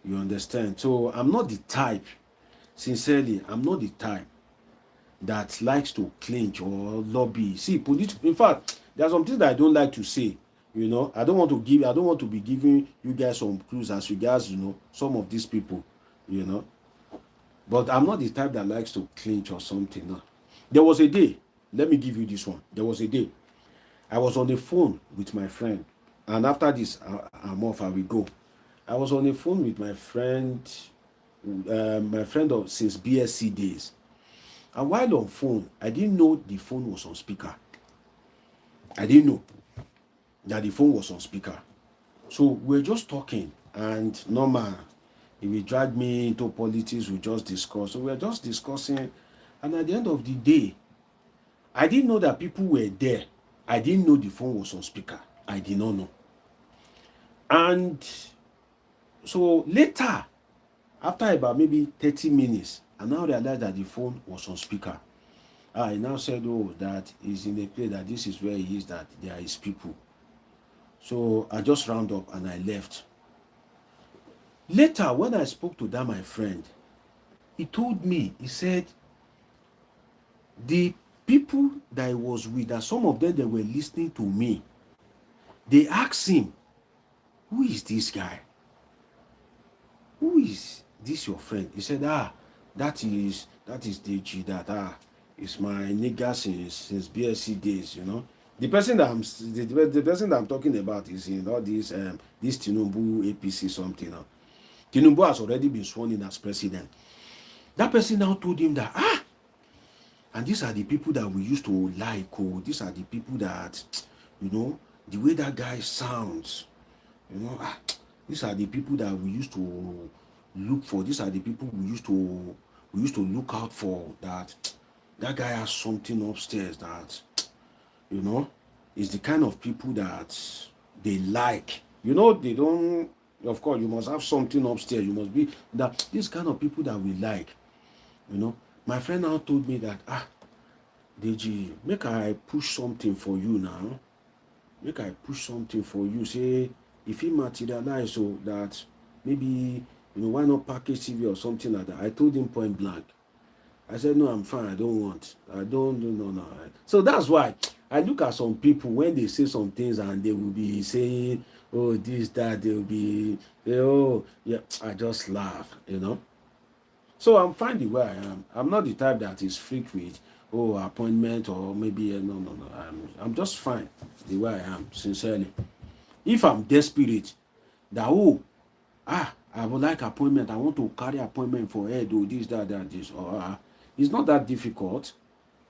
You understand? So I'm not the type, sincerely, I'm not the type that likes to clinch or lobby. See, in fact, there are some things that I don't like to say. I don't want to be giving you guys some clues as regards, some of these people, But I'm not the type that likes to clinch or something. No. There was a day, let me give you this one. There was a day I was on the phone with my friend, and after this, I'm off, I will go. I was on the phone with my friend of since BSc days. And while on phone, I didn't know the phone was on speaker. I didn't know that the phone was on speaker. So we're just talking, and normal, if he dragged me into politics, we just discuss. So we're just discussing, and at the end of the day, I didn't know that people were there. I didn't know the phone was on speaker. I did not know. And So later, after about maybe 30 minutes, I now realized that the phone was on speaker. I now said, oh, that is in a place, that this is where he is, that there is people. So I just round up and I left. Later, when I spoke to that my friend, he told me, he said, the people that I was with, that some of them, they were listening to me. They asked him, who is this guy? Who is this your friend? He said, that is DG, that is my nigga since BSc days, you know. The person that I'm talking about is in all this Tinubu APC something. Tinubu has already been sworn in as president. That person now told him that and these are the people that we used to like. Oh, these are the people that, you know, the way that guy sounds, you know, these are the people that we used to look for. These are the people we used to look out for. That guy has something upstairs that, you know, is the kind of people that they like. You know, they don't. Of course, you must have something upstairs. You must be that these kind of people that we like. You know, my friend now told me that DG, make I push something for you now. Make I push something for you. Say if he materialize, so that maybe, you know, why not package TV or something like that. I told him point blank. I said, no, I'm fine. I don't want. I don't do no. So that's why I look at some people when they say some things and they will be saying, oh, this, that, they'll be, oh, yeah, I just laugh, you know. So I'm fine the way I am. I'm not the type that is freaked with, oh, appointment or maybe, no. I'm just fine the way I am, sincerely. If I'm desperate, that, I would like appointment, I want to carry appointment for head, or this, that, this, or it's not that difficult.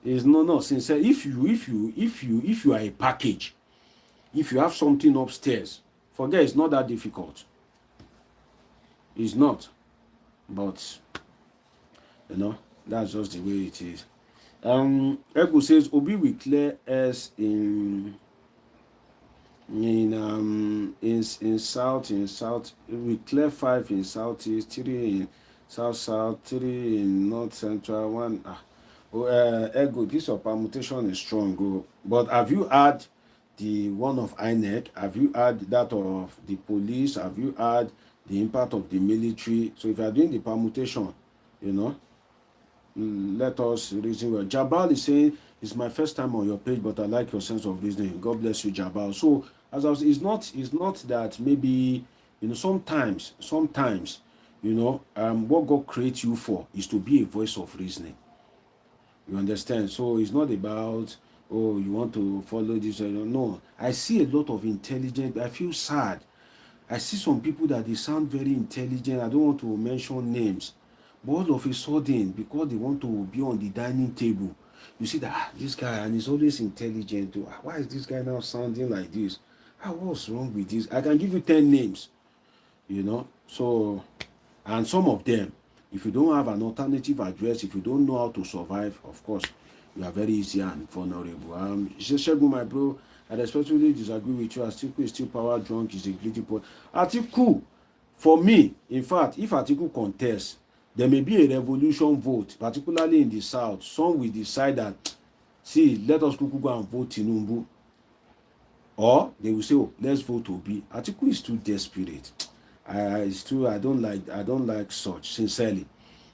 It's no, sincere. If you are a package, if you have something upstairs, forget, it's not that difficult. It's not. But you know, that's just the way it is. Ego says Obi will clear us in south, we clear 5 in southeast, 3 in south, 3 in north central, 1 Ego, this your permutation is strong. But have you had the one of INEC? Have you had that of the police? Have you had the impact of the military? So if you are doing the permutation, you know, let us reason well. Jabal is saying, it's my first time on your page, but I like your sense of reasoning. God bless you, Jabal. So as I was, it's not that maybe, you know, sometimes, you know, what God creates you for is to be a voice of reasoning. You understand? So it's not about, oh, you want to follow this. No, I see a lot of intelligent. I feel sad. I see some people that they sound very intelligent. I don't want to mention names. But all of a sudden, because they want to be on the dining table, you see that this guy, and he's always intelligent. Why is this guy now sounding like this? What's wrong with this? I can give you 10 names, you know. So, and some of them, if you don't have an alternative address, if you don't know how to survive, of course, you are very easy and vulnerable. Shegu, my bro, I respectfully disagree with you. Atiku is still power drunk. Is a guilty point. Atiku, for me, in fact, if Atiku contests, there may be a revolution vote, particularly in the south. Some will decide that, see, let us go and vote Tinubu. Or they will say, oh, let's vote Obi. Atiku is too desperate. I don't like such, sincerely.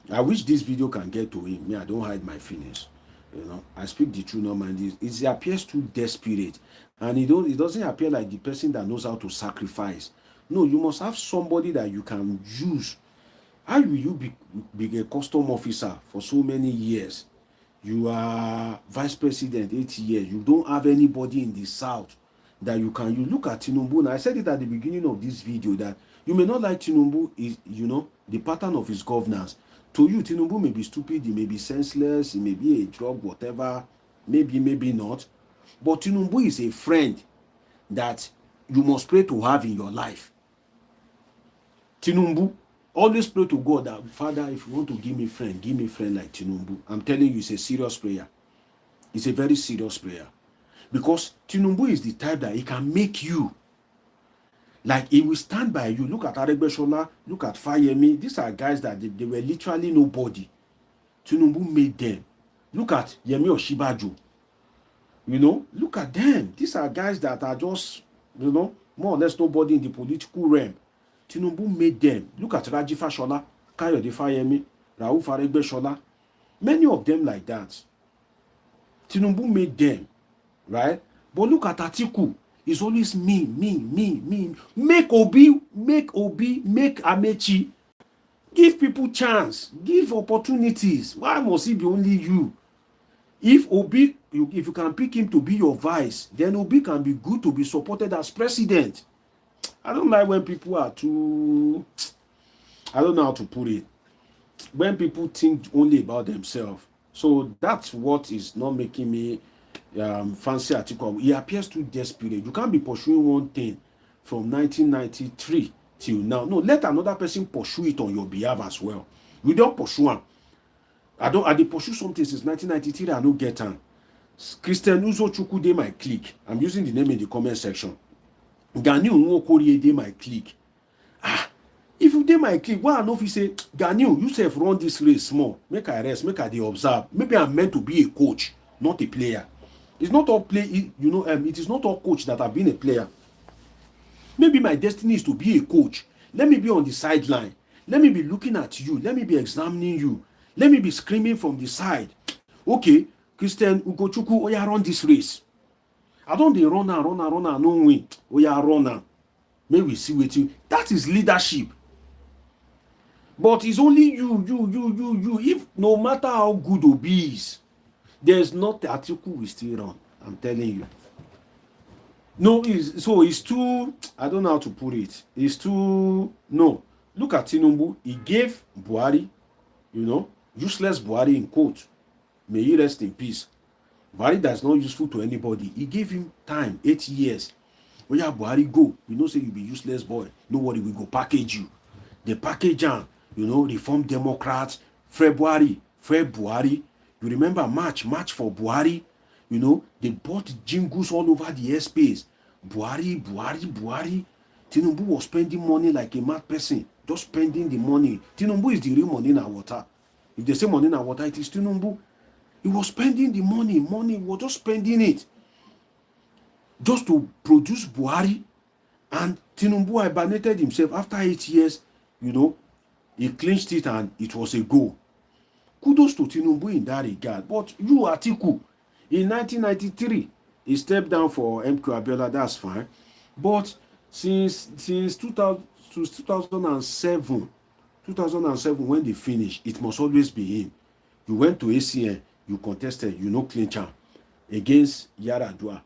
I wish this video can get to him. Me, I don't hide my feelings. You know, I speak the truth, no mind. It appears too desperate. And it doesn't appear like the person that knows how to sacrifice. No, you must have somebody that you can use. How will you be a custom officer for so many years? You are vice president 8 years. You don't have anybody in the south that you can. You look at Tinubu. And I said it at the beginning of this video that you may not like Tinubu, is, you know, the pattern of his governance. To you, Tinubu may be stupid, he may be senseless, he may be a drug, whatever, maybe not. But Tinubu is a friend that you must pray to have in your life. Tinubu, always pray to God that, Father, if you want to give me friend like Tinubu. I'm telling you, it's a serious prayer. It's a very serious prayer. Because Tinubu is the type that he can make you Like, he will stand by you. Look at Aregbesola, look at Fayemi. These are guys that they were literally nobody. Tinubu made them. Look at Yemi Oshibajo. You know, look at them. These are guys that are just, you know, more or less nobody in the political realm. Tinubu made them. Look at Raji Fashola, Kayode Fayemi, Rauf Aregbesola. Many of them like that. Tinubu made them, right? But look at Atiku. It's always me. Make Obi, make Amechi. Give people chance. Give opportunities. Why must it be only you? If Obi, if you can pick him to be your vice, then Obi can be good to be supported as president. I don't like when people are too, I don't know how to put it. When people think only about themselves. So that's what is not making me fancy Atiku. He appears too desperate. You can't be pursuing one thing from 1993 till now. No, let another person pursue it on your behalf as well. You don't pursue him. I dey pursue something since 1993. I don't get him. Christian Uzo Chukwu dey my clique. I'm using the name in the comment section. Ganiu Nwokori dey my clique. If you dey my clique, why I know if you say, Ganiu, you self run this race small. Make I rest, make I dey observe. Maybe I'm meant to be a coach, not a player. It's not all play, you know, it is not all coach that have been a player. Maybe my destiny is to be a coach. Let me be on the sideline. Let me be looking at you. Let me be examining you. Let me be screaming from the side. Okay, Christian Ugochukwu, oya run this race. I don't dey run and no win. Oya run am. May we see with you. That is leadership. But it's only you. If no matter how good Obi is, there's not Atiku will still run. I'm telling you. No, it's too, I don't know how to put it. It's too, no. Look at Tinubu. He gave Buhari, you know, useless Buhari in quote. May he rest in peace. Buhari that's not useful to anybody. He gave him time, 8 years. When you have Buhari go, you know, say you be useless boy. No worry, we go package you. They package him, you know, Reform Democrats, February. You remember March for Buhari. You know, they bought jingles all over the airspace. Buhari. Tinubu was spending money like a mad person. Just spending the money. Tinubu is the real money in our water. If they say money in our water, it is Tinubu. He was spending the money. He was just spending it. Just to produce Buhari. And Tinubu hibernated himself after 8 years. You know, he clinched it and it was a go. Kudos to Tinubu in that regard. But you, Atiku, in 1993, he stepped down for MQ Abiola, that's fine. But since 2007, when they finished, it must always be him. You went to ACN, you contested, you know, clincher against Yaradua.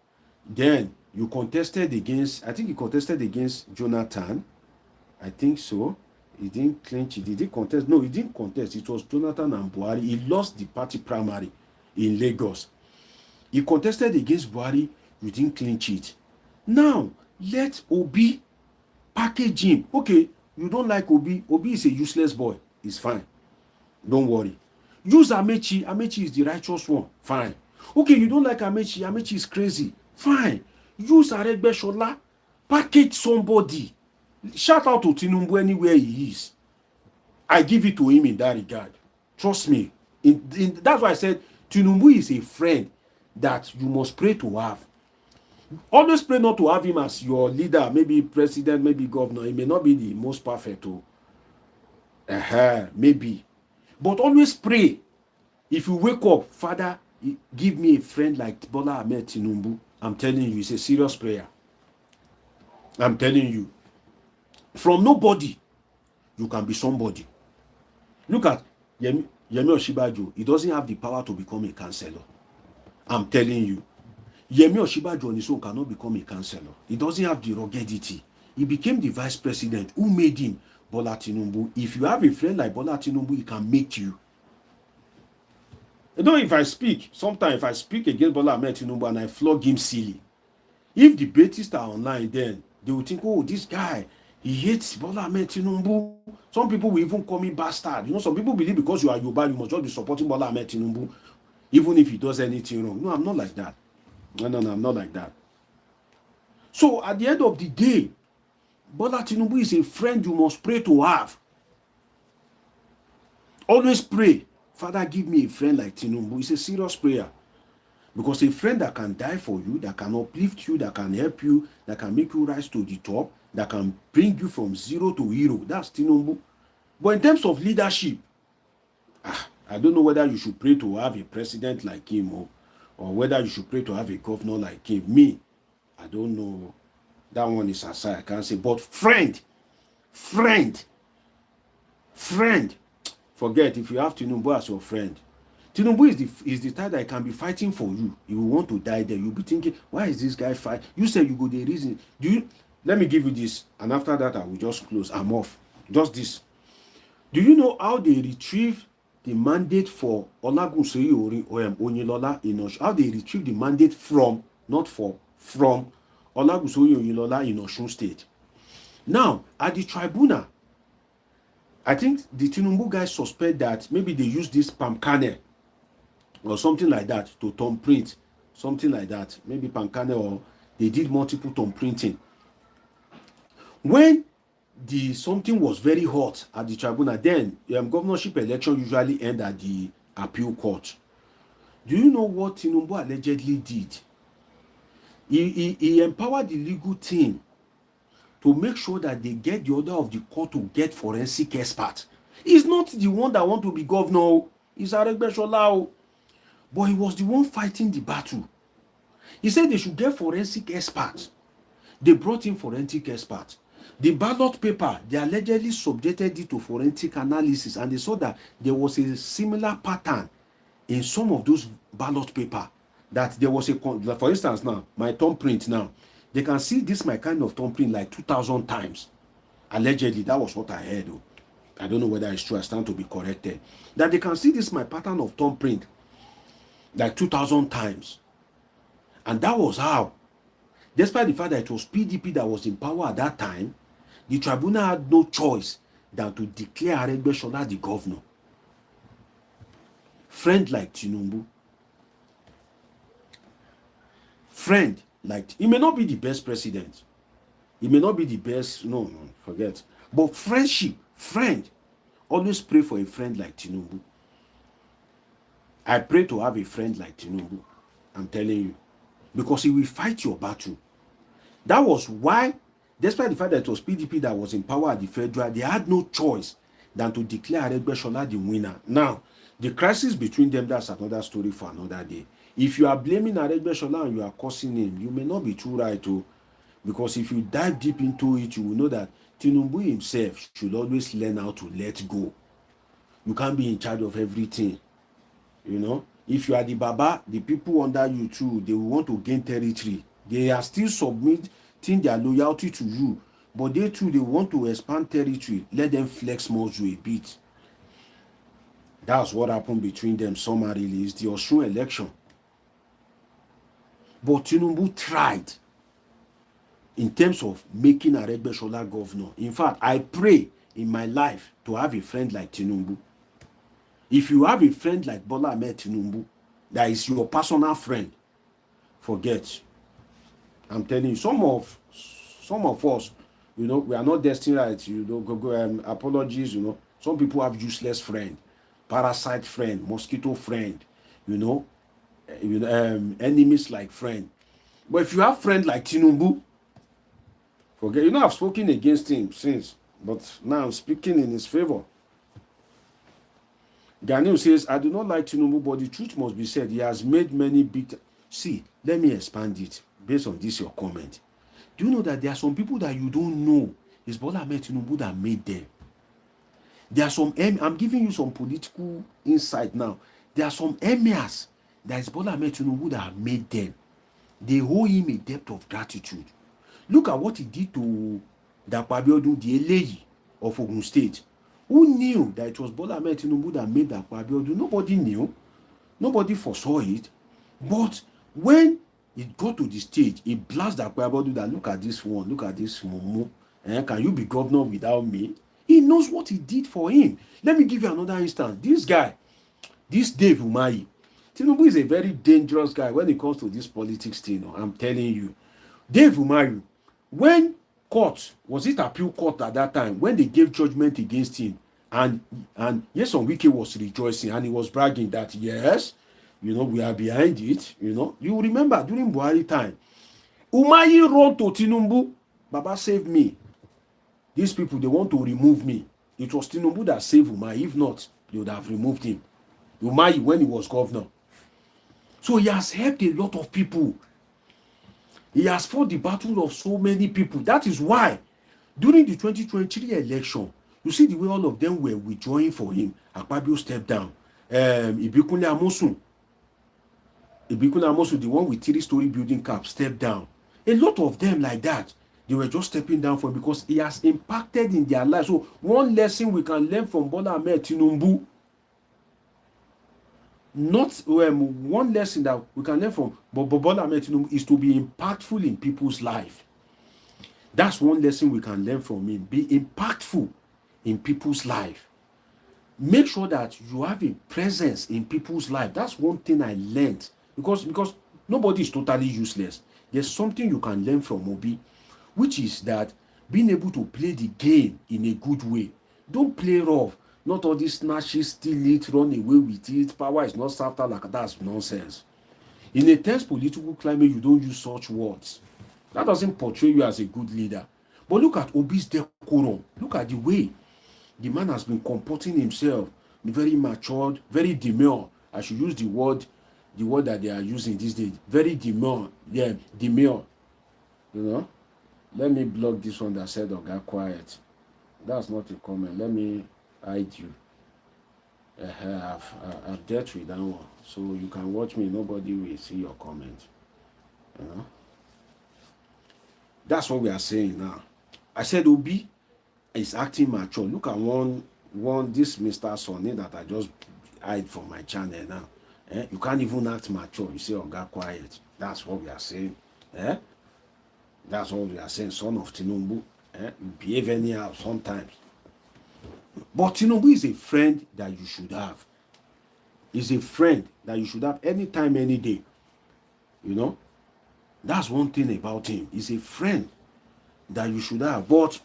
Then you contested against, I think he contested against Jonathan. I think so. He didn't clinch it. He didn't contest. No, he didn't contest. It was Jonathan and Buhari. He lost the party primary in Lagos. He contested against Buhari. You didn't clinch it. Now, let Obi package him. Okay, you don't like Obi. Obi is a useless boy. It's fine. Don't worry. Use Amechi. Amechi is the righteous one. Fine. Okay, you don't like Amechi. Amechi is crazy. Fine. Use Aregbesola. Package somebody. Shout out to Tinubu anywhere he is. I give it to him in that regard. Trust me. That's why I said Tinubu is a friend that you must pray to have. Always pray not to have him as your leader, maybe president, maybe governor. He may not be the most perfect. Maybe. But always pray. If you wake up, Father, give me a friend like Bola Tinubu. I'm telling you, it's a serious prayer. I'm telling you. From nobody, you can be somebody. Look at Yemi Oshibajo. He doesn't have the power to become a councillor. I'm telling you. Yemi Oshibajo on his own cannot become a councillor. He doesn't have the ruggedity. He became the vice president. Who made him? Bola Tinubu. If you have a friend like Bola Tinubu, he can make you. You know, if I speak against Bola Tinubu and I flog him silly, if the Baptists are online, then they will think, oh, this guy, he hates Bola Tinubu. Some people will even call me bastard. You know, some people believe because you are Yoruba, you must just be supporting Bola Tinubu, even if he does anything wrong. No, I'm not like that. No, I'm not like that. So at the end of the day, Bola Tinubu is a friend you must pray to have. Always pray, Father, give me a friend like Tinubu. It's a serious prayer. Because a friend that can die for you, that can uplift you, that can help you, that can make you rise to the top, that can bring you from zero to hero, that's Tinubu. But in terms of leadership, I don't know whether you should pray to have a president like him or whether you should pray to have a governor like him. Me, I don't know. That one is aside, I can't say. But friend, forget if you have Tinubu as your friend. Tinubu is the type that can be fighting for you. You will want to die there. You'll be thinking, why is this guy fight? You said you go the reason. Let me give you this, and after that I will just close. I'm off. Just this. Do you know how they retrieve the mandate for Olagunsoye Oyinlola in Osun? How they retrieve the mandate from Olagunsoye Oyinlola in Osun State? Now, at the tribunal, I think the Tinubu guys suspect that maybe they use this palm kernel or something like that to thumb print, something like that. Maybe palm kernel, or they did multiple thumb printing. When the something was very hot at the tribunal, then governorship election usually end at the appeal court. Do you know what Tinubu allegedly did? He empowered the legal team to make sure that they get the order of the court to get forensic expert. He's not the one that want to be governor. He's Aregbesola. But he was the one fighting the battle. He said they should get forensic experts. They brought in forensic experts. The ballot paper, they allegedly subjected it to forensic analysis, and they saw that there was a similar pattern in some of those ballot paper. That there was for instance now, my thumbprint now, they can see this my kind of thumbprint like 2,000 times. Allegedly, that was what I heard. I don't know whether it's true. I stand to be corrected. That they can see this my pattern of thumbprint like 2,000 times. And that was how, despite the fact that it was PDP that was in power at that time, the tribunal had no choice than to declare Aregbesola the governor. Friend like Tinubu. Friend like, he may not be the best president. He may not be the best, no, forget. But friendship, friend. Always pray for a friend like Tinubu. I pray to have a friend like Tinubu. I'm telling you. Because he will fight your battle. That was why, despite the fact that it was PDP that was in power at the federal, they had no choice than to declare Aregbesola the winner. Now, the crisis between them, that's another story for another day. If you are blaming Aregbesola and you are cursing him, you may not be too right. Because if you dive deep into it, you will know that Tinubu himself should always learn how to let go. You can't be in charge of everything. You know, if you are the Baba, the people under you too, they will want to gain territory. They are still submitting their loyalty to you, but they too, they want to expand territory. Let them flex muscle a bit. That's what happened between them summarily. It's the Osun election. But Tinubu tried in terms of making Aregbesola governor. In fact, I pray in my life to have a friend like Tinubu. If you have a friend like Bola Tinubu, that is your personal friend, forget. I'm telling you, some of us, you know, we are not destined right. You know, apologies. You know, some people have useless friend, parasite friend, mosquito friend. You know, enemies like friend. But if you have friend like Tinubu, forget. You know, I've spoken against him since, but now I'm speaking in his favor. Daniel says, I do not like Tinubu, but the truth must be said. He has made many big... See, let me expand it based on this, your comment. Do you know that there are some people that you don't know? It's Bola Tinubu that made them. There are some... I'm giving you some political insight now. There are some emirs that is Bola Tinubu that have made them. They owe him a debt of gratitude. Look at what he did to Dapo Abiodun, the Eleyi of Osun State. Who knew that it was Bola Tinubu that made Dapo Abiodun? Nobody knew. Nobody foresaw it. But when it got to the stage, it blasted Dapo Abiodun that look at this one, look at this mumu. Can you be governor without me? He knows what he did for him. Let me give you another instance. This guy, this Dave Umahi, Tinubu is a very dangerous guy when it comes to this politics thing. I'm telling you. Dave Umahi, when court, was it appeal court at that time, when they gave judgment against him, and yes, on Wike was rejoicing and he was bragging that yes, we are behind it. You remember during Buhari time, Umahi wrote to Tinubu, Baba save me. These people, they want to remove me. It was Tinubu that saved Umahi. If not, they would have removed him. Umahi, when he was governor. So he has helped a lot of people. He has fought the battle of so many people. That is why during the 2023 election, you see the way all of them were withdrawing for him. Akpabio stepped down. Ibikunle Amosun, the one with 3-story building cap, stepped down. A lot of them like that, they were just stepping down for him because he has impacted in their lives. So one lesson we can learn from Bola Tinubu, not one lesson that we can learn from Bola Tinubu, is to be impactful in people's life. That's one lesson we can learn from him. Be impactful in people's life. Make sure that you have a presence in people's life. That's one thing I learned. Because nobody is totally useless. There's something you can learn from Obi, which is that being able to play the game in a good way. Don't play rough. Not all these snatches, steal it, run away with it. Power is not served like that. That's nonsense. In a tense political climate, you don't use such words. That doesn't portray you as a good leader. But look at Obi's decorum. Look at the way the man has been comporting himself. Very matured, very demure. I should use the word that they are using these days. Very demure. Yeah, demure. Let me block this one that said Oga quiet. That's not a comment. Let me hide you. I've dealt with that one. So you can watch me. Nobody will see your comment. That's what we are saying now. I said Obi is acting mature. Look at one this Mr. Sonny that I just hide from my channel now. You can't even act mature. You say Oga quiet. That's what we are saying. That's what we are saying. Son of Tinubu. You behave anyhow sometimes. But Tinubu is a friend that you should have. He's a friend that you should have anytime, any day. That's one thing about him. He's a friend that you should have. But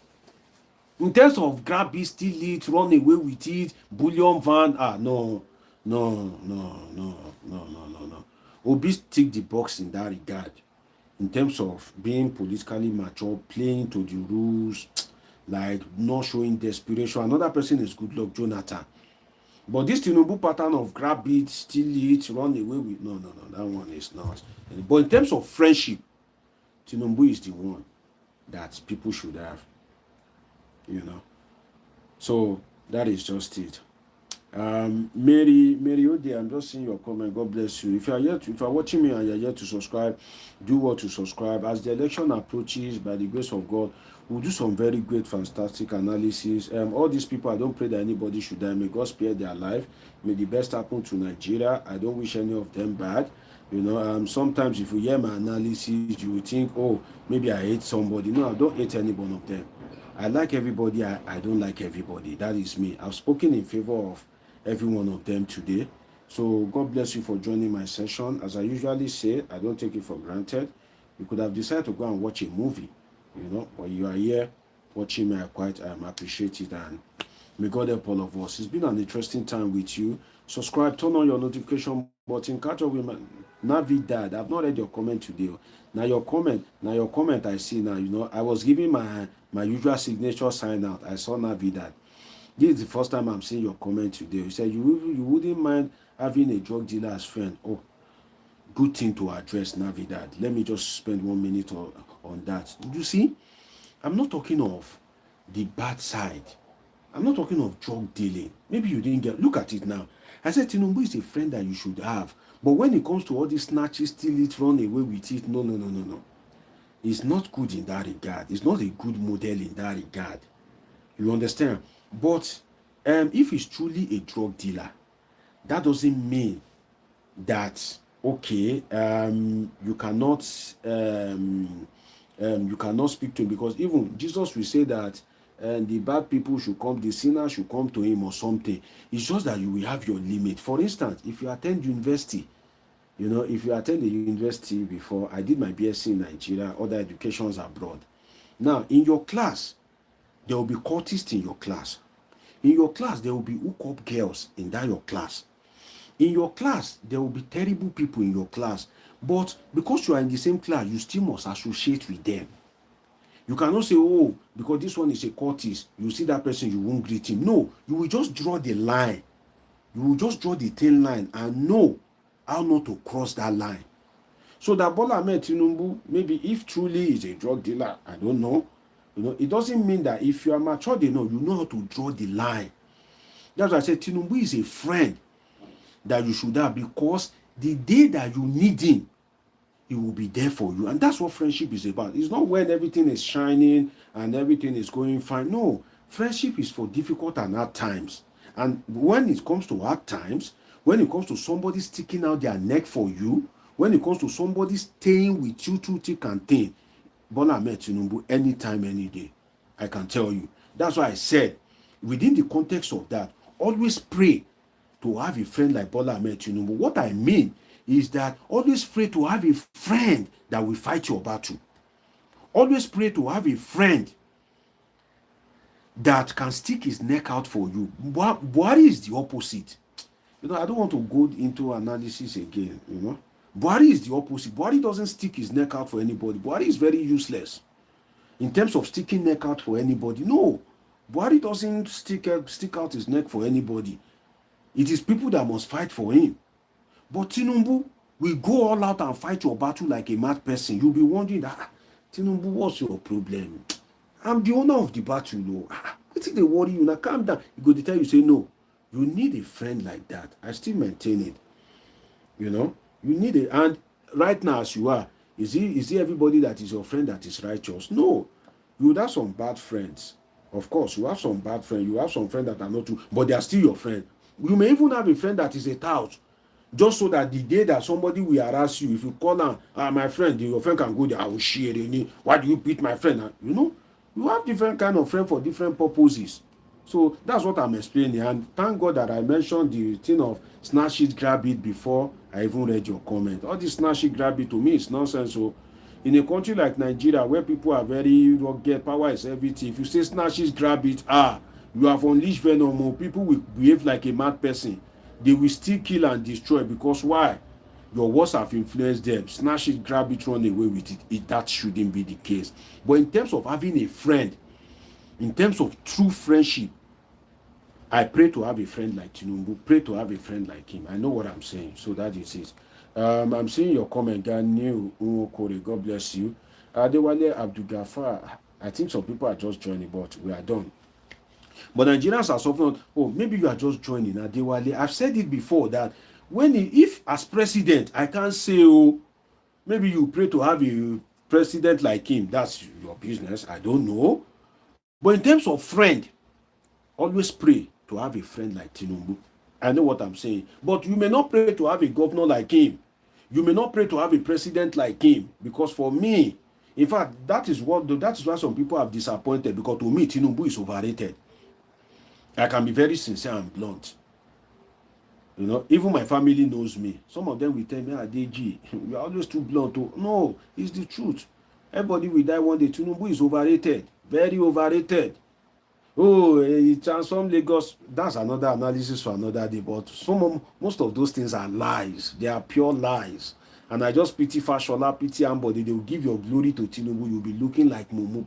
in terms of grab it, steal it, run away with it, bullion van, no. Obi tick the box in that regard. In terms of being politically mature, playing to the rules, like not showing desperation. Another person is Goodluck Jonathan. But this Tinubu pattern of grab it, steal it, run away with, no, that one is not. But in terms of friendship, Tinubu is the one that people should have. So that is just it. Mary Ode, I'm just seeing your comment. God bless you. If you are watching me and you're yet to subscribe, do what to subscribe. As the election approaches, by the grace of God, we'll do some very great, fantastic analysis. All these people, I don't pray that anybody should die. May God spare their life. May the best happen to Nigeria. I don't wish any of them bad. Sometimes if you hear my analysis, you will think, oh, maybe I hate somebody. No, I don't hate any one of them. I like everybody. I don't like everybody. That is me. I've spoken in favor of every one of them today. So God bless you for joining my session. As I usually say, I don't take it for granted. You could have decided to go and watch a movie, but you are here watching me. I appreciate it, and may God help all of us. It's been an interesting time with you. Subscribe, turn on your notification button, catch up with my Navidad. I've not read your comment today. Now your comment I see now. I was giving my usual signature sign out. I saw Navidad. This is the first time I'm seeing your comment today. You said you wouldn't mind having a drug dealer as friend. Oh, good thing to address, Navidad. Let me just spend 1 minute on that. You see, I'm not talking of the bad side. I'm not talking of drug dealing. Maybe you didn't get. Look at it now. I said Tinubu is a friend that you should have. But when it comes to all these snatches, steal it, run away with it, no. It's not good in that regard. It's not a good model in that regard. You understand? But if he's truly a drug dealer, that doesn't mean that okay, you cannot speak to him, because even Jesus will say that the bad people should come, the sinners should come to him or something. It's just that you will have your limit. For instance, if you attend university, if you attend the university before, I did my BSc in Nigeria, other educations abroad. Now, in your class, there will be cultists in your class. In your class, there will be hook-up girls in that your class. In your class, there will be terrible people in your class. But because you are in the same class, you still must associate with them. You cannot say, oh, because this one is a cultist, you see that person, you won't greet him. No, you will just draw the line. You will just draw the thin line and know how not to cross that line. So that Bola Tinubu, maybe if truly is a drug dealer, I don't know. It doesn't mean that if you are mature enough, you know how to draw the line. That's why I said Tinubu is a friend that you should have, because the day that you need him, he will be there for you. And that's what friendship is about. It's not when everything is shining and everything is going fine. No, friendship is for difficult and hard times. And when it comes to hard times, when it comes to somebody sticking out their neck for you, when it comes to somebody staying with you through thick and thin, Bola Tinubu, anytime, any day, I can tell you. That's why I said, within the context of that, always pray to have a friend like Bola Tinubu. What I mean is that always pray to have a friend that will fight your battle. Always pray to have a friend that can stick his neck out for you. Buhari is the opposite. I don't want to go into analysis again, Buhari is the opposite. Buhari doesn't stick his neck out for anybody. Buhari is very useless in terms of sticking neck out for anybody. No, Buhari doesn't stick out his neck for anybody. It is people that must fight for him. But Tinubu will go all out and fight your battle like a mad person. You'll be wondering that, Tinubu, what's your problem? I'm the owner of the battle, though. What if they worry you? Now calm down. You go to tell you, say no. You need a friend like that. I still maintain it. You need it. And right now, as you are, is he everybody that is your friend that is righteous? No. You would have some bad friends. Of course, you have some bad friends. You have some friends that are not true, but they are still your friend. You may even have a friend that is a tout, just so that the day that somebody will harass you, if you call her, my friend, your friend can go there, I will share it. Why do you beat my friend? You have different kind of friends for different purposes. So that's what I'm explaining. And thank God that I mentioned the thing of snatch it, grab it before I even read your comment. All this snatch it, grab it, to me, it's nonsense. So in a country like Nigeria, where people are very rugged, power is everything, if you say snatch it, grab it, you have unleashed venom. People will behave like a mad person. They will still kill and destroy, because why? Your words have influenced them. Snatch it, grab it, run away with it. That shouldn't be the case. But in terms of having a friend, in terms of true friendship, I pray to have a friend like Tinubu. Pray to have a friend like him. I know what I'm saying. So that is it. I'm seeing your comment, Ganu Unwokore. God bless you. Adewale Abdugafar. I think some people are just joining, but we are done. But Nigerians are suffering. Oh, maybe you are just joining, Adewale. I've said it before that if as president, I can't say, maybe you pray to have a president like him. That's your business. I don't know. But in terms of friend, always pray to have a friend like Tinubu. I know what I'm saying. But you may not pray to have a governor like him. You may not pray to have a president like him. Because for me, in fact, that is why some people have disappointed. Because to me, Tinubu is overrated. I can be very sincere and blunt. Even my family knows me. Some of them will tell me, DG, you're always too blunt. No, it's the truth. Everybody will die one day. Tinubu is overrated. Very overrated. He transformed Lagos. That's another analysis for another day. But most of those things are lies. They are pure lies. And I just pity Fashola, pity Ambody. They will give your glory to Tinubu. You'll be looking like Mumu.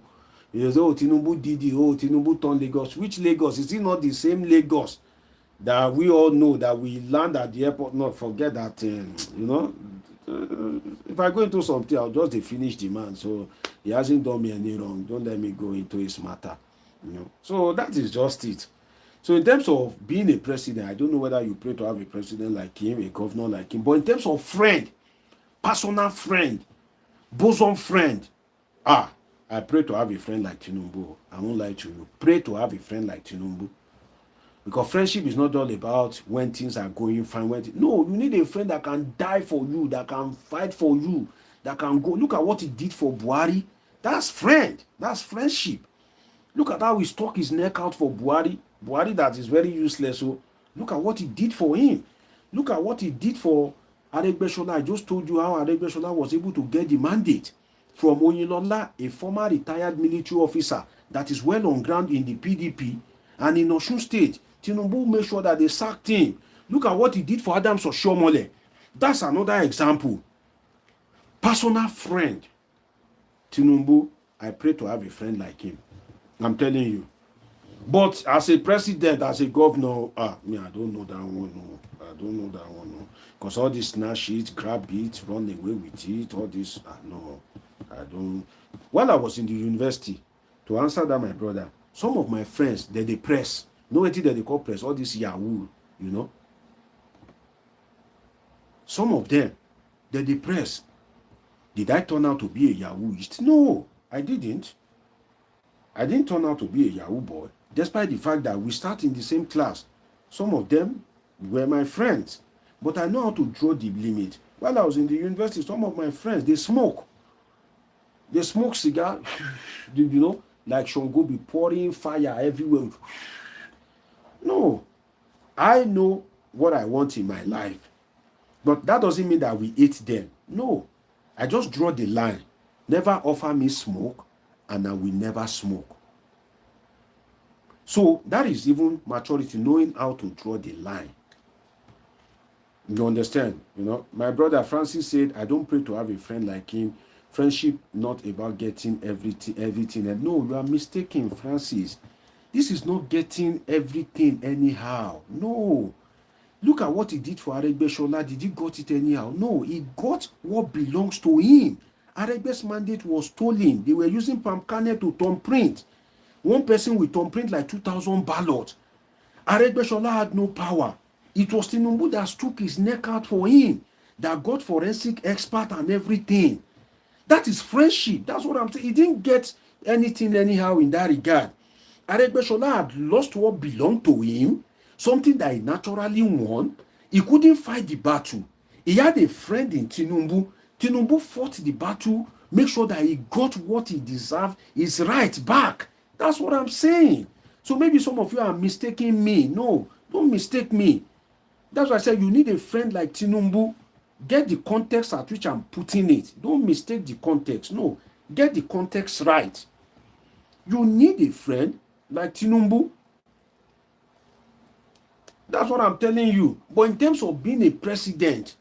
You say, Tinubu did it. Tinubu turned Lagos. Which Lagos? Is it not the same Lagos that we all know that we land at the airport? No, forget that. If I go into something, I'll just finish the man. So he hasn't done me any wrong. Don't let me go into his matter. So that is just it. So in terms of being a president, I don't know whether you pray to have a president like him, a governor like him. But in terms of friend, personal friend, bosom friend, I pray to have a friend like Tinubu. I won't lie to you. Pray to have a friend like Tinubu. Because friendship is not all about when things are going fine. No, you need a friend that can die for you, that can fight for you, that can go. Look at what he did for Buhari. That's friend. That's friendship. Look at how he stuck his neck out for Buhari. Buhari that is very useless. So look at what he did for him. Look at what he did for Aregbesola. I just told you how Aregbesola was able to get the mandate. from Oyinlola, a former retired military officer that is well on ground in the PDP, and in Osun State, Tinubu made sure that they sacked him. Look at what he did for Adams Oshiomhole. That's another example. Personal friend. Tinubu, I pray to have a friend like him. I'm telling you. But as a president, as a governor, I don't know that one. No. I don't know that one. No. Because all this snatch it, grab it, run away with it, all this, no. I don't. While I was in the university, to answer that, my brother, some of my friends, they press. No anything that they call press, all this Yahoo, you know. Some of them, they press. Did I turn out to be a Yahooist? No, I didn't. I didn't turn out to be a Yahoo boy, despite the fact that we start in the same class. Some of them were my friends, but I know how to draw the limit. While I was in the university, some of my friends, they smoke. They smoke cigar, you know, like Shongo be pouring fire everywhere. No, I know what I want in my life, but that doesn't mean that we hate them. No, I just draw the line. Never offer me smoke, and I will never smoke. So that is even maturity, knowing how to draw the line. You understand? You know, my brother Francis said, I don't pray to have a friend like him. Friendship not about getting everything. And no, you are mistaken, Francis. This is not getting everything anyhow. No. Look at what he did for Aregbesola. Did he got it anyhow? No, he got what belongs to him. Aregbe's mandate was stolen. They were using palm kernel to thumb print. One person with thumb print like 2,000 ballots. Aregbesola had no power. It was Tinubu that took his neck out for him, that got forensic expert and everything. That is friendship. That's what I'm saying. He didn't get anything anyhow in that regard. Aregbesola had lost what belonged to him, something that he naturally won. He couldn't fight the battle. He had a friend in Tinubu. Tinubu fought the battle, make sure that he got what he deserved, his right back. That's what I'm saying. So maybe some of you are mistaking me. No, don't mistake me. That's why I said you need a friend like Tinubu. Get the context at which I'm putting it. Don't mistake the context. No, get the context right. You need a friend like Tinubu. That's what I'm telling you. But in terms of being a president,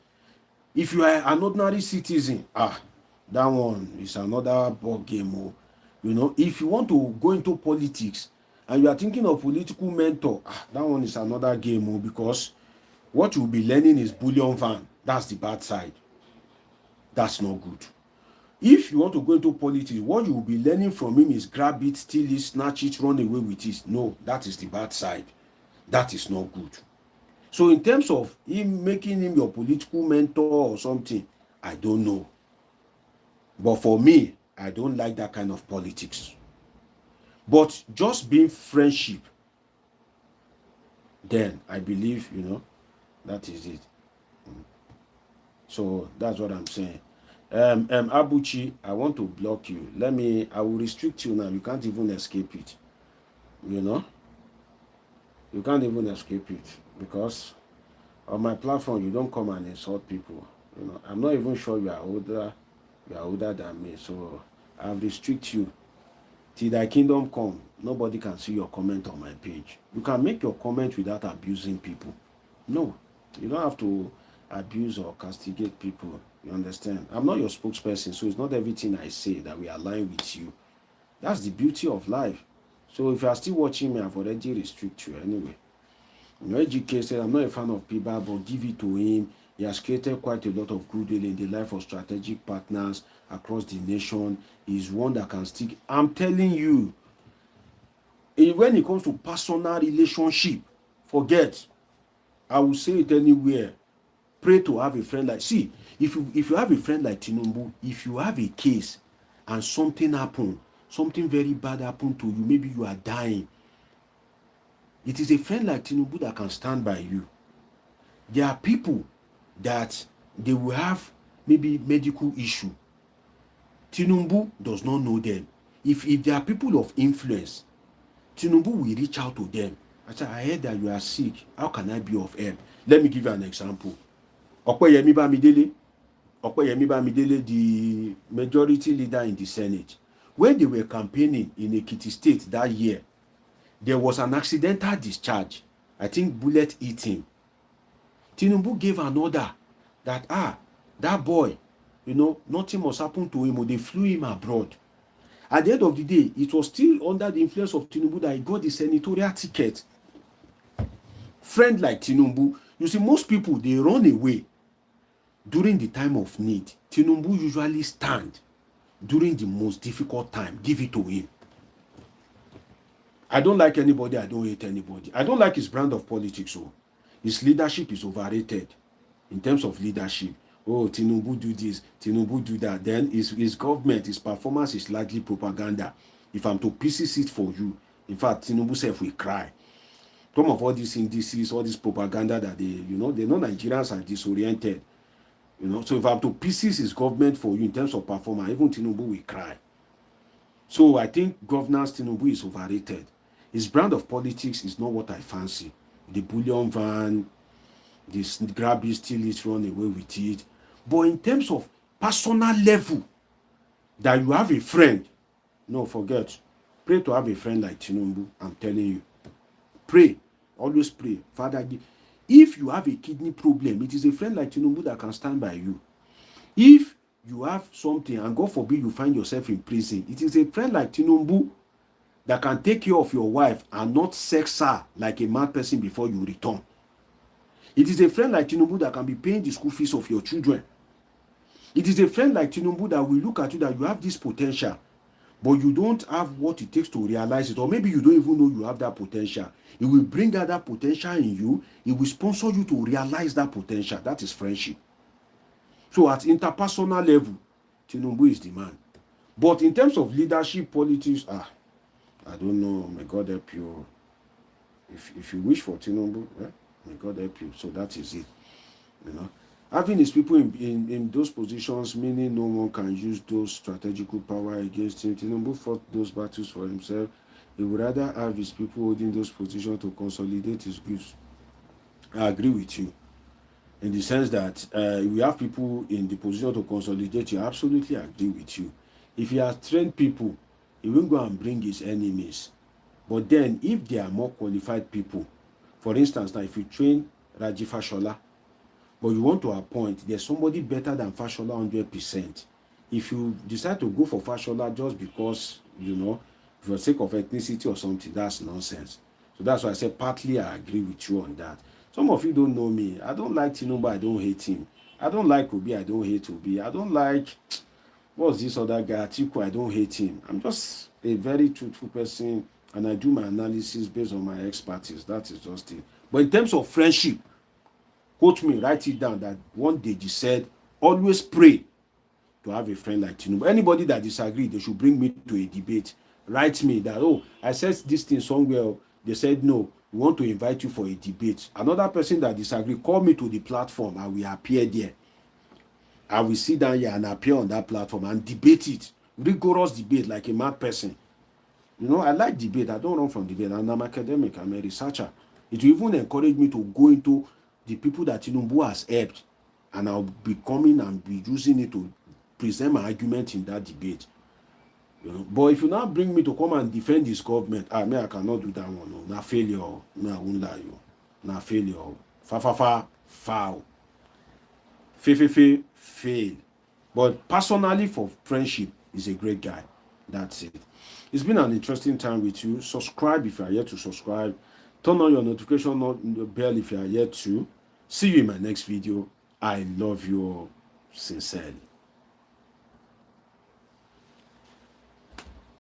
if you are an ordinary citizen, that one is another ball game. You know, if you want to go into politics and you are thinking of political mentor, that one is another game, because what you'll be learning is bullion van. That's the bad side. That's not good. If you want to go into politics, what you will be learning from him is grab it, steal it, snatch it, run away with it. No, that is the bad side. That is not good. So in terms of him making him your political mentor or something, I don't know. But for me, I don't like that kind of politics. But just being friendship, then I believe, you know, that is it. So that's what I'm saying. Abuchi, I want to block you. I will restrict you now. You can't even escape it. You know? You can't even escape it, because on my platform you don't come and insult people. You know, I'm not even sure you are older than me, so I'll restrict you. Till thy kingdom come, nobody can see your comment on my page. You can make your comment without abusing people. No, you don't have to abuse or castigate people. You understand? I'm not your spokesperson, so it's not everything I say that we align with you. That's the beauty of life. So if you are still watching me, I've already restricted you anyway. You know, educated, I'm not a fan of people, but give it to him. He has created quite a lot of goodwill in the life of strategic partners across the nation. He's one that can stick. I'm telling you, when it comes to personal relationship, forget. I will say it anywhere. Pray to have a friend like, see, if you have a friend like Tinubu, if you have a case and something happened, something very bad happened to you, maybe you are dying, it is a friend like Tinubu that can stand by you. There are people that they will have maybe medical issue. Tinubu does not know them. If there are people of influence, Tinubu will reach out to them. I heard that you are sick. How can I be of help? Let me give you an example. Okoyemi Bamidele. Okoyemi Bamidele, the majority leader in the Senate, when they were campaigning in Ekiti State that year, there was an accidental discharge. I think bullet hit him. Tinubu gave an order that, that boy, nothing must happen to him, or they flew him abroad. At the end of the day, it was still under the influence of Tinubu that he got the senatorial ticket. Friend like Tinubu, you see, most people, they run away during the time of need. Tinubu usually stand during the most difficult time. Give it to him. I don't like anybody. I don't hate anybody. I don't like his brand of politics. So his leadership is overrated in terms of leadership. Oh, Tinubu do this, Tinubu do that. Then his government, his performance is largely propaganda. If I'm to pieces it for you, in fact, Tinubu self will cry. Some of all these indices, all this propaganda that they know Nigerians are disoriented. So if I'm to pieces his government for you in terms of performance, even Tinubu will cry. So I think governance Tinubu is overrated. His brand of politics is not what I fancy. The bullion van, this grab it, steal it, run away with it. But in terms of personal level, that you have a friend, no, forget. Pray to have a friend like Tinubu, I'm telling you. Pray. Always pray. Father, if you have a kidney problem, it is a friend like Tinubu that can stand by you. If you have something, and God forbid you find yourself in prison, it is a friend like Tinubu that can take care of your wife and not sex her like a mad person before you return. It is a friend like Tinubu that can be paying the school fees of your children. It is a friend like Tinubu that will look at you that you have this potential, but you don't have what it takes to realize it, or maybe you don't even know you have that potential. It will bring out that potential in you. It will sponsor you to realize that potential. That is friendship. So at interpersonal level, Tinubu is the man. But in terms of leadership, politics, I don't know. May God help you. If you wish for Tinubu, may God help you. So that is it. Having his people in those positions, meaning no one can use those strategical power against him. Tinubu fought those battles for himself. He would rather have his people holding those positions to consolidate his goods. I agree with you. In the sense that we have people in the position to consolidate, you absolutely agree with you. If he has trained people, he will go and bring his enemies. But then, if they are more qualified people, for instance, now if you train Raji Fashola, but you want to appoint, there's somebody better than Fashola 100%. If you decide to go for Fashola just because, for the sake of ethnicity or something, that's nonsense. So that's why I said partly I agree with you on that. Some of you don't know me. I don't like Tinubu, I don't hate him. I don't like Obi, I don't hate Obi. I don't like, what's this other guy, Atiku, I don't hate him. I'm just a very truthful person, and I do my analysis based on my expertise. That is just it. But in terms of friendship, quote me, write it down, that one day you said, always pray to have a friend like Tinubu. Anybody that disagrees, they should bring me to a debate. Write me that, I said this thing somewhere. They said, no, we want to invite you for a debate. Another person that disagrees, call me to the platform. I will appear there. I will sit down here and appear on that platform and debate it. Rigorous debate like a mad person. I like debate. I don't run from debate. And I'm academic. I'm a researcher. It will even encourage me to go into the people that Tinubu has helped, and I'll be coming and be using it to present my argument in that debate. But if you now bring me to come and defend this government, I cannot do that one. No, na failure. No, I won't lie you. Na failure. Foul. Fail. But personally, for friendship, he's a great guy. That's it. It's been an interesting time with you. Subscribe if you are yet to subscribe. Turn on your notification bell if you are yet to. See you in my next video. I love you all sincerely.